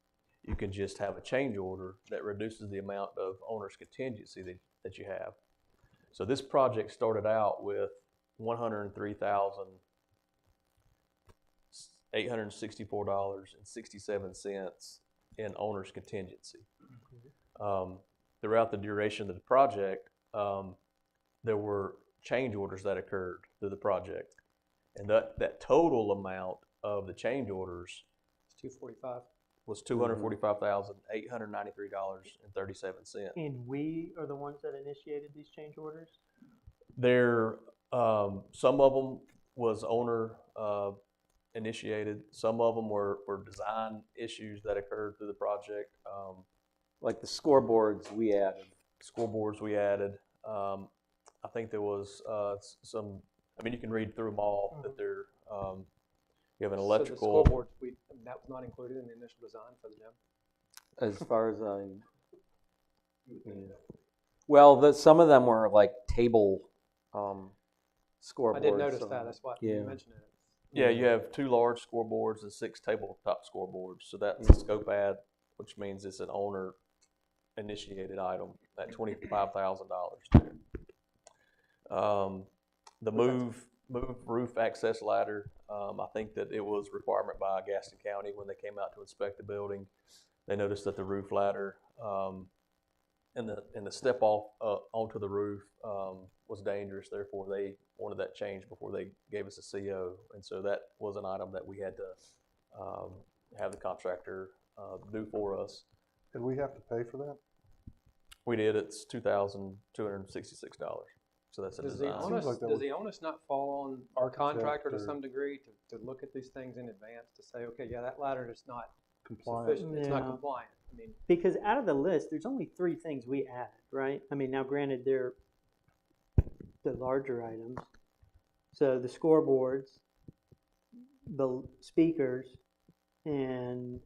you can just have a change order that reduces the amount of owner's contingency that you have. So this project started out with $103,864.67 in owner's contingency. Throughout the duration of the project, there were change orders that occurred through the project. And that total amount of the change orders It's 245. was $245,893.37. And we are the ones that initiated these change orders? There, some of them was owner initiated. Some of them were design issues that occurred through the project. Like the scoreboards we added. Scoreboards we added. I think there was some. I mean, you can read through them all. That they're you have an electrical. So the scoreboard, that was not included in the initial design for the gym? As far as well, some of them were like table scoreboards. I did notice so, that. That's why yeah. you mentioned it. Yeah, you have 2 large scoreboards and 6 tabletop scoreboards. So that's a scope add, which means it's an owner initiated item at $25,000. The move roof access ladder, I think that it was requirement by Gaston County when they came out to inspect the building. They noticed that the roof ladder and the step off onto the roof was dangerous. Therefore, they wanted that changed before they gave us a CO. And so that was an item that we had to have the contractor do for us. Did we have to pay for that? We did. It's $2,266. So that's a Does design. the onus not fall on our Architect contractor to or- some degree to look at these things in advance to say, okay, yeah, that ladder is not Compliant. sufficient, it's not Yeah. compliant. I mean, Because out of the list, there's only 3 things we added, right? I mean, now granted, they're the larger items. So the scoreboards, the speakers, and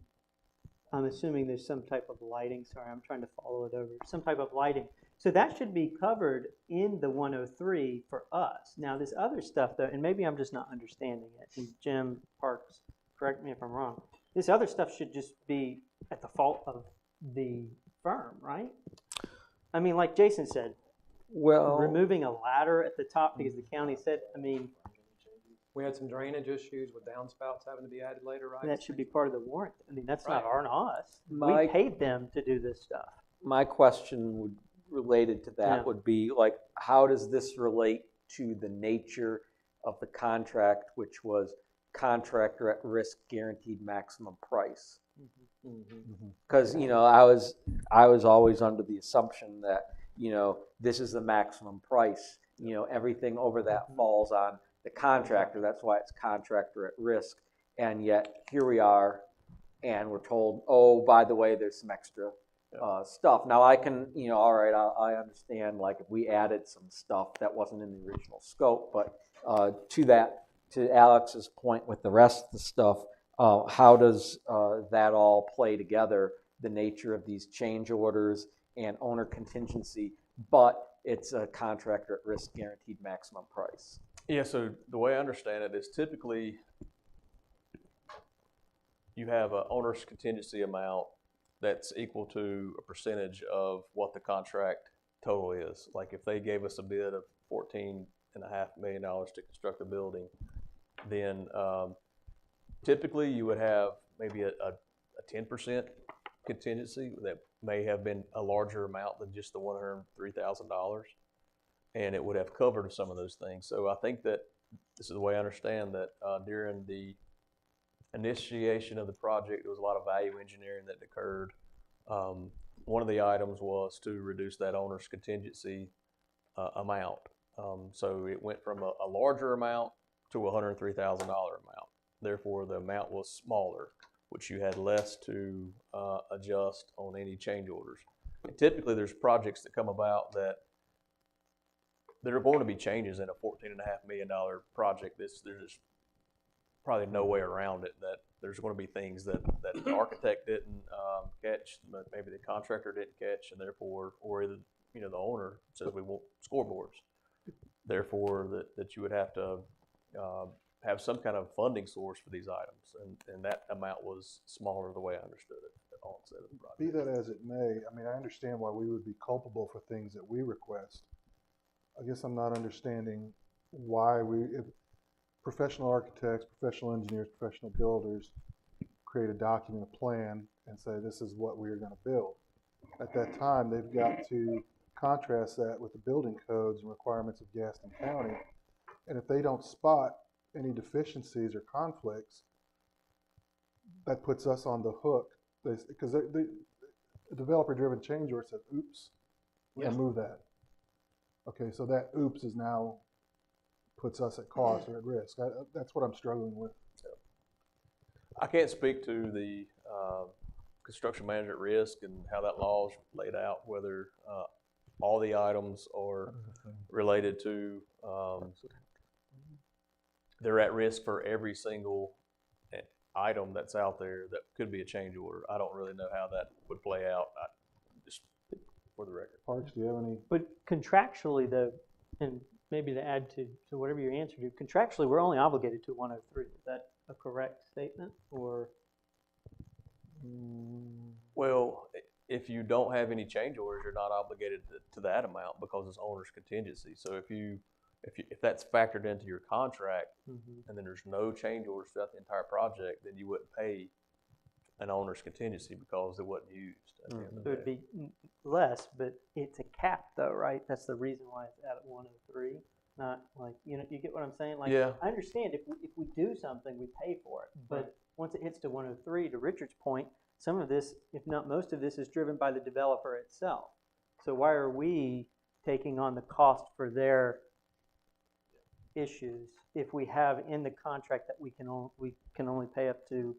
I'm assuming there's some type of lighting. Sorry, I'm trying to follow it over. Some type of lighting. So that should be covered in the 103 for us. Now, this other stuff, though, and maybe I'm just not understanding it, and Jim Parks, correct me if I'm wrong, this other stuff should just be at the fault of the firm, right? I mean, like Jason said, Well, removing a ladder at the top because the county said, I mean, we had some drainage issues with downspouts having to be added later, right? that should be part of the warrant. I mean, that's not Right. on us. We My- paid them to do this stuff. my question would related to that Yeah. would be like, how does this relate to the nature of the contract, which was contractor at risk guaranteed maximum price? Because I was always under the assumption that this is the maximum price. Everything over that falls on the contractor. That's why it's contractor at risk. And yet here we are, and we're told, oh, by the way, there's some extra stuff. Now I can, all right, I understand. Like if we added some stuff that wasn't in the original scope, but to Alex's point with the rest of the stuff, how does that all play together? The nature of these change orders and owner contingency, but it's a contractor at risk guaranteed maximum price. Yeah, so the way I understand it is typically you have an owner's contingency amount that's equal to a percentage of what the contract total is. Like if they gave us a bid of $14.5 million to construct the building, then typically you would have maybe a 10% contingency that may have been a larger amount than just the $103,000, and it would have covered some of those things. So I think that this is the way I understand that during the initiation of the project, there was a lot of value engineering that occurred. One of the items was to reduce that owner's contingency amount. So it went from a larger amount to a $103,000 amount. Therefore, the amount was smaller, which you had less to adjust on any change orders. And typically, there's projects that come about that there are going to be changes in a $14.5 million project. There's just probably no way around it, that there's going to be things that the architect didn't catch, but maybe the contractor didn't catch, and therefore, or either the owner says we want scoreboards. Therefore, that you would have to have some kind of funding source for these items, and that amount was smaller the way I understood it at the onset of the project. Be that as it may, I mean, I understand why we would be culpable for things that we request. I guess I'm not understanding why if professional architects, professional engineers, professional builders create a document, a plan, and say this is what we're going to build. At that time, they've got to contrast that with the building codes and requirements of Gaston County. And if they don't spot any deficiencies or conflicts, that puts us on the hook. Because the developer-driven change order says, oops, remove that. Okay, so that oops is now puts us at cost or at risk. That's what I'm struggling with. I can't speak to the construction management risk and how that law is laid out, whether all the items are related to, they're at risk for every single item that's out there that could be a change order. I don't really know how that would play out, just for the record. Parks, do you have any? But contractually, though, and maybe to add to whatever your answer to, contractually, we're only obligated to 103. Is that a correct statement, or? Well, if you don't have any change orders, you're not obligated to that amount because it's owner's contingency. So if that's factored into your contract, and then there's no change orders throughout the entire project, then you wouldn't pay an owner's contingency because it wasn't used at the end of So the it'd day. be less, but it's a cap, though, right? That's the reason why it's at 103. Not like, you get what I'm saying? Like, Yeah. I understand if we do something, we pay for it. But once it hits to 103, to Richard's point, some of this, if not most of this, is driven by the developer itself. So why are we taking on the cost for their issues if we have in the contract that we can only pay up to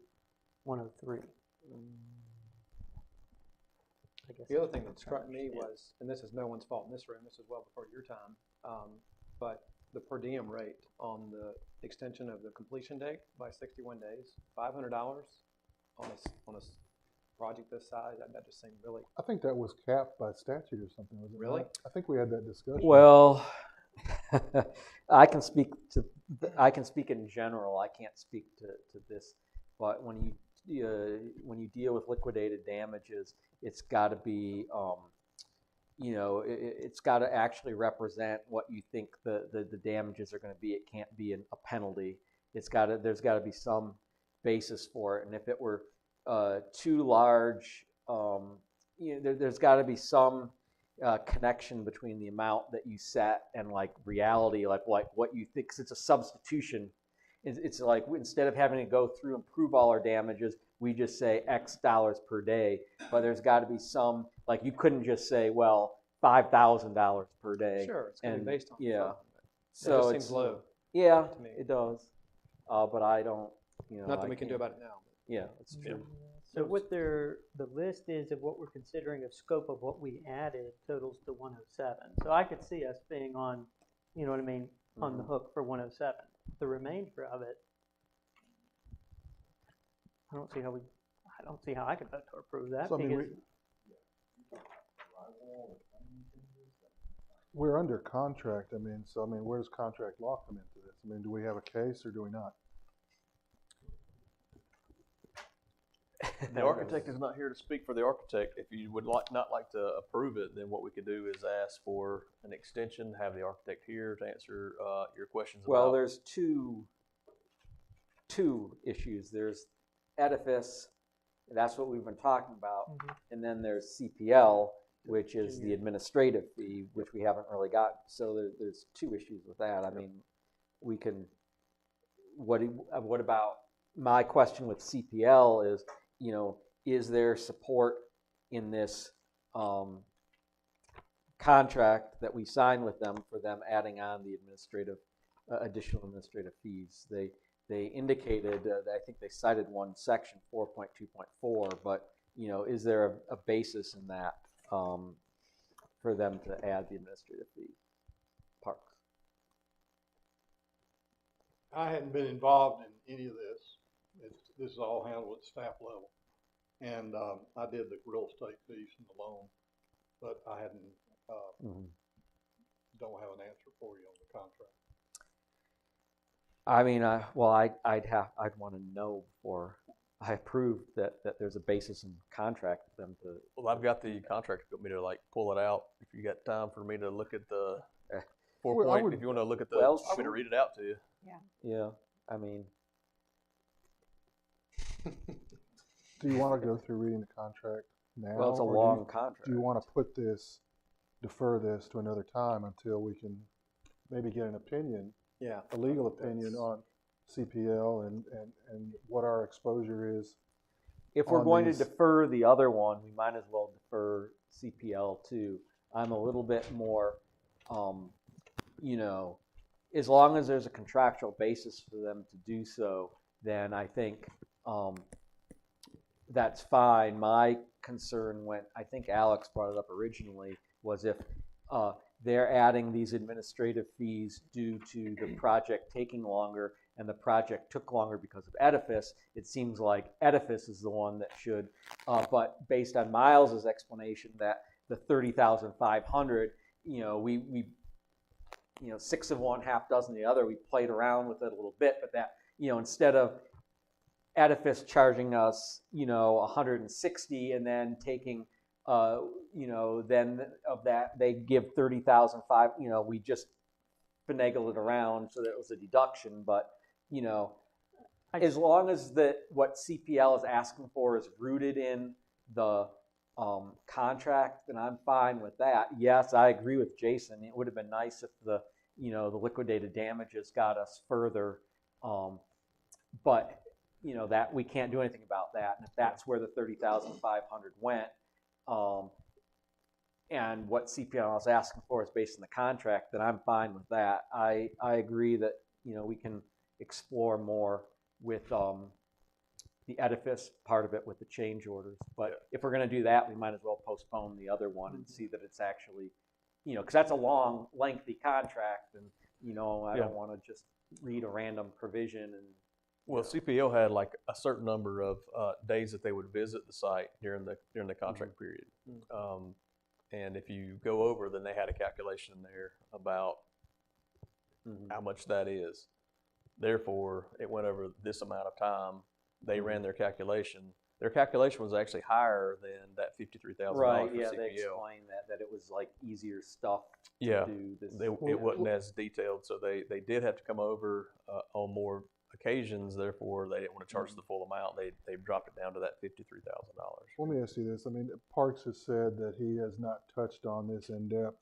103? I guess The other thing that struck me was, and this is no one's fault in this room, this is well before your time, but the per diem rate on the extension of the completion date by 61 days, $500 on a project this size, that just seemed really. I think that was capped by statute or something, was it Really? not? I think we had that discussion. Well, I can speak in general. I can't speak to this, but when you deal with liquidated damages, it's got to be, it's got to actually represent what you think the damages are going to be. It can't be a penalty. There's got to be some basis for it. And if it were too large, there's got to be some connection between the amount that you set and like reality, like what you think. 'Cause it's a substitution. It's like instead of having to go through and prove all our damages, we just say X dollars per day. But there's got to be some, like you couldn't just say, well, $5,000 per day. Sure, it's going to be based on. Yeah. So So it just it's seems low. Yeah, to me. it does. But I don't, Nothing we can do about it now. Yeah, it's true. So what the list is of what we're considering of scope of what we added totals to 107. So I could see us being on, you know what I mean, on the hook for 107. The remainder of it, I don't see how I could vote to approve that. So, I mean, because we're under contract. I mean, where does contract law come into this? I mean, do we have a case or do we not? The architect is not here to speak for the architect. If you would not like to approve it, then what we could do is ask for an extension, have the architect here to answer your questions Well, about. there's two issues. There's edifice, that's what we've been talking about, and then there's CPL, which is the administrative fee, which we haven't really got. So there's two issues with that. I mean, we can. What about my question with CPL is, is there support in this contract that we sign with them for them adding on the additional administrative fees? They indicated that I think they cited one section 4.2.4, but is there a basis in that for them to add the administrative fee? Parks. I hadn't been involved in any of this. This is all handled at staff level. And I did the real estate fees and the loan, but I hadn't, don't have an answer for you on the contract. I mean, I'd want to know before I approve that there's a basis in contract for them to. Well, I've got the contract. If you want me to pull it out, if you got time for me to look at the Well, I point, would- if you want to look at the, Well, I'm going to read it out to you. Yeah, I mean, Do you want to go through reading the contract now? well, it's a or long contract. Do you want to defer this to another time until we can maybe get an opinion, Yeah. a legal opinion on CPL and what our exposure is? If we're on going to these- defer the other one, we might as well defer CPL too. I'm a little bit more, you know, as long as there's a contractual basis for them to do so, then I think that's fine. My concern I think Alex brought it up originally, was if they're adding these administrative fees due to the project taking longer, and the project took longer because of Edifice, it seems like Edifice is the one that should, but based on Miles's explanation that the 30,500, you know, we you know, 6 of one, half dozen the other, we played around with it a little bit, but that, you know, instead of Edifice charging us, you know, 160 and then taking, you know, then of that they give 30,005, you know, we just finagle it around so that it was a deduction. But, you know, as long as what CPL is asking for is rooted in the contract, then I'm fine with that. Yes, I agree with Jason. It would have been nice if the liquidated damages got us further, but you know that we can't do anything about that. And if that's where the 30,500 went, and what CPL is asking for is based on the contract, then I'm fine with that. I agree that, you know, we can explore more with the Edifice part of it with the change orders. But if we're going to do that, we might as well postpone the other one and see that it's actually, you know, because that's a long, lengthy contract, and, you know, I don't want to just read a random provision. And Well, CPL had like a certain number of days that they would visit the site during the contract period. And if you go over, then they had a calculation in there about how much that is. Therefore, it went over this amount of time. They ran their calculation. Their calculation was actually higher than that $53,000 right, for yeah, CPL. they explained that it was like easier stuff to Yeah, do this. it wasn't as detailed, so they did have to come over on more occasions. Therefore, they didn't want to charge the full amount. They dropped it down to that $53,000. Let me ask you this. I mean, Parks has said that he has not touched on this in depth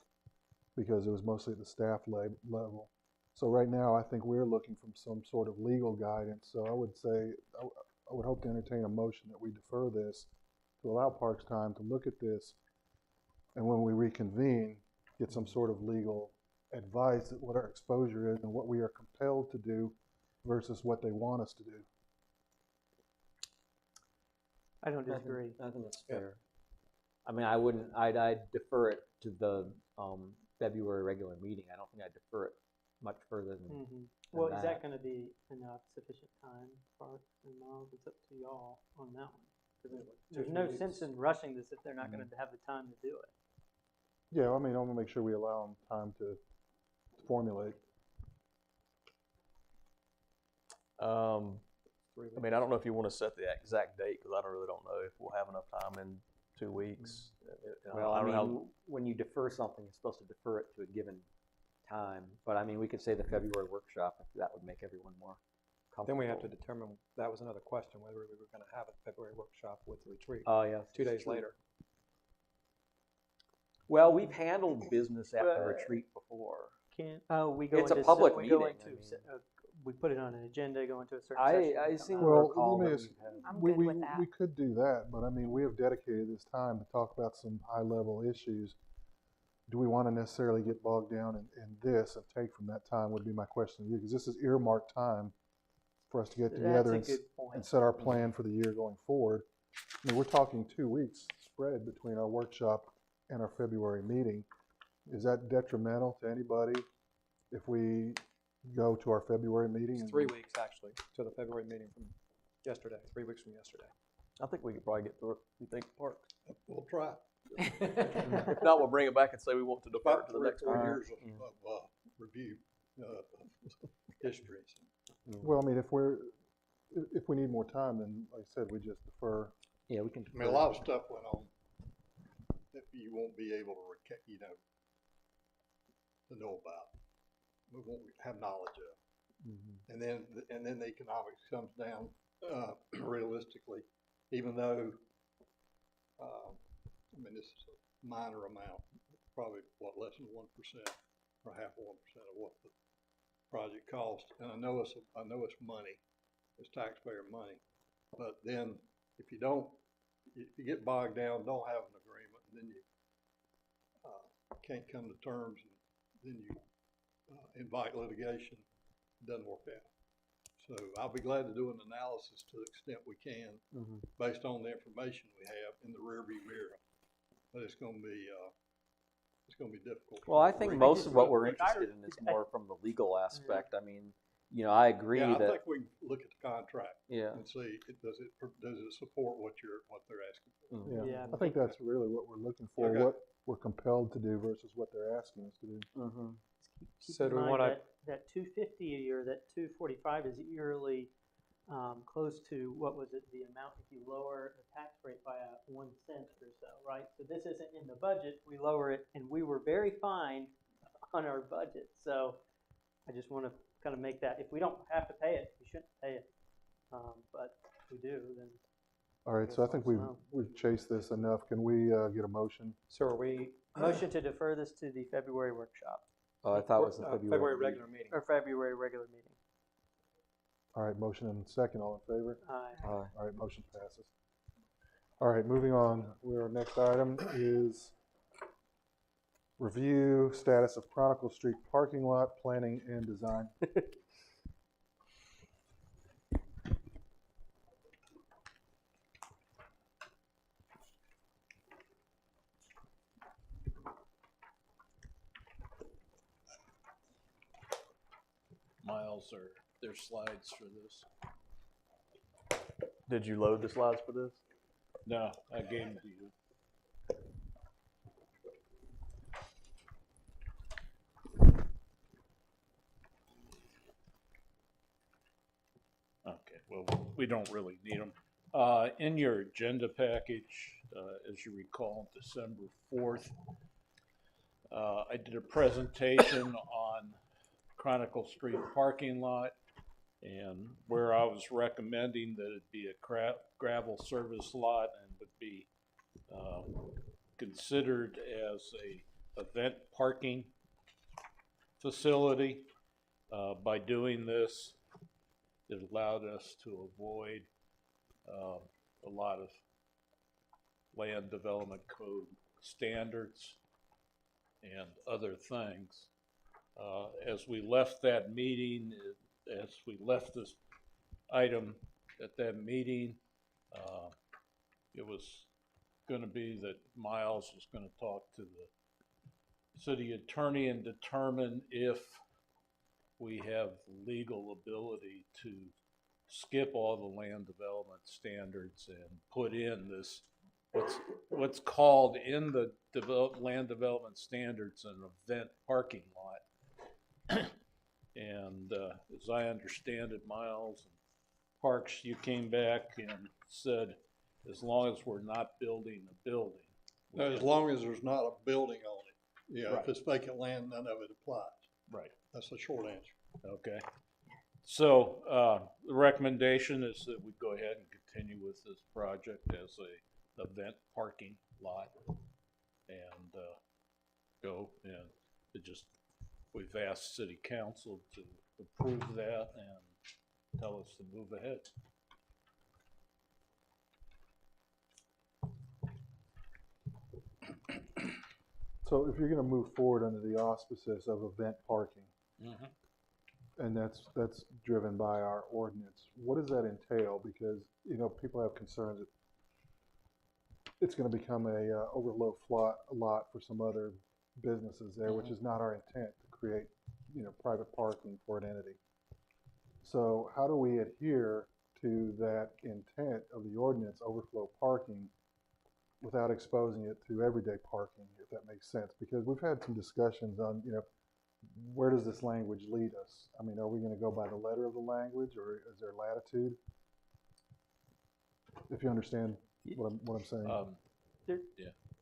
because it was mostly at the staff level. So right now, I think we're looking for some sort of legal guidance. So I would say, I would hope to entertain a motion that we defer this to allow Parks time to look at this. And when we reconvene, get some sort of legal advice at what our exposure is and what we are compelled to do versus what they want us to do. I don't disagree. I think that's fair. I mean, I'd defer it to the February regular meeting. I don't think I'd defer it much further than Well, that. is that going to be enough, sufficient time, Parks and Miles? It's up to y'all on that one. 'Cause there's no sense in rushing this if they're not going to have the time to do it. Yeah, I mean, I want to make sure we allow them time to formulate. I mean, I don't know if you want to set the exact date, because I really don't know if we'll have enough time in 2 weeks. Well, I don't mean, know when you defer something, you're supposed to defer it to a given time. But I mean, we could say the February workshop, if that would make everyone more comfortable. Then we have to determine, that was another question, whether we were gonna have a February workshop with the retreat. Oh, yeah. 2 days later. Well, we've handled business at the retreat before. We go It's a into public we go meeting, into I mean. we put it on an agenda, go into a certain session. I and seem come to out. Well, recall let me that ask- we've had. I'm We, good we, with that. we could do that, but I mean, we have dedicated this time to talk about some high-level issues. Do we want to necessarily get bogged down in this and take from that time would be my question to you, because this is earmarked time for us to get together That's a and, good point. and set our plan for the year going forward. I mean, we're talking 2 weeks spread between our workshop and our February meeting. Is that detrimental to anybody if we go to our February meeting? It's 3 weeks, actually, to the February meeting from yesterday, 3 weeks from yesterday. I think we could probably get through it. You think, Park? We'll try. If not, we'll bring it back and say we want to defer it to the next About one. 3 years of review, histories. Well, I mean, if we need more time, then like I said, we just defer. Yeah, we can. I mean, a lot of stuff went on that you won't be able to, to know about. we won't have knowledge of. And then the economics comes down, realistically, even though, I mean, this is a minor amount, probably less than 1% or half of 1% of what the project cost. And I know it's money, it's taxpayer money. But then if you get bogged down, don't have an agreement, and then you can't come to terms, and then you invite litigation, it doesn't work out. So I'll be glad to do an analysis to the extent we can, based on the information we have in the rearview mirror. But it's going to be difficult. Well, I think most of what we're interested in is more from the legal aspect. I mean, I agree I that. think we can look at the contract and see does it support what they're asking for. Yeah, I think that's really what we're looking for. Okay. What we're compelled to do versus what they're asking us to do. Keep So in do we mind wanna- that 250 a year, that 245 is yearly, close to, what was it, the amount if you lower the tax rate by 1 cent or so, right? So this isn't in the budget, we lower it, and we were very fine on our budget. So I just want to kind of make that, if we don't have to pay it, we shouldn't pay it. But if we do, then. All right, so I think we've chased this enough. Can we get a motion? So are we, Motion to defer this to the February workshop, I thought it was the February regular meeting? or February regular meeting. All right, motion and second. All in favor? Aye. All right, motion passes. All right, moving on. Our next item is review status of Chronicle Street parking lot planning and design. Miles, or there's slides for this. Did you load the slides for this? No, I gave them to you. Okay, well, we don't really need them. In your agenda package, as you recall, December 4th, I did a presentation on Chronicle Street parking lot, and where I was recommending that it be a gravel service lot and would be considered as a event parking facility. By doing this, it allowed us to avoid a lot of land development code standards and other things. As we left that meeting, as we left this item at that meeting, it was going to be that Miles was going to talk to the city attorney and determine if we have legal ability to skip all the land development standards and put in this, what's called in the land development standards an event parking lot. And as I understand it, Miles and Parks, you came back and said, as long as we're not building a building. No, as long as there's not a building on it. Yeah, Right. if it's vacant land, none of it applies. Right. That's the short answer. Okay. So the recommendation is that we go ahead and continue with this project as a event parking lot and go and we've asked city council to approve that and tell us to move ahead. So if you're going to move forward under the auspices of event parking, and that's driven by our ordinance, what does that entail? Because, people have concerns that it's going to become a overload lot for some other businesses there, which is not our intent to create, private parking for an entity. So how do we adhere to that intent of the ordinance, overflow parking, without exposing it to everyday parking, if that makes sense? Because we've had some discussions on, where does this language lead us? I mean, are we going to go by the letter of the language, or is there latitude? If you understand what I'm saying.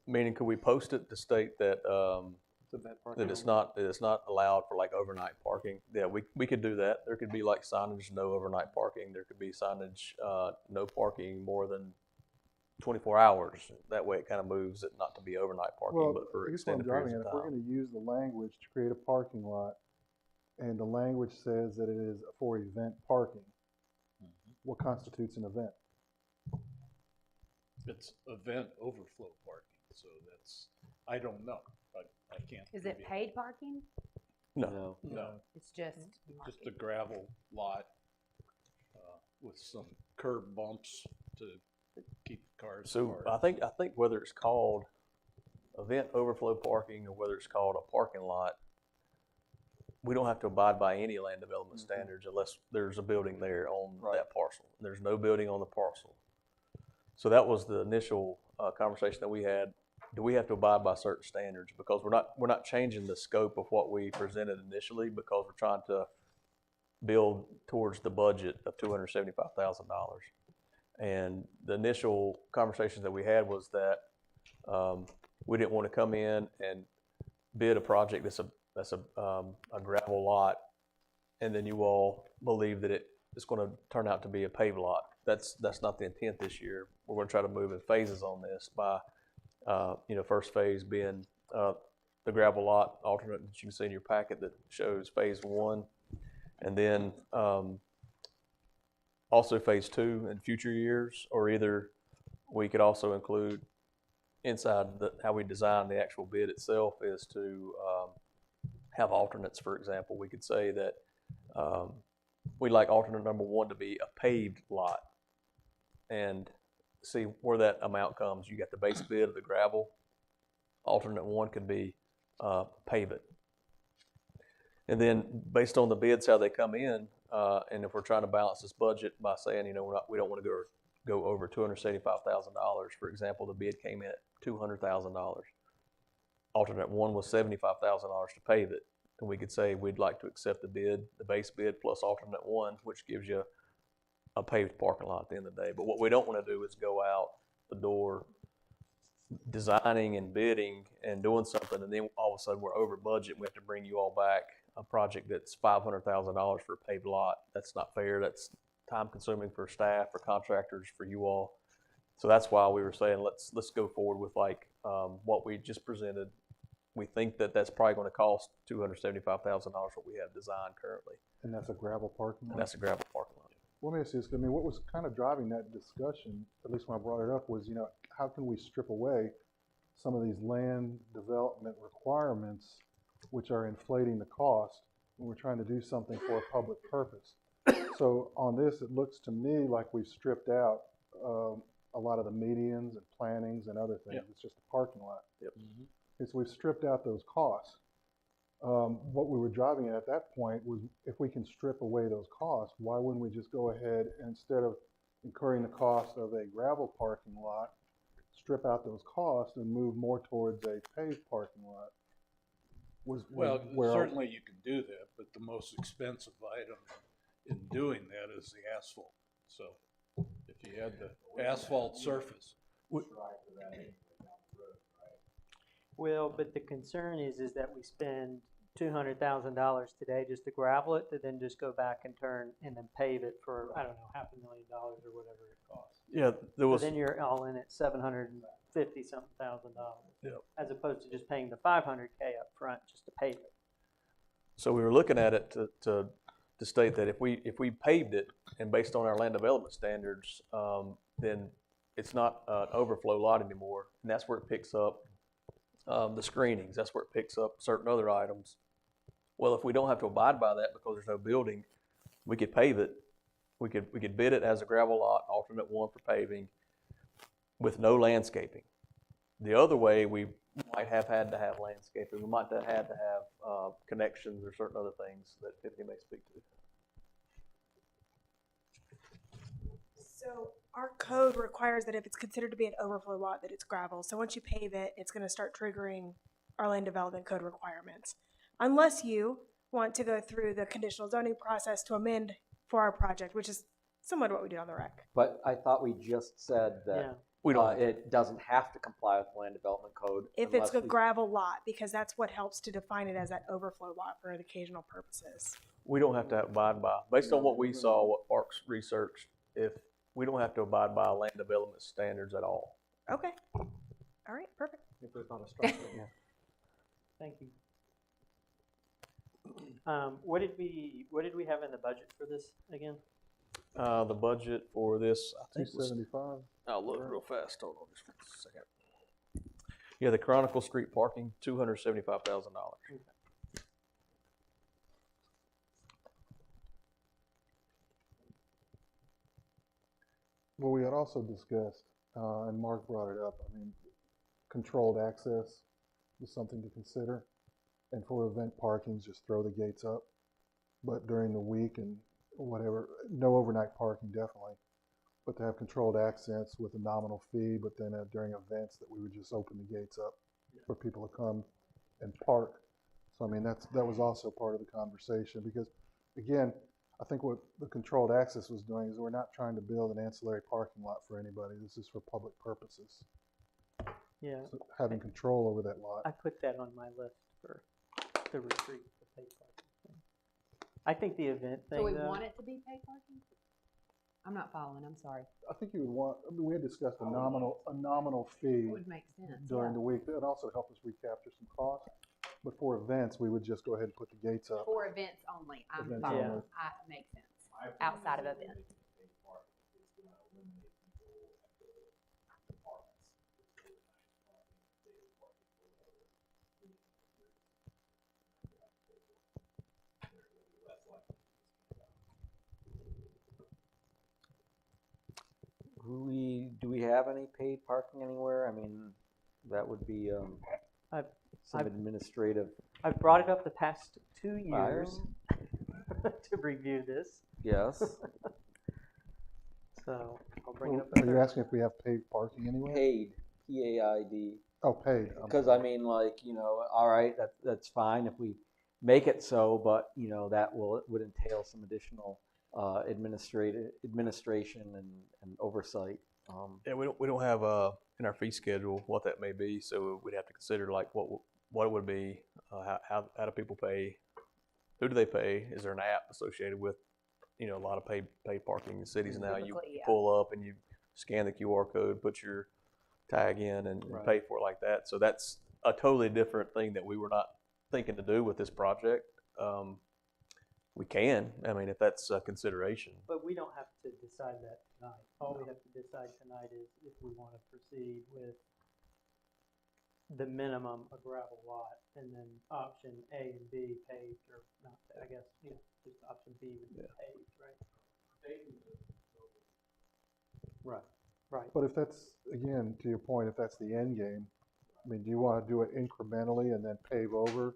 Meaning, could we post it to state that that it's not allowed for like overnight parking. Yeah, we could do that. There could be like signage, no overnight parking. There could be signage, no parking more than 24 hours. That way it kind of moves it not to be overnight parking, Well, but for I guess what I'm extended driving periods at, of if we're time. gonna use the language to create a parking lot, and the language says that it is for event parking, what constitutes an event? It's event overflow parking, so that's, I don't know, I can't. Is give it you- paid parking? No. No, It's just just a parking. gravel lot, with some curb bumps to keep cars So apart. I think whether it's called event overflow parking or whether it's called a parking lot, we don't have to abide by any land development standards unless there's a building there on that parcel. There's no building on the parcel. So that was the initial conversation that we had. Do we have to abide by certain standards? Because we're not changing the scope of what we presented initially, because we're trying to build towards the budget of $275,000. And the initial conversations that we had was that we didn't want to come in and bid a project that's a gravel lot, and then you all believe that it's going to turn out to be a paved lot. That's not the intent this year. We're going to try to move in phases on this by, first phase being the gravel lot alternate that you can see in your packet that shows phase 1, and then also phase 2 in future years, or either we could also include inside how we design the actual bid itself is to have alternates. For example, we could say that we'd like alternate number 1 to be a paved lot, and see where that amount comes. You got the base bid of the gravel. Alternate 1 could be pave it. And then based on the bids, how they come in, and if we're trying to balance this budget by saying, we don't want to go over $275,000. For example, the bid came in at $200,000. Alternate 1 was $75,000 to pave it. And we could say we'd like to accept the bid, the base bid plus alternate 1, which gives you a paved parking lot at the end of the day. But what we don't want to do is go out the door designing and bidding and doing something, and then all of a sudden we're over budget. We have to bring you all back a project that's $500,000 for a paved lot. That's not fair. That's time consuming for staff, for contractors, for you all. So that's why we were saying let's go forward with what we just presented. We think that that's probably going to cost $275,000 what we have designed currently. And that's a gravel parking lot? And that's a gravel parking lot. Let me ask you this. I mean, what was kind of driving that discussion, at least when I brought it up, was, how can we strip away some of these land development requirements which are inflating the cost when we're trying to do something for a public purpose? So on this, it looks to me like we've stripped out a lot of the medians and plantings and other things. Yep. It's just a parking lot. Yep. Mm-hmm. Okay, so we've stripped out those costs. What we were driving at that point was, if we can strip away those costs, why wouldn't we just go ahead and, instead of incurring the cost of a gravel parking lot, strip out those costs and move more towards a paved parking lot? Certainly you can do that, but the most expensive item in doing that is the asphalt. So if you had the asphalt surface. Well, but the concern is that we spend $200,000 today just to gravel it, to then just go back and then pave it for, I don't know, $500,000 or whatever it costs. Yeah, there was. So then you're all in at $750-something thousand. Yeah. As opposed to just paying the $500K up front just to pave it. So we were looking at it to state that if we paved it, and based on our land development standards, then it's not an overflow lot anymore, and that's where it picks up the screenings. That's where it picks up certain other items. Well, if we don't have to abide by that because there's no building, we could pave it. We could bid it as a gravel lot, alternate 1 for paving, with no landscaping. The other way, we might have had to have landscaping. We might have had to have connections or certain other things that Tiffany may speak to. So our code requires that if it's considered to be an overflow lot, that it's gravel. So once you pave it, it's going to start triggering our land development code requirements. Unless you want to go through the conditional zoning process to amend for our project, which is similar to what we did on the rec. But I thought we just said that We don't. It doesn't have to comply with the land development code. If unless it's a we- gravel lot, because that's what helps to define it as that overflow lot for occasional purposes. We don't have to abide by, based on what we saw, what Parks researched, if, we don't have to abide by land development standards at all. Okay. All right, perfect. If there's not a structure. Thank you. What did we have in the budget for this again? The budget for this, I think was, 275. I'll look real fast, hold on just a second. Yeah, the Chronicle Street parking, $275,000. Well, we had also discussed, and Mark brought it up, I mean, controlled access is something to consider. And for event parkings, just throw the gates up. But during the week and whatever, no overnight parking definitely. But to have controlled access with a nominal fee, but then during events that we would just open the gates up for people to come and park. So I mean, that was also part of the conversation because, again, I think what the controlled access was doing is we're not trying to build an ancillary parking lot for anybody. This is for public purposes. Yeah. So having control over that lot. I put that on my list for the retreat, the paid parking thing. I think the event thing, So we though, want it to be paid parking? I'm not following, I'm sorry. I think you would want, I mean, we had discussed a nominal fee It would make sense, during yeah. the week. That would also help us recapture some costs. But for events, we would just go ahead and put the gates up. For events only, I'm Events following. only. Makes sense. Outside of events. Do we have any paid parking anywhere? I mean, that would be some I've- administrative. I've brought it up the past 2 years to review this. Yes. So I'll bring it up. Are you asking if we have paid parking anywhere? Paid, P-A-I-D. Oh, paid. I'm Because I mean, like, you know, all right, that's fine if we make it so, but you know, that would entail some additional administration and oversight. Yeah, we don't have in our fee schedule what that may be, so we'd have to consider like what it would be, how do people pay, who do they pay? Is there an app associated with, you know, a lot of paid parking in cities now? You Typically, yeah. pull up and you scan the QR code, put your tag in, and pay for it like that. So that's a totally different thing that we were not thinking to do with this project. We can, I mean, if that's a consideration. But we don't have to decide that tonight. All we have to decide tonight is if we want to proceed with the minimum, a gravel lot, and then option A and B paved, or not, I guess, you know, just option B would be paved, right? Right. But if that's, again, to your point, if that's the end game, I mean, do you want to do it incrementally and then pave over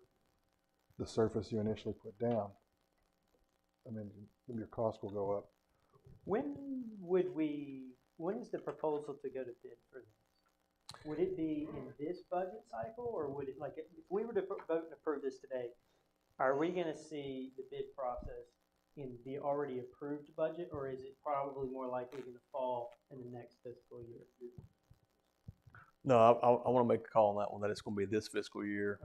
the surface you initially put down? I mean, your cost will go up. When is the proposal to go to bid for this? Would it be in this budget cycle, or would it, like, if we were to vote and approve this today, are we gonna see the bid process in the already approved budget, or is it probably more likely gonna fall in the next fiscal year? No, I want to make a call on that one, that it's going to be this fiscal year.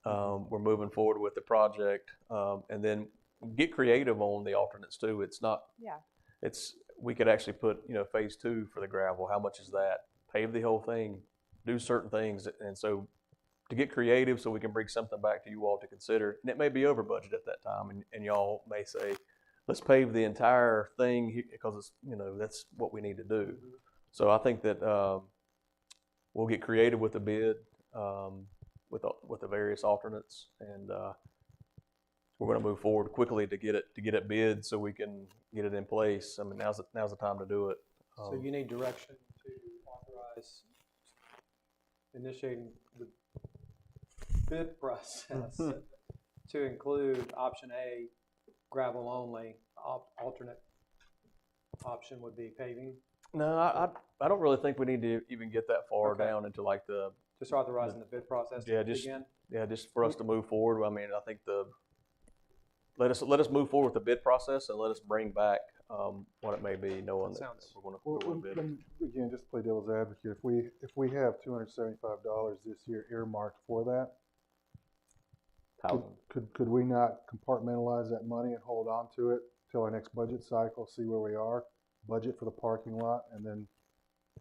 Okay. We're moving forward with the project, and then get creative on the alternates too. It's not, we could actually put, you know, phase 2 for the gravel. How much is that? Pave the whole thing, do certain things. And so to get creative so we can bring something back to you all to consider, and it may be over budget at that time, and y'all may say, let's pave the entire thing because it's, you know, that's what we need to do. So I think that we'll get creative with the bid, with the various alternates, and we're going to move forward quickly to get it bid so we can get it in place. I mean, now's the time to do it. So you need direction to authorize initiating the bid process to include option A, gravel only, alternate option would be paving. No, I don't really think we need to even get that far down into like the just authorizing the bid process to begin. Yeah, just for us to move forward. I mean, I think let us move forward with the bid process, and let us bring back what it may be, knowing that Sounds- we're Well, going to bid. again, just to play devil's advocate, if we have $275 this year earmarked for that, could we not compartmentalize that money and hold on to it till our next budget cycle, see where we are, budget for the parking lot, and then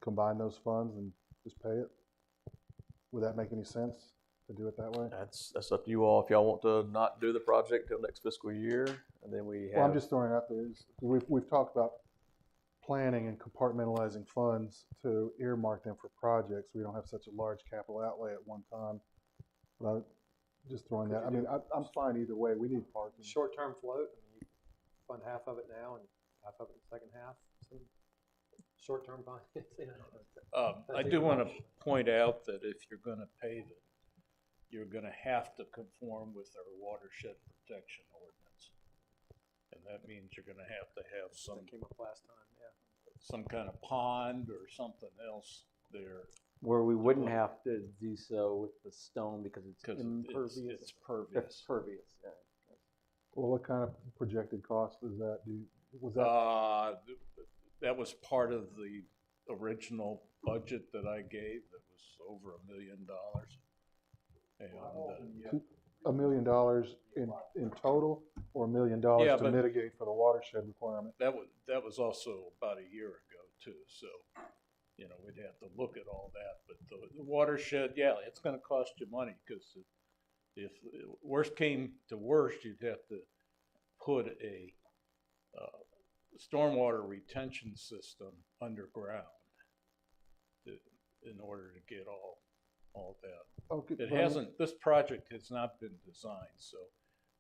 combine those funds and just pay it? Would that make any sense to do it that way? That's up to you all. If y'all want to not do the project till next fiscal year, and then we have. Well, I'm just throwing it out there. We've talked about planning and compartmentalizing funds to earmark them for projects. We don't have such a large capital outlay at one time. But just throwing that. I mean, I'm fine either way. We need parking. Short-term float, I mean, you fund half of it now and half of it in the second half. Some short-term financing. I do want to point out that if you're going to pave it, you're going to have to conform with our watershed protection ordinance. And that means you're going to have some, That came up last time, yeah. some kind of pond or something else there. Where we wouldn't have to do so with the stone because it's 'Cause impervious. it's pervious. It's pervious, yeah. Well, what kind of projected cost is that? Was that? That was part of the original budget that I gave. That was over $1 million. And $1 million in total, or $1 million Yeah, to but- mitigate for the watershed requirement? that was also about a year ago too. So, we'd have to look at all that. But the watershed, yeah, it's going to cost you money because if worst came to worst, you'd have to put a stormwater retention system underground in order to get all that. Okay, It well, hasn't, this project has not been designed, so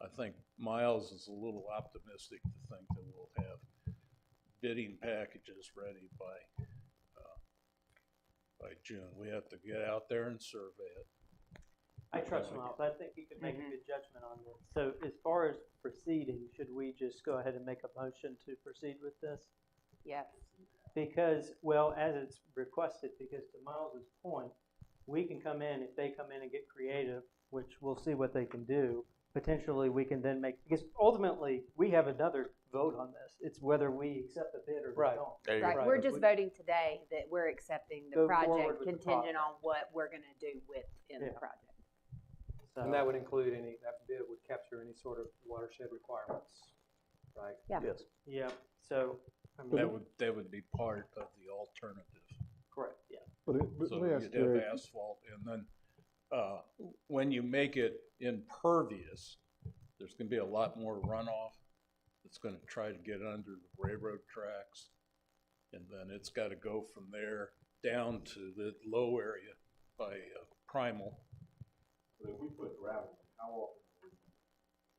I think Miles is a little optimistic to think that we'll have bidding packages ready by June. We have to get out there and survey it. I trust Miles. I think he could make a good judgment on this. So as far as proceeding, should we just go ahead and make a motion to proceed with this? Yes. Because, well, as it's requested, because to Miles's point, we can come in, if they come in and get creative, which we'll see what they can do, potentially we can then make, because ultimately, we have another vote on this. It's whether we accept the bid or we Right. don't. There you go. Right, we're just voting today that we're accepting the Go forward project with the contingent project. on what we're gonna do within the Yeah. project. So, And that would include that bid would capture any sort of watershed requirements, right? Yeah. Yes. yeah, so, I mean, That would be part of the alternative. correct, yeah. but So let me ask you'd have Jerry, asphalt, and then when you make it impervious, there's going to be a lot more runoff. It's going to try to get under the railroad tracks, and then it's got to go from there down to the low area by Primal. But if we put gravel, how often are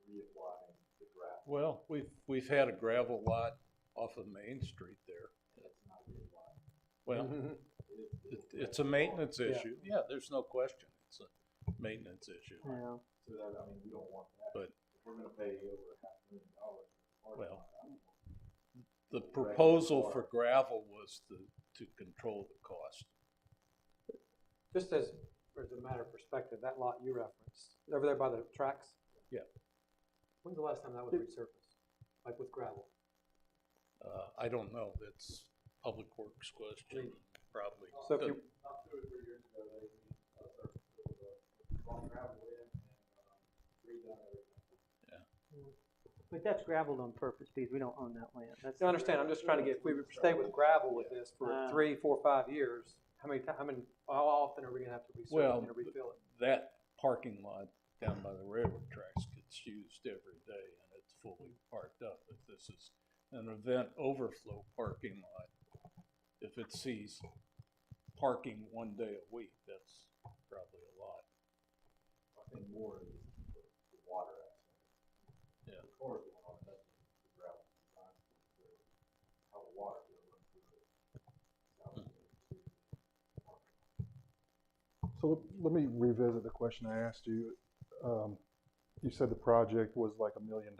we reapplying the gravel? Well, we've had a gravel lot off of Main Street there. That's not reapplying. Well, it's a maintenance issue. Yeah, there's no question. It's a maintenance issue. Yeah. So that, I mean, we don't want that. But- if we're gonna pay over $500,000 for parking Well, lot, I don't want The proposal for gravel was to control the cost. Just as a matter of perspective, that lot you referenced, over there by the tracks? Yeah. When's the last time that was resurfaced, like with gravel? I don't know, that's public works question, probably. So if you, About 2 or 3 years ago, they brought gravel in and redone everything. But that's gravelled on purpose because we don't own that land. That's, I understand, I'm just trying to get, if we stay with gravel with this for 3, 4, 5 years, how often are we gonna have to resurface Well, it or refill it? that parking lot down by the railroad tracks gets used every day and it's fully parked up. If this is an event overflow parking lot, if it sees parking one day a week, that's probably a lot. I think more is the water aspect. Yeah. Of course, we want to touch the gravel design, how the water will run through it. so let me revisit the question I asked you. You said the project was like $1 million.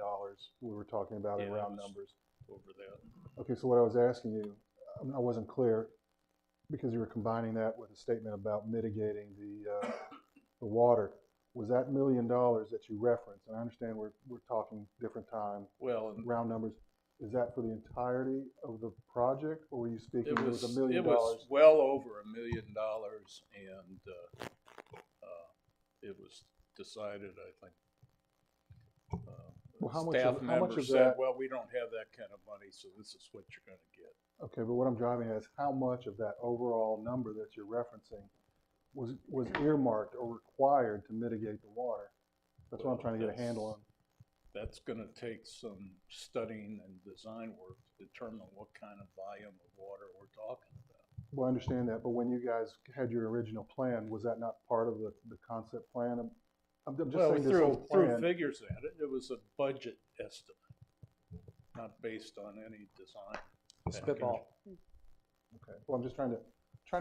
We were talking about in Yeah, round it was numbers. over that. Okay, so what I was asking you, I wasn't clear because you were combining that with a statement about mitigating the water. Was that $1 million that you referenced? And I understand we're talking different time, Well, round numbers. Is that for the entirety of the project, or were you speaking, It it was was, $1 million? it was well over $1 million, and it was decided, I think. Well, how much Staff of- how much members of said, that- well, we don't have that kind of money, so this is what you're gonna get. Okay, but what I'm driving at is how much of that overall number that you're referencing was earmarked or required to mitigate the water? That's what I'm trying to get a handle on. That's gonna take some studying and design work to determine what kind of volume of water we're talking about. Well, I understand that, but when you guys had your original plan, was that not part of the concept plan? I'm just Well, we saying this whole threw plan. figures at it. It was a budget estimate, not based on any design. Spitball. Okay, well, I'm just trying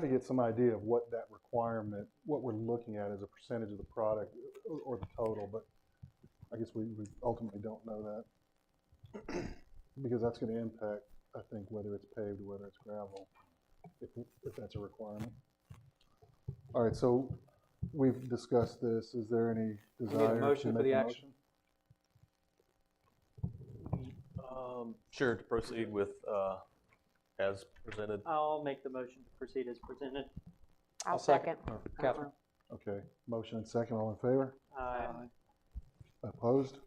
to get some idea of what that requirement, what we're looking at as a percentage of the product or the total, but I guess we ultimately don't know that. Because that's gonna impact, I think, whether it's paved or whether it's gravel, if that's a requirement. All right, so we've discussed this. Is there any desire to motion for make the a action. motion? Sure, to proceed with, as presented. I'll make the motion to proceed as presented. I'll second. Catherine? Okay, motion and second, all in favor? Aye. Opposed?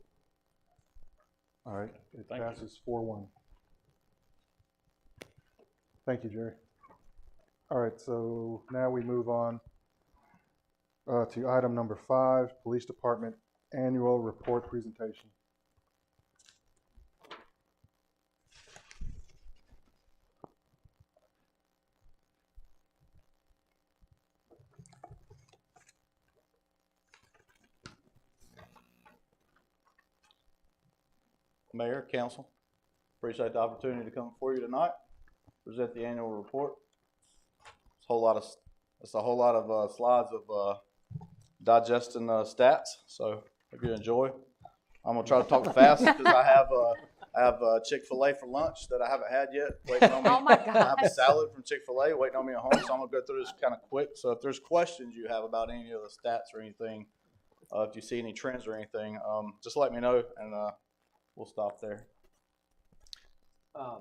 All right, it Thank you. passes 4-1. Thank you, Jerry. All right, so now we move on to item number 5, Police Department Annual Report Presentation. Mayor, council, appreciate the opportunity to come before you tonight, present the annual report. It's a whole lot of slides of digesting stats, so hope you enjoy. I'm gonna try to talk fast because I have Chick-fil-A for lunch that I haven't had yet, waiting on me. Oh my I have a gosh. salad from Chick-fil-A waiting on me at home, so I'm gonna go through this kind of quick. So if there's questions you have about any of the stats or anything, if you see any trends or anything, just let me know and we'll stop there. I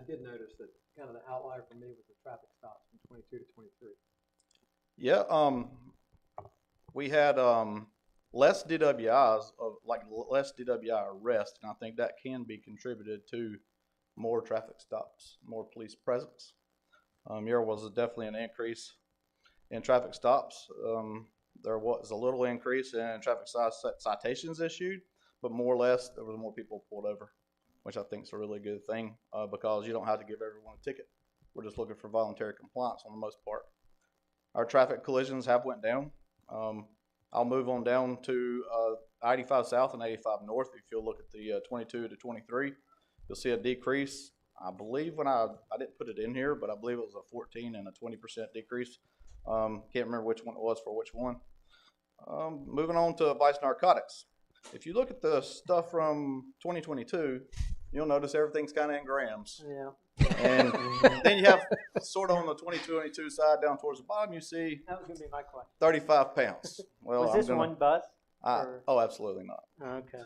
did notice that kind of the outlier for me was the traffic stops from 22 to 23. Yeah, we had less DWIs, less DWI arrests, and I think that can be contributed to more traffic stops, more police presence. There was definitely an increase in traffic stops. There was a little increase in traffic citations issued, but more or less there was more people pulled over, which I think is a really good thing because you don't have to give everyone a ticket. We're just looking for voluntary compliance on the most part. Our traffic collisions have went down. I'll move on down to 85 South and 85 North. If you'll look at the 22 to 23, you'll see a decrease. I believe when I didn't put it in here, but I believe it was a 14 and a 20% decrease. Can't remember which one it was for which one. Moving on to vice narcotics. If you look at the stuff from 2022, you'll notice everything's kind of in grams. Yeah. And then you have sort of on the 2022 side down towards the bottom, you see That was gonna be my question. 35 pounds. Well, Was this one bus? Oh, absolutely not. Okay.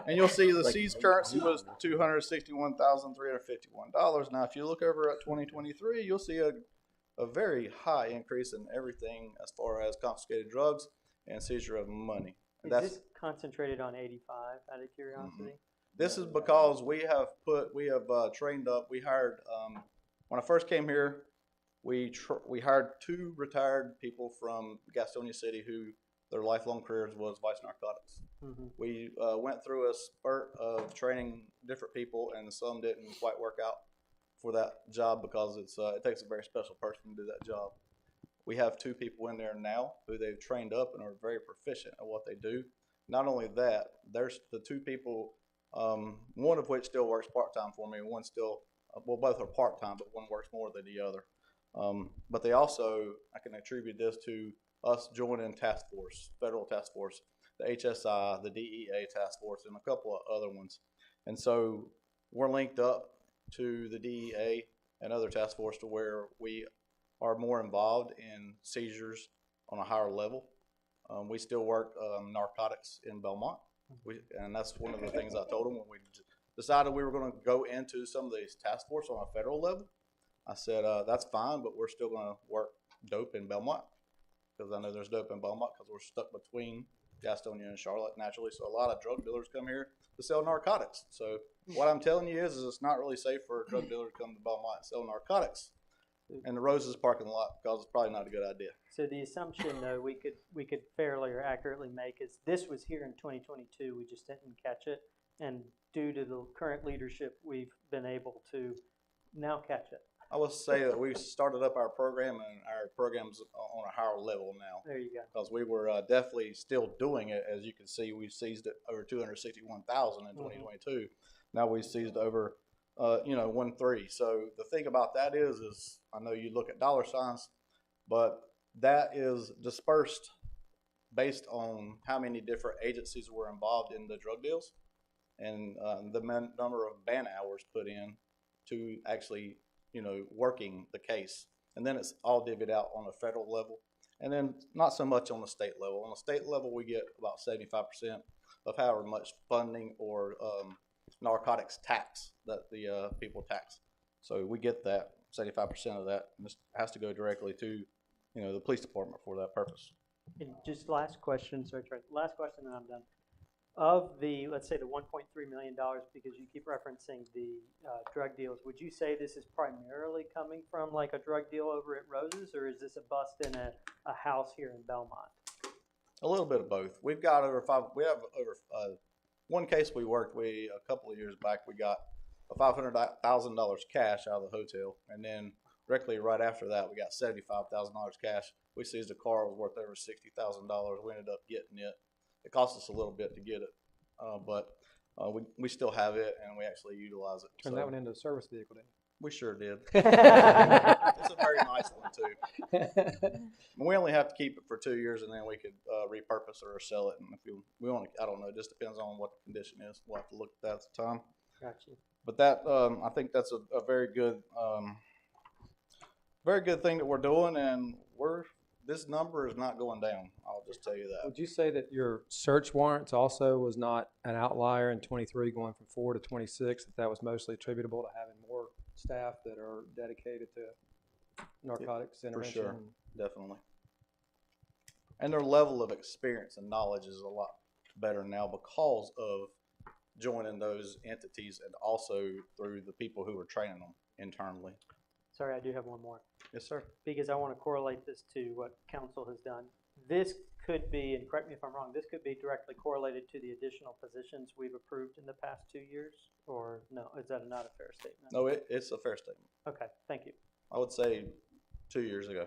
And you'll see the seized currency was $261,351. Now, if you look over at 2023, you'll see a very high increase in everything as far as confiscated drugs and seizure of money. Is this concentrated on 85 out of curiosity? This is because we have trained up. We hired when I first came here, we hired 2 retired people from Gastonia City who their lifelong careers was vice narcotics. We went through a spurt of training different people, and some didn't quite work out for that job because it takes a very special person to do that job. We have 2 people in there now who they've trained up and are very proficient at what they do. Not only that, there's the 2 people, one of which still works part-time for me, and one still, well, both are part-time, but one works more than the other. But they also, I can attribute this to us joining task force, federal task force, the HSI, the DEA task force, and a couple of other ones. And so we're linked up to the DEA and other task force to where we are more involved in seizures on a higher level. We still work narcotics in Belmont, And that's one of the things I told them when we decided we were going to go into some of these task force on a federal level. I said, that's fine, but we're still going to work dope in Belmont, because I know there's dope in Belmont because we're stuck between Gastonia and Charlotte naturally. So a lot of drug dealers come here to sell narcotics. So what I'm telling you is it's not really safe for a drug dealer to come to Belmont and sell narcotics in the Roses parking lot, because it's probably not a good idea. So the assumption, though, we could fairly or accurately make is this was here in 2022, we just didn't catch it, and due to the current leadership, we've been able to now catch it. I will say that we've started up our program, and our program's on a higher level now. There you go. Because we were definitely still doing it. As you can see, we've seized it over 261,000 in 2022. Now we've seized over 1.3. So the thing about that is I know you look at dollar signs, but that is dispersed based on how many different agencies were involved in the drug deals, and the number of man hours put in to actually working the case. And then it's all divvied out on a federal level, and then not so much on the state level. On the state level, we get about 75% of however much funding or narcotics tax that the people tax. So we get that 75% of that, and this has to go directly to the police department for that purpose. And just last question, sorry, Trey. Last question, and I'm done. Of the, let's say the $1.3 million, because you keep referencing the drug deals, would you say this is primarily coming from like a drug deal over at Roses, or is this a bust in a house here in Belmont? A little bit of both. We've got one case we worked, a couple of years back, we got a $500,000 cash out of the hotel, and then directly right after that, we got $75,000 cash. We seized a car, it was worth over $60,000. We ended up getting it. It cost us a little bit to get it, but we still have it, and we actually utilize it. Turn that one into a service vehicle, didn't you? We sure did. It's a very nice one, too. We only have to keep it for 2 years, and then we could repurpose it or sell it. And if we want to, I don't know, it just depends on what the condition is. We'll have to look at that at the time. Gotcha. But that, I think that's a very good thing that we're doing, and this number is not going down. I'll just tell you that. Would you say that your search warrants also was not an outlier in 23 going from 4 to 26, that was mostly attributable to having more staff that are dedicated to narcotics intervention? For sure, definitely. And their level of experience and knowledge is a lot better now because of joining those entities, and also through the people who are training them internally. Sorry, I do have one more. Yes, sir. Because I want to correlate this to what council has done. This could be, and correct me if I'm wrong, this could be directly correlated to the additional positions we've approved in the past 2 years, or no? Is that not a fair statement? No, it's a fair statement. Okay, thank you. I would say 2 years ago.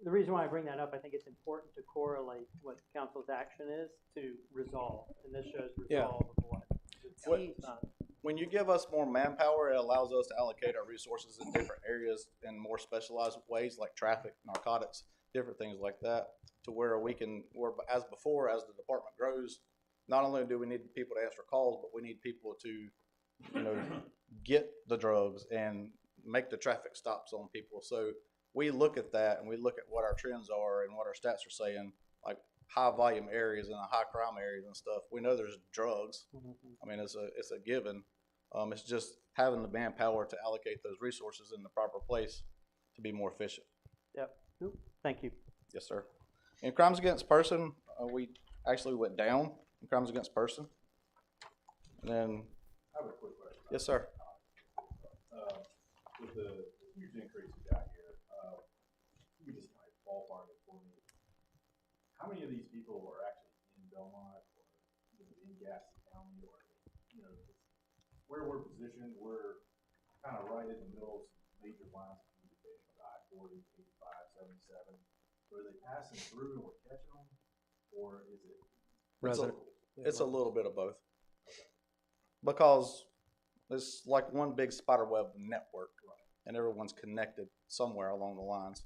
The reason why I bring that up, I think it's important to correlate what council's action is to resolve, and this shows resolve of what. When you give us more manpower, it allows us to allocate our resources in different areas in more specialized ways, like traffic, narcotics, different things like that, to where we can, as before, as the department grows, not only do we need people to answer calls, but we need people to, get the drugs and make the traffic stops on people. So we look at that, and we look at what our trends are and what our stats are saying, like high volume areas and high crime areas and stuff. We know there's drugs. I mean, it's a given. It's just having the manpower to allocate those resources in the proper place to be more efficient. Yep. Thank you. Yes, sir. In crimes against person, we actually went down in crimes against person. And then, I have a quick question. Yes, sir. With the huge increase we got here, you just kind of ballpark it for me. How many of these people are actually in Belmont, or in Gaston County, or where we're positioned? We're kind of right in the middle of some major lines of communication with I-40, 85, 77. So are they passing through and we're catching them, or is it? It's a little bit of both. Because it's like one big spiderweb network, and everyone's connected somewhere along the lines.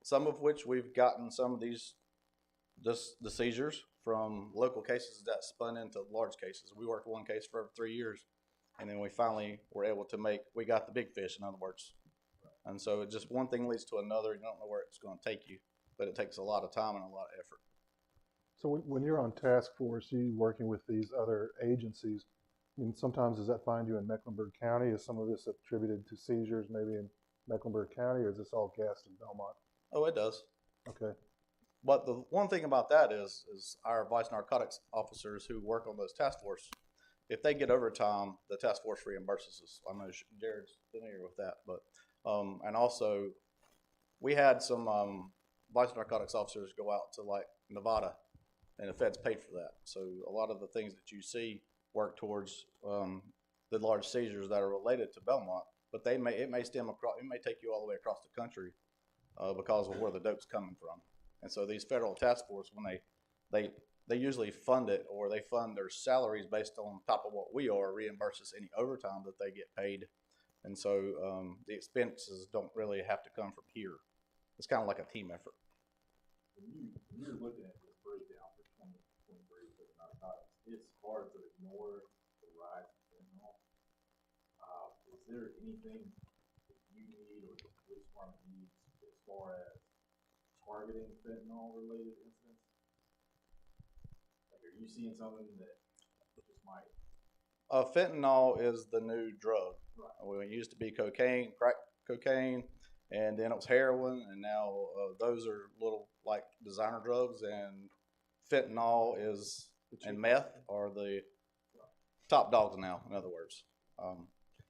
Some of which we've gotten some of the seizures from local cases that spun into large cases. We worked one case for over 3 years, and then we finally were able to we got the big fish, in other words. And so it just one thing leads to another. You don't know where it's going to take you, but it takes a lot of time and a lot of effort. So when you're on task force, you working with these other agencies, I mean, sometimes does that find you in Mecklenburg County? Is some of this attributed to seizures maybe in Mecklenburg County, or is this all Gaston, Belmont? Oh, it does. Okay. But the one thing about that is our vice narcotics officers who work on those task force, if they get overtime, the task force reimburses us. I know Jared's familiar with that, but and also we had some vice narcotics officers go out to like Nevada, and the feds paid for that. So a lot of the things that you see work towards the large seizures that are related to Belmont, but it may stem across, it may take you all the way across the country because of where the dope's coming from. And so these federal task force, when they usually fund it, or they fund their salaries based on top of what we are, reimburse us any overtime that they get paid. And so the expenses don't really have to come from here. It's kind of like a team effort. When you're looking at this breakdown for 2023 for the narcotics, it's hard to ignore the rise in fentanyl. Is there anything that you need or the police department needs as far as targeting fentanyl-related incidents? Like, are you seeing something that just might? Fentanyl is the new drug. Right. Well, it used to be cocaine, crack cocaine, and then it was heroin, and now those are little like designer drugs, and fentanyl is and meth are the top dogs now. In other words,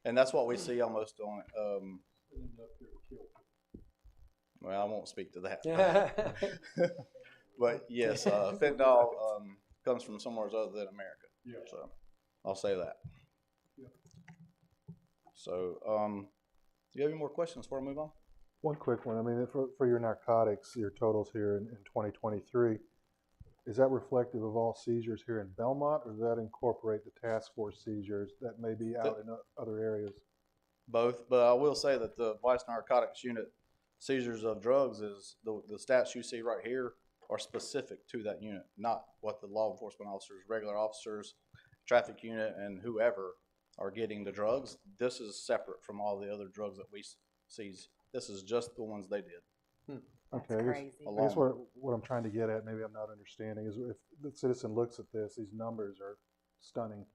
and that's what we see almost on. Well, I won't speak to that. But yes, fentanyl comes from somewhere other than America. Yeah. So I'll say that. Yeah. So, do you have any more questions before I move on? One quick one. I mean, for your narcotics, your totals here in 2023, is that reflective of all seizures here in Belmont, or does that incorporate the task force seizures that may be out in other areas? Both, but I will say that the Vice Narcotics Unit seizures of drugs is the stats you see right here are specific to that unit, not what the law enforcement officers, regular officers, traffic unit, and whoever are getting the drugs. This is separate from all the other drugs that we seize. This is just the ones they did. Okay, I guess what I'm trying to get at, maybe I'm not understanding, is if the citizen looks at this, these numbers are stunning.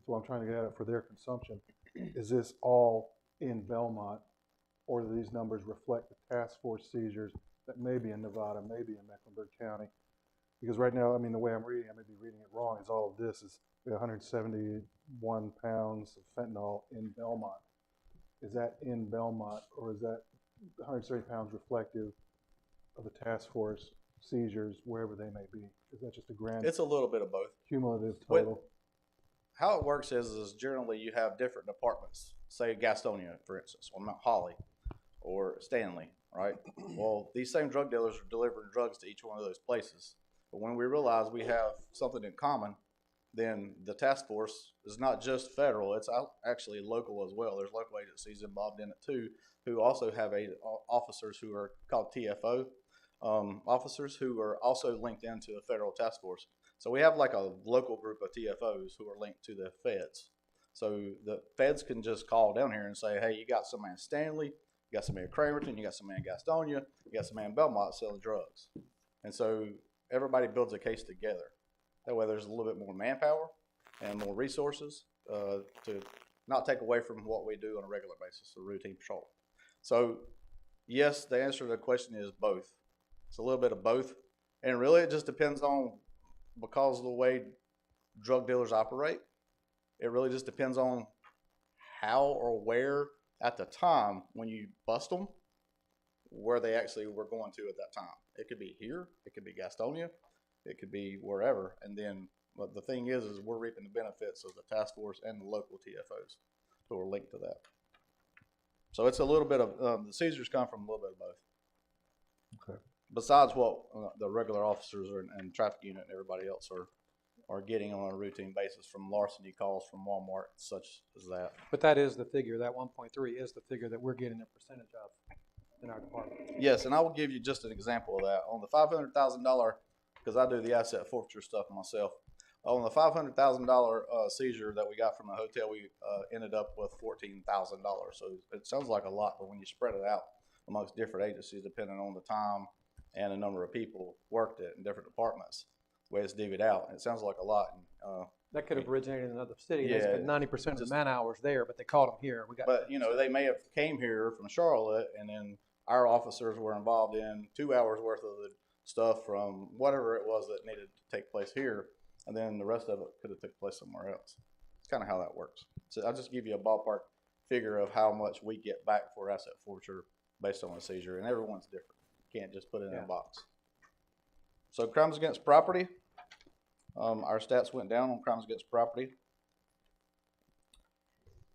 So I'm trying to get at it for their consumption. Is this all in Belmont, or do these numbers reflect the task force seizures that may be in Nevada, maybe in Mecklenburg County? Because right now, I mean, the way I'm reading, I may be reading it wrong, is all of this is 171 pounds of fentanyl in Belmont. Is that in Belmont, or is that 130 pounds reflective of the task force seizures wherever they may be? Is that just a grand? It's a little bit of both. Cumulative total. How it works is generally you have different departments. Say Gastonia, for instance, or Mount Holly, or Stanley, right? Well, these same drug dealers are delivering drugs to each one of those places. But when we realize we have something in common, then the task force is not just federal, it's actually local as well. There's local agencies involved in it too, who also have officers who are called TFO officers who are also linked into the federal task force. So we have like a local group of TFOs who are linked to the feds. So the feds can just call down here and say, hey, you got somebody in Stanley, you got somebody in Cramerton, you got somebody in Gastonia, you got somebody in Belmont selling drugs. And so everybody builds a case together. That way there's a little bit more manpower and more resources to not take away from what we do on a regular basis, a routine patrol. So yes, the answer to the question is both. It's a little bit of both. And really it just depends on, because of the way drug dealers operate, it really just depends on how or where at the time when you bust them, where they actually were going to at that time. It could be here, it could be Gastonia, it could be wherever. And then, but the thing is we're reaping the benefits of the task force and the local TFOs who are linked to that. So it's a little bit of, the seizures come from a little bit of both. Okay. Besides what the regular officers and traffic unit and everybody else are getting on a routine basis from larceny calls from Walmart, such as that. But that is the figure, that 1.3 is the figure that we're getting a percentage of in our department. Yes, and I will give you just an example of that. On the $500,000, because I do the asset forfeiture stuff myself, on the $500,000 seizure that we got from the hotel, we ended up with $14,000. So it sounds like a lot, but when you spread it out amongst different agencies, depending on the time and the number of people worked at in different departments, the way it's divvied out. It sounds like a lot. That could have originated in another city. Yeah, They spent 90% of the man hours there, but they called them here. We got. But you know, they may have came here from Charlotte, and then our officers were involved in 2 hours worth of the stuff from whatever it was that needed to take place here, and then the rest of it could have taken place somewhere else. It's kind of how that works. So I'll just give you a ballpark figure of how much we get back for asset forfeiture based on a seizure, and everyone's different. You can't just put it in a box. So crimes against property. Our stats went down on crimes against property.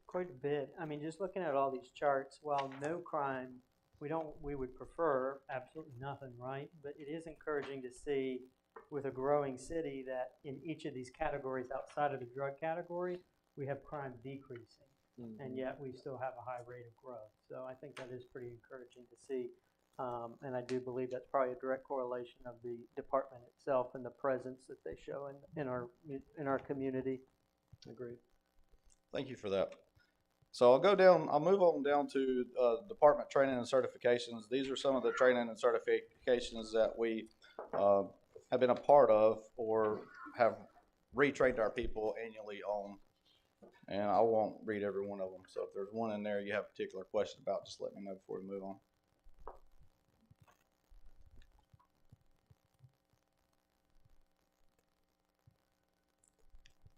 Quite a bit. I mean, just looking at all these charts, while no crime, we would prefer absolutely nothing, right? But it is encouraging to see with a growing city that in each of these categories outside of the drug category, we have crime decreasing. And yet we still have a high rate of growth. So I think that is pretty encouraging to see. And I do believe that's probably a direct correlation of the department itself and the presence that they show in our community. Agreed. Thank you for that. So I'll move on down to department training and certifications. These are some of the training and certifications that we have been a part of or have retrained our people annually on. And I won't read every one of them. So if there's one in there you have a particular question about, just let me know before we move on.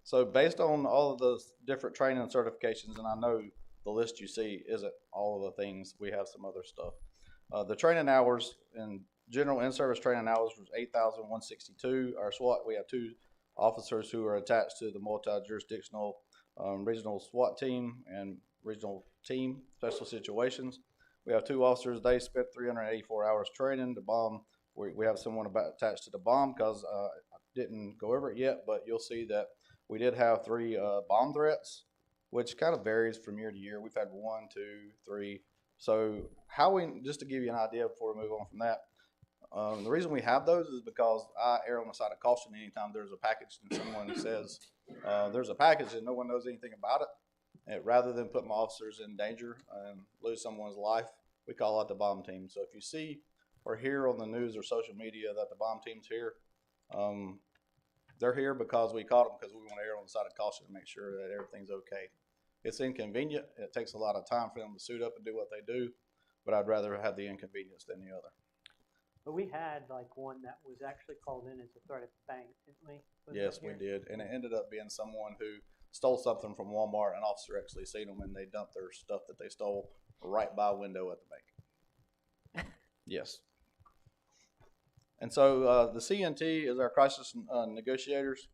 So based on all of those different training and certifications, and I know the list you see isn't all of the things, we have some other stuff. The training hours in general in-service training hours was 8,162. Our SWAT, we have 2 officers who are attached to the multi-jurisdictional regional SWAT team and regional team special situations. We have 2 officers. They spent 384 hours training. The bomb, we have someone attached to the bomb because I didn't go over it yet, but you'll see that we did have 3 bomb threats, which kind of varies from year to year. We've had 1, 2, 3. So just to give you an idea before we move on from that, the reason we have those is because I err on the side of caution anytime there's a package and someone says there's a package and no one knows anything about it. And rather than put my officers in danger and lose someone's life, we call out the bomb team. So if you see or hear on the news or social media that the bomb team's here, they're here because we caught them because we want to err on the side of caution to make sure that everything's okay. It's inconvenient. It takes a lot of time for them to suit up and do what they do, but I'd rather have the inconvenience than the other. But we had like one that was actually called in as a threat at the bank, didn't we? Yes, we did. And it ended up being someone who stole something from Walmart. An officer actually seen them and they dumped their stuff that they stole right by a window at the bank. Yes. And so the CNT is our crisis negotiators.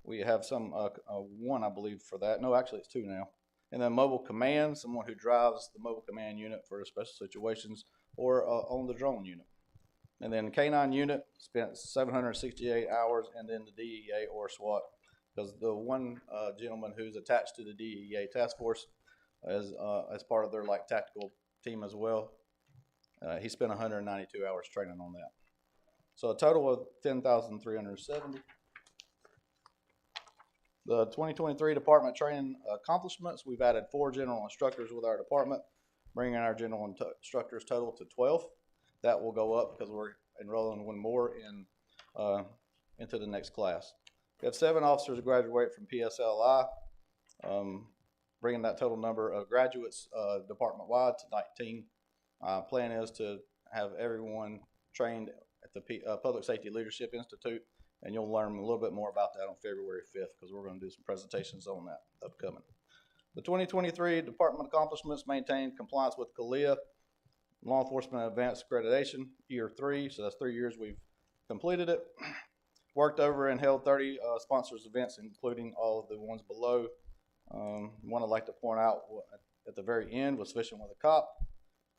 We have one, I believe, for that. No, actually it's 2 now. And then mobile command, someone who drives the mobile command unit for special situations or on the drone unit. And then K9 unit spent 768 hours, and then the DEA or SWAT, because the one gentleman who's attached to the DEA task force as part of their like tactical team as well, he spent 192 hours training on that. So a total of 10,370. The 2023 department training accomplishments, we've added 4 general instructors with our department, bringing our general instructors total to 12. That will go up because we're enrolling 1 more into the next class. We have 7 officers graduate from PSLI, bringing that total number of graduates department-wide to 19. Plan is to have everyone trained at the Public Safety Leadership Institute, and you'll learn a little bit more about that on February 5th because we're going to do some presentations on that upcoming. The 2023 department accomplishments: maintained compliance with CALEA, Law Enforcement Advanced Accreditation, year 3, so that's 3 years we've completed it. Worked over and held 30 sponsors events, including all of the ones below. One I'd like to point out at the very end was Fishing with a Cop,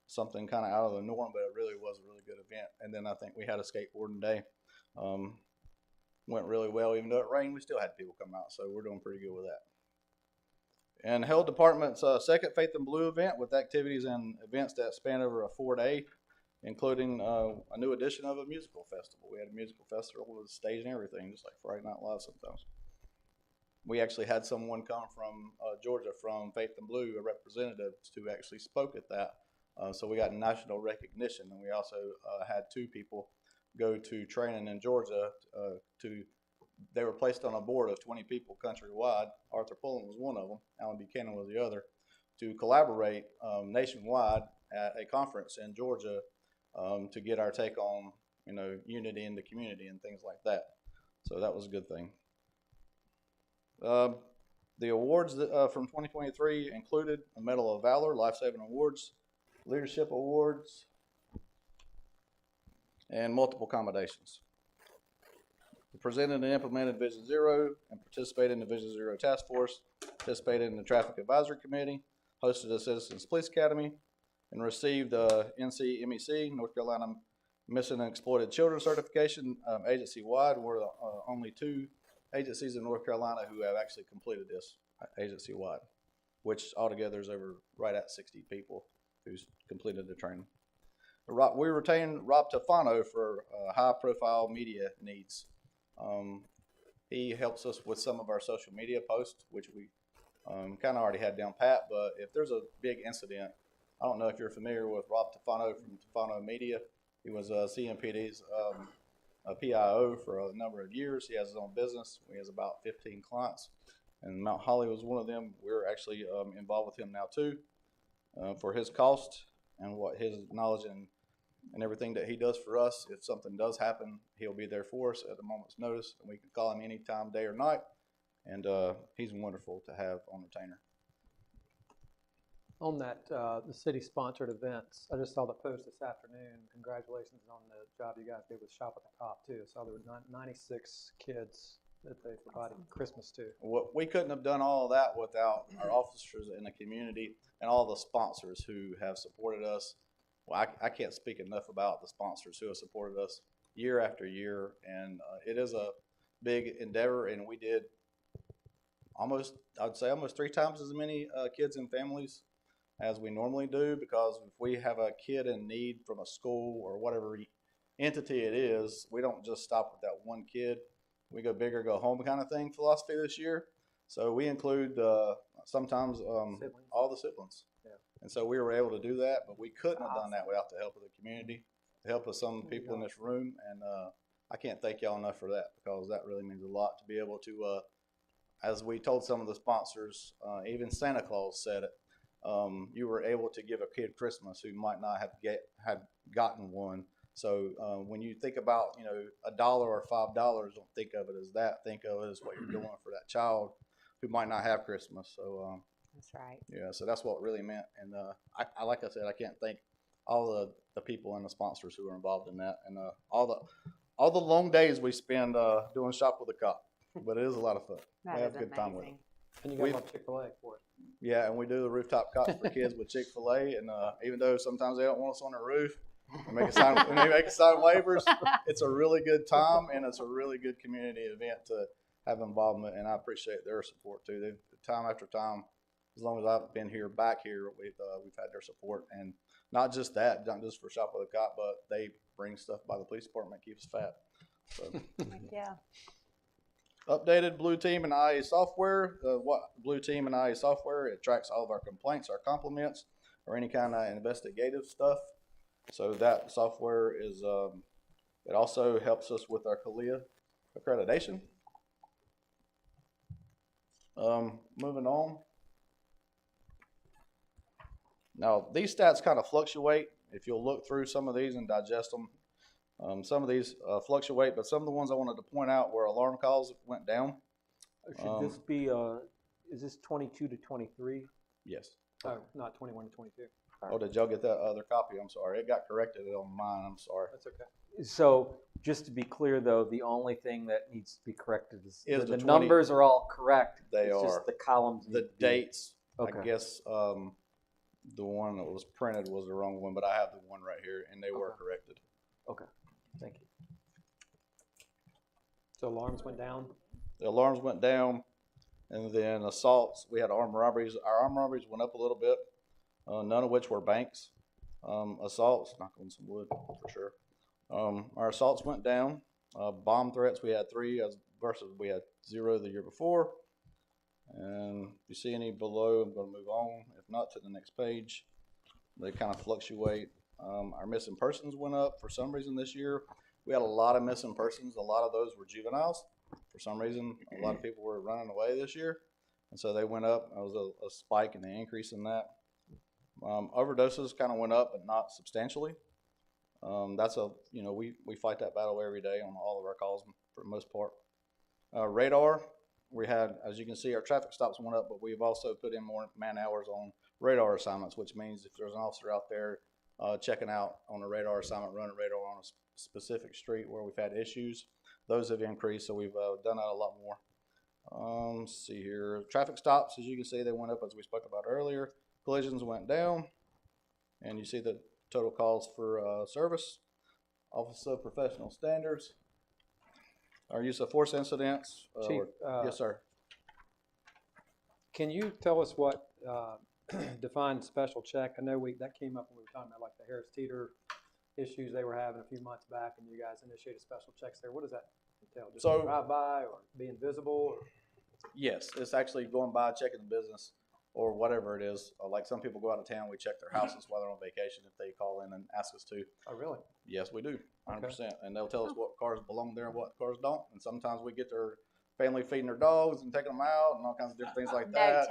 something kind of out of the norm, but it really was a really good event. And then I think we had a skateboarding day. Went really well. Even though it rained, we still had people come out, so we're doing pretty good with that. And held department's second Faith in Blue event with activities and events that span over a 4-day, including a new edition of a musical festival. We had a musical festival with a stage and everything, just like Friday Night Live sometimes. We actually had someone come from Georgia from Faith in Blue, a representative, who actually spoke at that. So we got national recognition, and we also had 2 people go to training in Georgia to they were placed on a board of 20 people countrywide. Arthur Pullen was one of them. Alan Buchanan was the other, to collaborate nationwide at a conference in Georgia to get our take on, unity in the community and things like that. So that was a good thing. The awards from 2023 included a Medal of Valor, Life Saving Awards, Leadership Awards, and multiple accommodations. We presented and implemented Vision Zero and participated in the Vision Zero Task Force, participated in the Traffic Advisory Committee, hosted a Citizens Police Academy, and received NCMEC, North Carolina Missing and Exploited Children certification agency-wide. We're the only 2 agencies in North Carolina who have actually completed this agency-wide, which altogether is over right at 60 people who's completed the training. We retained Rob Tofano for high-profile media needs. He helps us with some of our social media posts, which we kind of already had down pat, but if there's a big incident, I don't know if you're familiar with Rob Tofano from Tofano Media. He was CMPD's PIO for a number of years. He has his own business. He has about 15 clients, and Mount Holly was one of them. We're actually involved with him now too for his cost and what his knowledge and everything that he does for us. If something does happen, he'll be there for us at a moment's notice, and we can call him anytime, day or night, and he's wonderful to have on retainer. On that, the city-sponsored events, I just saw the post this afternoon. Congratulations on the job you guys did with Shop at the Cop, too. I saw there were 96 kids that they provided Christmas to. Well, we couldn't have done all of that without our officers in the community and all the sponsors who have supported us. Well, I can't speak enough about the sponsors who have supported us year after year, and it is a big endeavor, and we did I'd say almost 3 times as many kids and families as we normally do, because if we have a kid in need from a school or whatever entity it is, we don't just stop with that one kid. We go bigger, go home kind of thing philosophy this year. So we include sometimes all the siblings. Yeah. And so we were able to do that, but we couldn't have done that without the help of the community, the help of some people in this room. And I can't thank y'all enough for that, because that really means a lot to be able to, as we told some of the sponsors, even Santa Claus said it, you were able to give a kid Christmas who might not have gotten one. So when you think about, $1 or $5, don't think of it as that. Think of it as what you're doing for that child who might not have Christmas. So that's right. Yeah, so that's what it really meant. And I like I said, I can't thank all the people and the sponsors who were involved in that, and all the long days we spend doing Shop with a Cop. But it is a lot of fun. We have a good time with it. And you got Chick-fil-A for it. Yeah, and we do the rooftop cops for kids with Chick-fil-A, and even though sometimes they don't want us on the roof, we make us sign waivers. It's a really good time, and it's a really good community event to have involvement, and I appreciate their support too. Time after time, as long as I've been back here, we've had their support, and not just that, not just for Shop with a Cop, but they bring stuff by the police department, keeps us fat. So. Yeah. Updated Blue Team and IA software. Blue Team and IA software, it tracks all of our complaints, our compliments, or any kind of investigative stuff. So that software is, it also helps us with our CALIA accreditation. Moving on. Now, these stats kind of fluctuate. If you'll look through some of these and digest them, some of these fluctuate, but some of the ones I wanted to point out were alarm calls went down. Should this be, is this 22 to 23? Yes. Oh, not 21 to 22. Oh, did y'all get that other copy? I'm sorry. It got corrected on mine. I'm sorry. That's okay. So just to be clear, though, the only thing that needs to be corrected is the 20, numbers are all correct. They it's are. Just the columns. The dates. Okay. I guess the one that was printed was the wrong one, but I have the one right here, and they were corrected. Okay. Thank you. So alarms went down? The alarms went down, and then assaults. We had armed robberies. Our armed robberies went up a little bit, none of which were banks. Assaults, knock on some wood for sure. Our assaults went down. Bomb threats, we had 3 versus we had 0 the year before. And if you see any below, I'm going to move on. If not, to the next page. They kind of fluctuate. Our missing persons went up for some reason this year. We had a lot of missing persons. A lot of those were juveniles. For some reason, a lot of people were running away this year, and so they went up. There was a spike in the increase in that. Overdoses kind of went up, but not substantially. We fight that battle every day on all of our calls for the most part. Radar, we had, as you can see, our traffic stops went up, but we've also put in more man hours on radar assignments, which means if there's an officer out there checking out on a radar assignment, running radar on a specific street where we've had issues, those have increased, so we've done that a lot more. Let's see here. Traffic stops, as you can see, they went up as we spoke about earlier. Collisions went down, and you see the total calls for service. Office of Professional Standards. Our use of force incidents. Chief, yes, sir. Can you tell us what defines special check? I know that came up when we were talking about like the Harris Teeter issues they were having a few months back, and you guys initiated special checks there. What does that entail? Just drive by or be invisible? Or? Yes, it's actually going by, checking the business or whatever it is. Like some people go out of town, we check their houses while they're on vacation if they call in and ask us to. Oh, really? Yes, we do, 100%. And they'll tell us what cars belong there and what cars don't. And sometimes we get their family feeding their dogs and taking them out and all kinds of different things like that.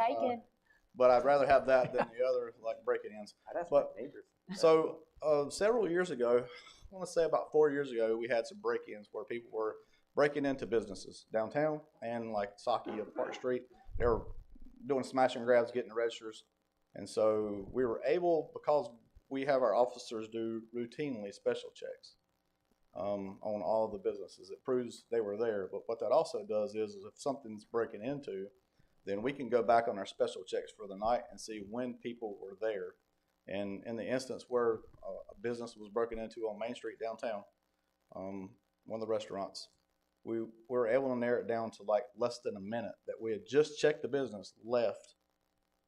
But I'd rather have that than the other, like break-ins. That's but dangerous. So several years ago, I want to say about 4 years ago, we had some break-ins where people were breaking into businesses downtown and like Saki on Park Street. They were doing smash and grabs, getting the registers. And so we were able, because we have our officers do routinely special checks on all the businesses. It proves they were there. But what that also does is if something's breaking into, then we can go back on our special checks for the night and see when people were there. And in the instance where a business was broken into on Main Street downtown, one of the restaurants, we were able to narrow it down to like less than a minute that we had just checked the business, left.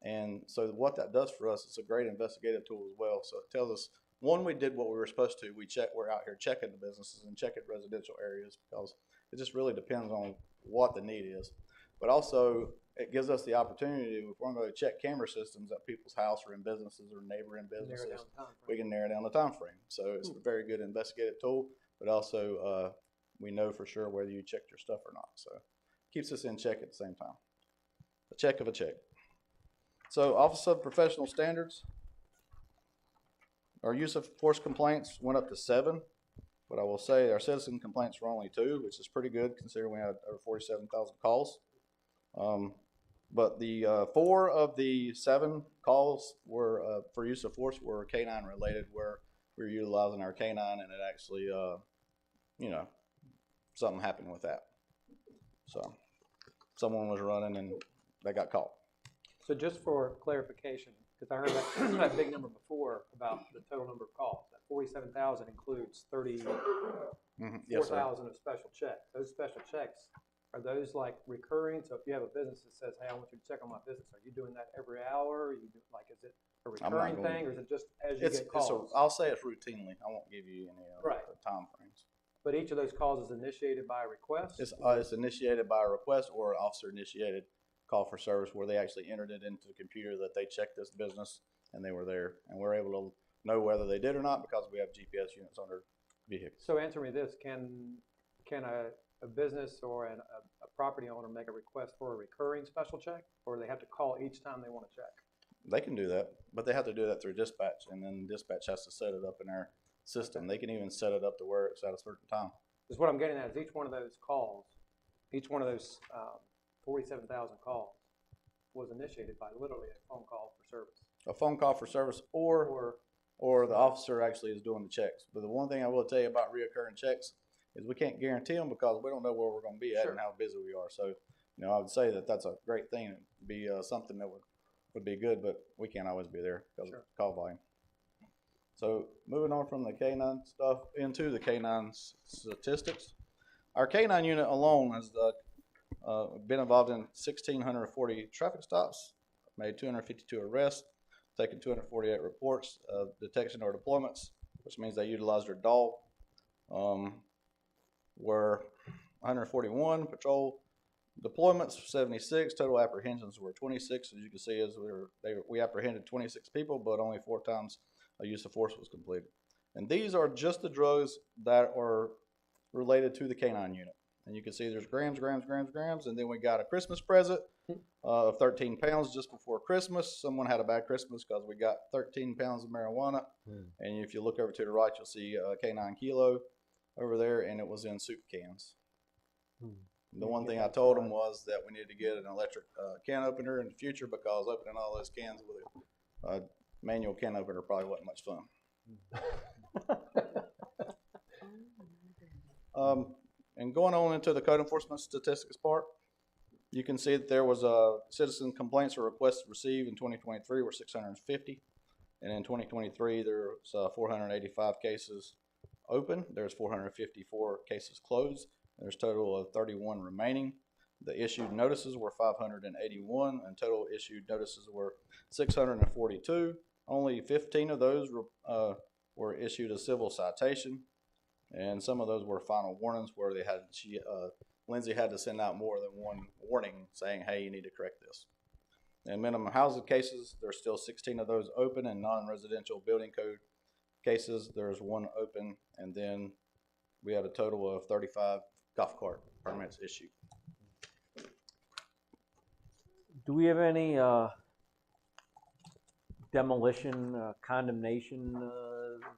And so what that does for us, it's a great investigative tool as well. So it tells us, one, we did what we were supposed to. We're out here checking the businesses and checking residential areas because it just really depends on what the need is. But also, it gives us the opportunity, if we're going to check camera systems at people's house or in businesses or neighboring businesses, we can narrow down the time frame. So it's a very good investigative tool, but also we know for sure whether you checked your stuff or not. So it keeps us in check at the same time. A check of a check. So Office of Professional Standards, our use of force complaints went up to 7, but I will say our citizen complaints were only 2, which is pretty good considering we had over 47,000 calls. But the 4 of the 7 calls were for use of force were canine related, where we were utilizing our canine, and it actually, something happened with that. So someone was running and they got caught. So just for clarification, because I heard that big number before about the total number of calls, that 47,000 includes 34,000 Yes, of special checks. Those special checks, are those like recurring? So if you have a business that says, hey, I want you to check on my business, are you doing that every hour? Is it a recurring thing, or is it just as you get calls? I'll say it's routinely. I won't give you any time frames. But each of those calls is initiated by a request? It's initiated by a request or an officer-initiated call for service where they actually entered it into the computer that they checked this business and they were there. And we're able to know whether they did or not because we have GPS units on their vehicles. So answer me this, can a business or a property owner make a request for a recurring special check, or do they have to call each time they want to check? They can do that, but they have to do that through dispatch, and then dispatch has to set it up in their system. They can even set it up to where it's at a certain time. Because what I'm getting at is each one of those calls, each one of those 47,000 calls was initiated by literally a phone call for service. A phone call for service or the officer actually is doing the checks. But the one thing I will tell you about reoccurring checks is we can't guarantee them because we don't know where we're going to be at and how busy we are. So, I would say that that's a great thing. It'd be something that would be good, but we can't always be there because of call volume. So moving on from the K9 stuff into the K9 statistics. Our K9 unit alone has been involved in 1,640 traffic stops, made 252 arrests, taken 248 reports of detection or deployments, which means they utilized their dog. Were 141 patrol deployments, 76 total apprehensions were 26. As you can see, we apprehended 26 people, but only 4 times a use of force was completed. And these are just the drugs that are related to the K9 unit. And you can see there's grams, grams, grams, grams. And then we got a Christmas present of 13 pounds just before Christmas. Someone had a bad Christmas because we got 13 pounds of marijuana. And if you look over to the right, you'll see K9 kilo over there, and it was in soup cans. The one thing I told them was that we needed to get an electric can opener in the future because opening all those cans with a manual can opener probably wasn't much fun. And going on into the code enforcement statistics part, you can see that there was citizen complaints or requests received in 2023 were 650, and in 2023 there was 485 cases open. There's 454 cases closed. There's a total of 31 remaining. The issued notices were 581, and total issued notices were 642. Only 15 of those were issued a civil citation, and some of those were final warnings where they had Lindsay had to send out more than one warning saying, "Hey, you need to correct this." And minimum housing cases, there's still 16 of those open, and non-residential building code cases, there's one open, and then we had a total of 35 golf cart permits issued. Do we have any demolition, condemnation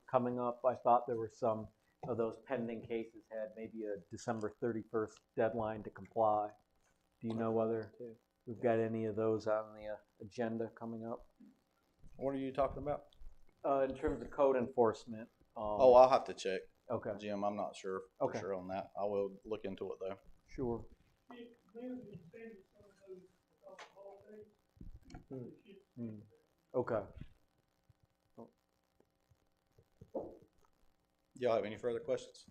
coming up? I thought there were some of those pending cases had maybe a December 31st deadline to comply. Do you know whether we've got any of those on the agenda coming up? What are you talking about? In terms of code enforcement. Oh, I'll have to check. Okay. Jim, I'm not sure for sure on that. I will look into it though. Sure. Okay. Y'all have any further questions?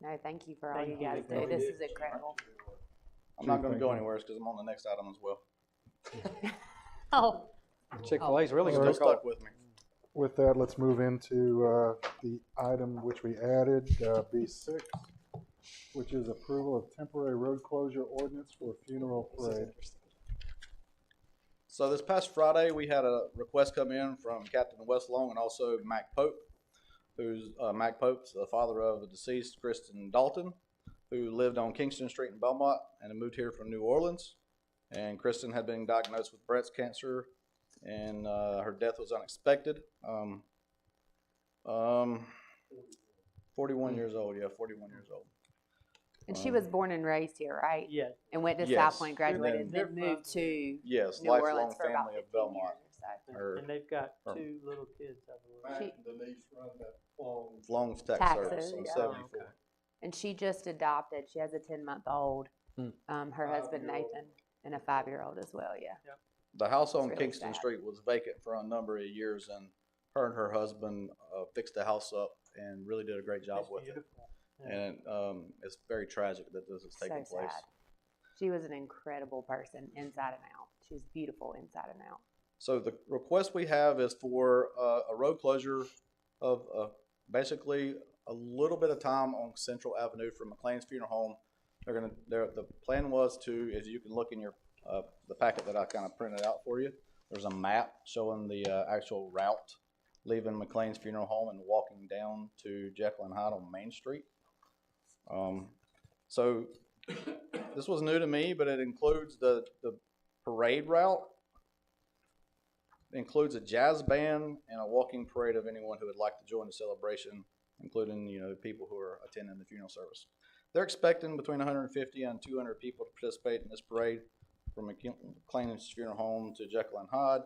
No, thank you for all you guys do. This is incredible. I'm not going to go anywhere because I'm on the next item as well. Oh. Chick-fil-A's really Still going to stuck with me. With that, let's move into the item which we added, B6, which is approval of temporary road closure ordinance for funeral parade. So this past Friday, we had a request come in from Captain West Long and also Mac Pope, Mac Pope's the father of the deceased Kristen Dalton, who lived on Kingston Street in Belmont and moved here from New Orleans. And Kristen had been diagnosed with breast cancer, and her death was unexpected. 41 years old, yeah, 41 years old. And she was born and raised here, right? Yeah. And went to Yes. South Point, graduated, and then moved to Yes, New lifelong Orleans for about family of 15 Belmont. years. And they've got two little kids, I believe. She- Denise run that long. Long's tax Taxes, service on yeah. 74. And she just adopted. She has a 10-month-old. Her husband Nathan and a 5-year-old as well. Yeah. The house on It's really Kingston sad. Street was vacant for a number of years, and her and her husband fixed the house up and really did a great job It's with beautiful. it. And it's very tragic that this is taking So place. sad. She was an incredible person, inside and out. She was beautiful inside and out. So the request we have is for a road closure of basically a little bit of time on Central Avenue from McLean's Funeral Home. The plan was to, as you can look in your the packet that I kind of printed out for you, there's a map showing the actual route leaving McLean's Funeral Home and walking down to Jekyll and Hyde on Main Street. So this was new to me, but it includes the parade route. It includes a jazz band and a walking parade of anyone who would like to join the celebration, including, people who are attending the funeral service. They're expecting between 150 and 200 people to participate in this parade from McLean's Funeral Home to Jekyll and Hyde.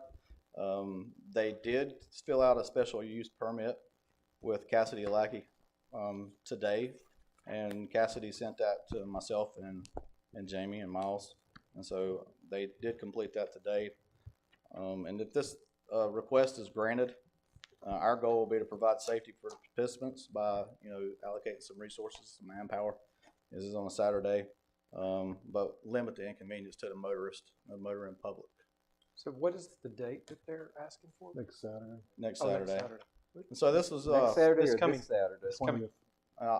They did fill out a special use permit with Cassidy Lackey today, and Cassidy sent that to myself and Jamie and Miles, and so they did complete that today. And if this request is granted, our goal will be to provide safety for participants by, allocating some resources, some manpower. This is on a Saturday, but limit the inconvenience to the motorist, the motor in public. So what is the date that they're asking for? Next Saturday. Next Oh, Saturday. next Saturday. And so this is Next Saturday this or coming- this Saturday? It's coming. 20th.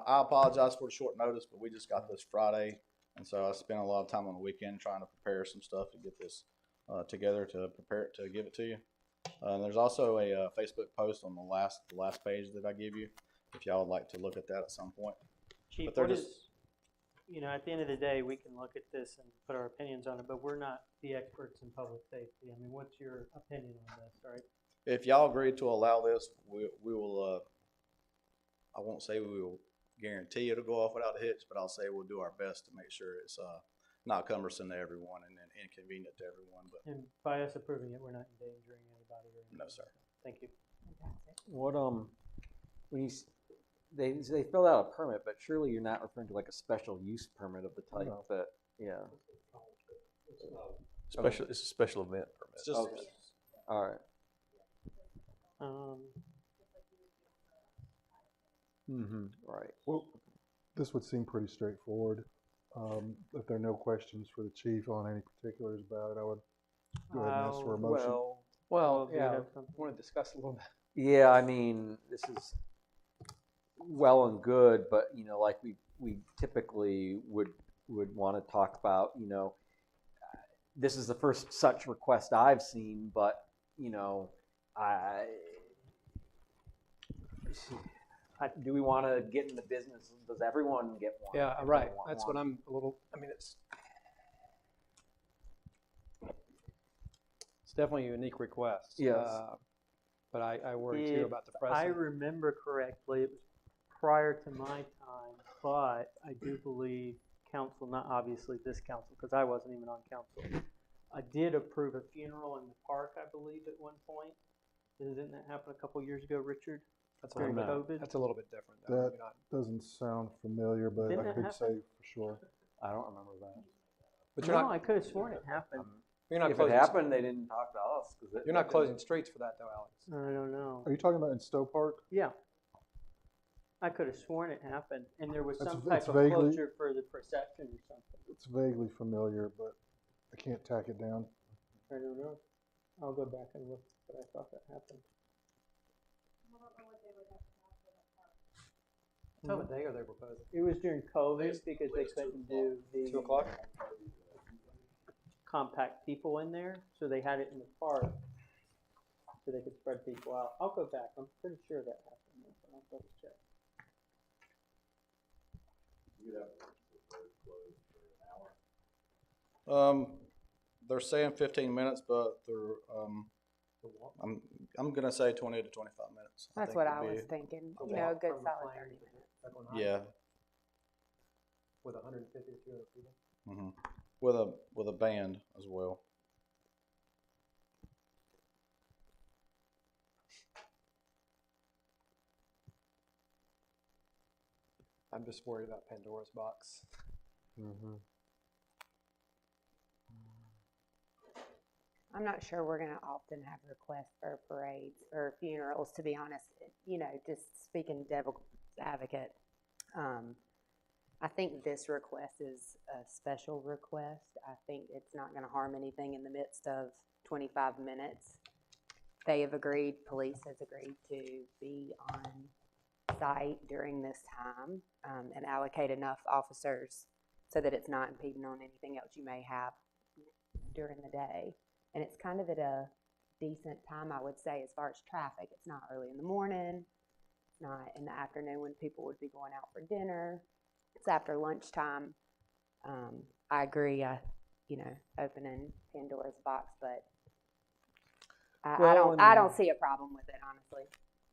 I apologize for the short notice, but we just got this Friday, and so I spent a lot of time on the weekend trying to prepare some stuff to get this together to prepare it to give it to you. There's also a Facebook post on the last page that I give you, if y'all would like to look at that at some point. Chief, But they're what just is, you know, at the end of the day, we can look at this and put our opinions on it, but we're not the experts in public safety. I mean, what's your opinion on this, right? If y'all agree to allow this, we will, I won't say we will guarantee it'll go off without a hitch, but I'll say we'll do our best to make sure it's not cumbersome to everyone and inconvenient to everyone. But And by us approving it, we're not endangering anybody or anything. no, sir. Thank you. What, when they fill out a permit, but surely you're not referring to like a special use permit of the type No. that, yeah. It's a special event permit. It's just, Okay. All right. Right. Well, this would seem pretty straightforward. If there are no questions for the chief on any particulars about it, I would go ahead and ask for a motion. Well, do you yeah, have something? want to discuss a little bit? Yeah, I mean, this is well and good, but you know, like we typically would want to talk about, you know, this is the first such request I've seen, but you know, do we want to get in the business? Does everyone get one? Yeah, if they right. want That's one? what I'm a little, I mean, it's definitely a unique request. Yes. But I worry too about the If I precedent. remember correctly, it was prior to my time, but I do believe council, not obviously this council, because I wasn't even on council. I did approve a funeral in the park, I believe, at one point. Didn't that happen a couple years ago, Richard? That's during COVID? That's a little bit different. Though. That Maybe not. doesn't sound familiar, but Didn't I that could happen? say for sure. I don't remember that. But No, I could have sworn it happened. You're not If it closing. happened, they didn't talk to us. You're not closing streets for that though, Alex. I don't know. Are you talking about in Stowe Park? Yeah. I could have sworn it happened, and there was It's- some type it's of vaguely- closure for the procession or something. It's vaguely familiar, but I can't tack it down. I don't know. I'll go back and look, but I thought that happened. Tell me, they are they proposing? It was during COVID because they couldn't do the 2 o'clock? compact people in there, so they had it in the park so they could spread people out. I'll go back. I'm pretty sure that happened, but I'll double check. They're saying 15 minutes, but they're I'm gonna say 20 to 25 minutes. That's think what would I be- was thinking, you know, a good From the solid plane 30 minutes. back on Yeah. Highway With 150 to 200 people. hmm With a band as well. I'm just worried about Pandora's box. I'm not sure we're gonna often have requests for parades or funerals, to be honest. You know, just speaking devil's advocate, I think this request is a special request. I think it's not gonna harm anything in the midst of 25 minutes. They have agreed, police has agreed to be on site during this time, and allocate enough officers so that it's not impeding on anything else you may have during the day. And it's kind of at a decent time, I would say, as far as traffic. It's not early in the morning, it's not in the afternoon when people would be going out for dinner. It's after lunchtime. I agree, you know, opening Pandora's box, but I don't see a problem with it, honestly.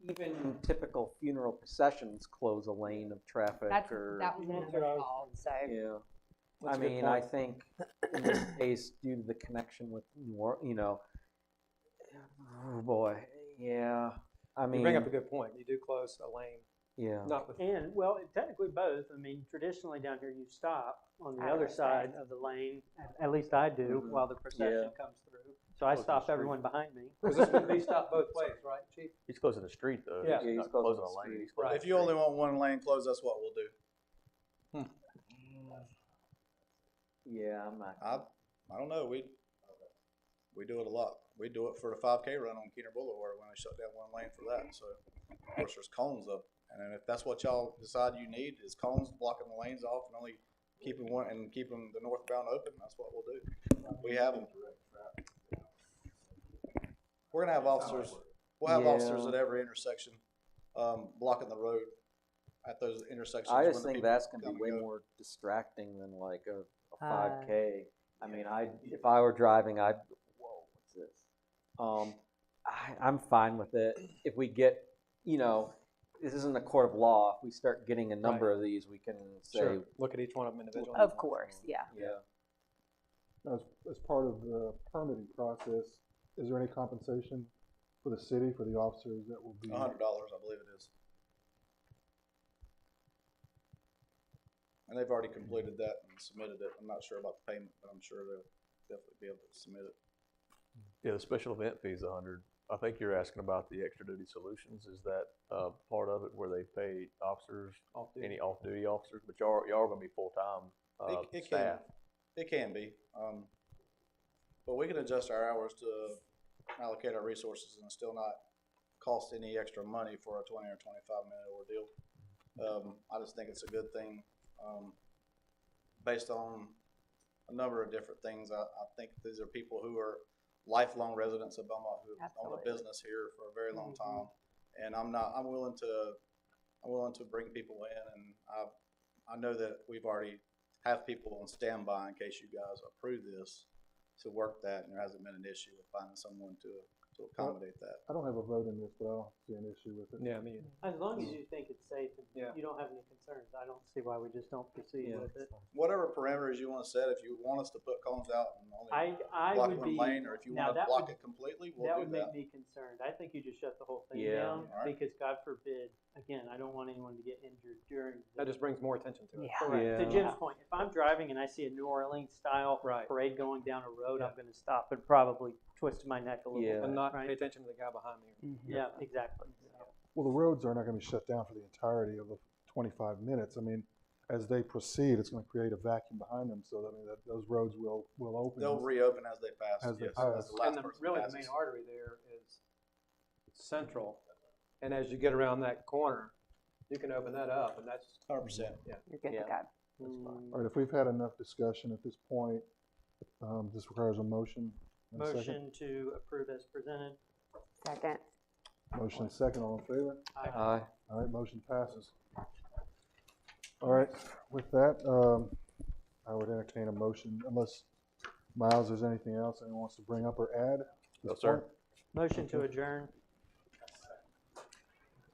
Even typical funeral processions close a lane of traffic That or. was another fault, so. Yeah. That's I a good mean, I point. think in this case, due to the connection with you know, oh boy, yeah. I mean, You bring up a good point. You do close a lane, yeah. not with. And, well, technically both. I mean, traditionally down here, you stop on the Out of other respect. side of the lane, at least I do, while the procession comes through. So I Close the stop street. everyone behind me. Because this would be stopped both ways, right, Chief? He's closing the street though. Yeah. He's He's not closing closing the a lane. street. He's closing If the you only street. want one lane closed, that's what we'll do. Yeah, I'm not. I don't know. We do it a lot. We do it for the 5K run on Keener Boulevard when they shut down one lane for that. So of course there's cones up, and then if that's what y'all decide you need is cones blocking the lanes off and only keeping the northbound open, that's what we'll do. We have them. We're gonna have officers. We'll have officers at every intersection, blocking the road at those intersections. I when just the think people that's gonna come be and way go. more distracting than like a 5K. I mean, if I were driving, whoa, what's this? I'm fine with it. If we get, this isn't a court of law. If we start getting a number of these, we can say. Sure. Look at each one of them individually. Of course, yeah. Now, as part of the permitting process, is there any compensation for the city, for the officers that will be? $100, I believe it is. And they've already completed that and submitted it. I'm not sure about the payment, but I'm sure they'll definitely be able to submit it. Yeah, the special event fee is $100. I think you're asking about the extra duty solutions. Is that part of it where they pay officers, any off-duty officers? But y'all are going to be full-time staff. It can be. But we can adjust our hours to allocate our resources and still not cost any extra money for a 20 or 25-minute ordeal. I just think it's a good thing based on a number of different things. I think these are people who are lifelong residents of Belmont who have owned a business here for a very long time, and I'm willing to bring people in, and I know that we've already have people on standby in case you guys approve this to work that, and there hasn't been an issue with finding someone to accommodate that. I don't have a vote in this, but I don't see an issue with it. Yeah, me either. As long as you think it's safe and you don't have any concerns, I don't see why we just don't proceed with it. Whatever parameters you want to set, if you want us to put cones out and only I block would one be, lane, or if you now want to that block would- it completely, we'll that do would that. make me concerned. I think you just shut the whole thing Yeah. down, Alright. because God forbid, again, I don't want anyone to get injured during. That just brings more attention to it. Correct. To Jim's point, if I'm driving and I see a New Orleans style Right. parade going down a road, I'm gonna stop and probably twist my neck a little bit. And not right? pay attention to the guy behind me. Yeah, exactly. Well, the roads are not going to be shut down for the entirety of the 25 minutes. I mean, as they proceed, it's going to create a vacuum behind them. So I mean, that those roads will open. They'll reopen as they pass. As they yes, pass. as the last And person really, the passes. main artery there is central, and as you get around that corner, you can open that up, and that's 100%. Yeah. You're good to go. That's fine. All right, if we've had enough discussion at this point, this requires a motion. And a second. Motion to approve as presented. Second. Motion and second, all in favor? Aye. All right, motion passes. All right, with that, I would entertain a motion, unless, Miles, there's anything else anyone wants to bring up or add? No, sir. Motion to adjourn.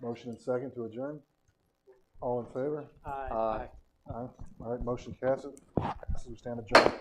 Motion and second to adjourn. All in favor? Aye. Aye. Aye. All right, motion passes. We stand adjourned.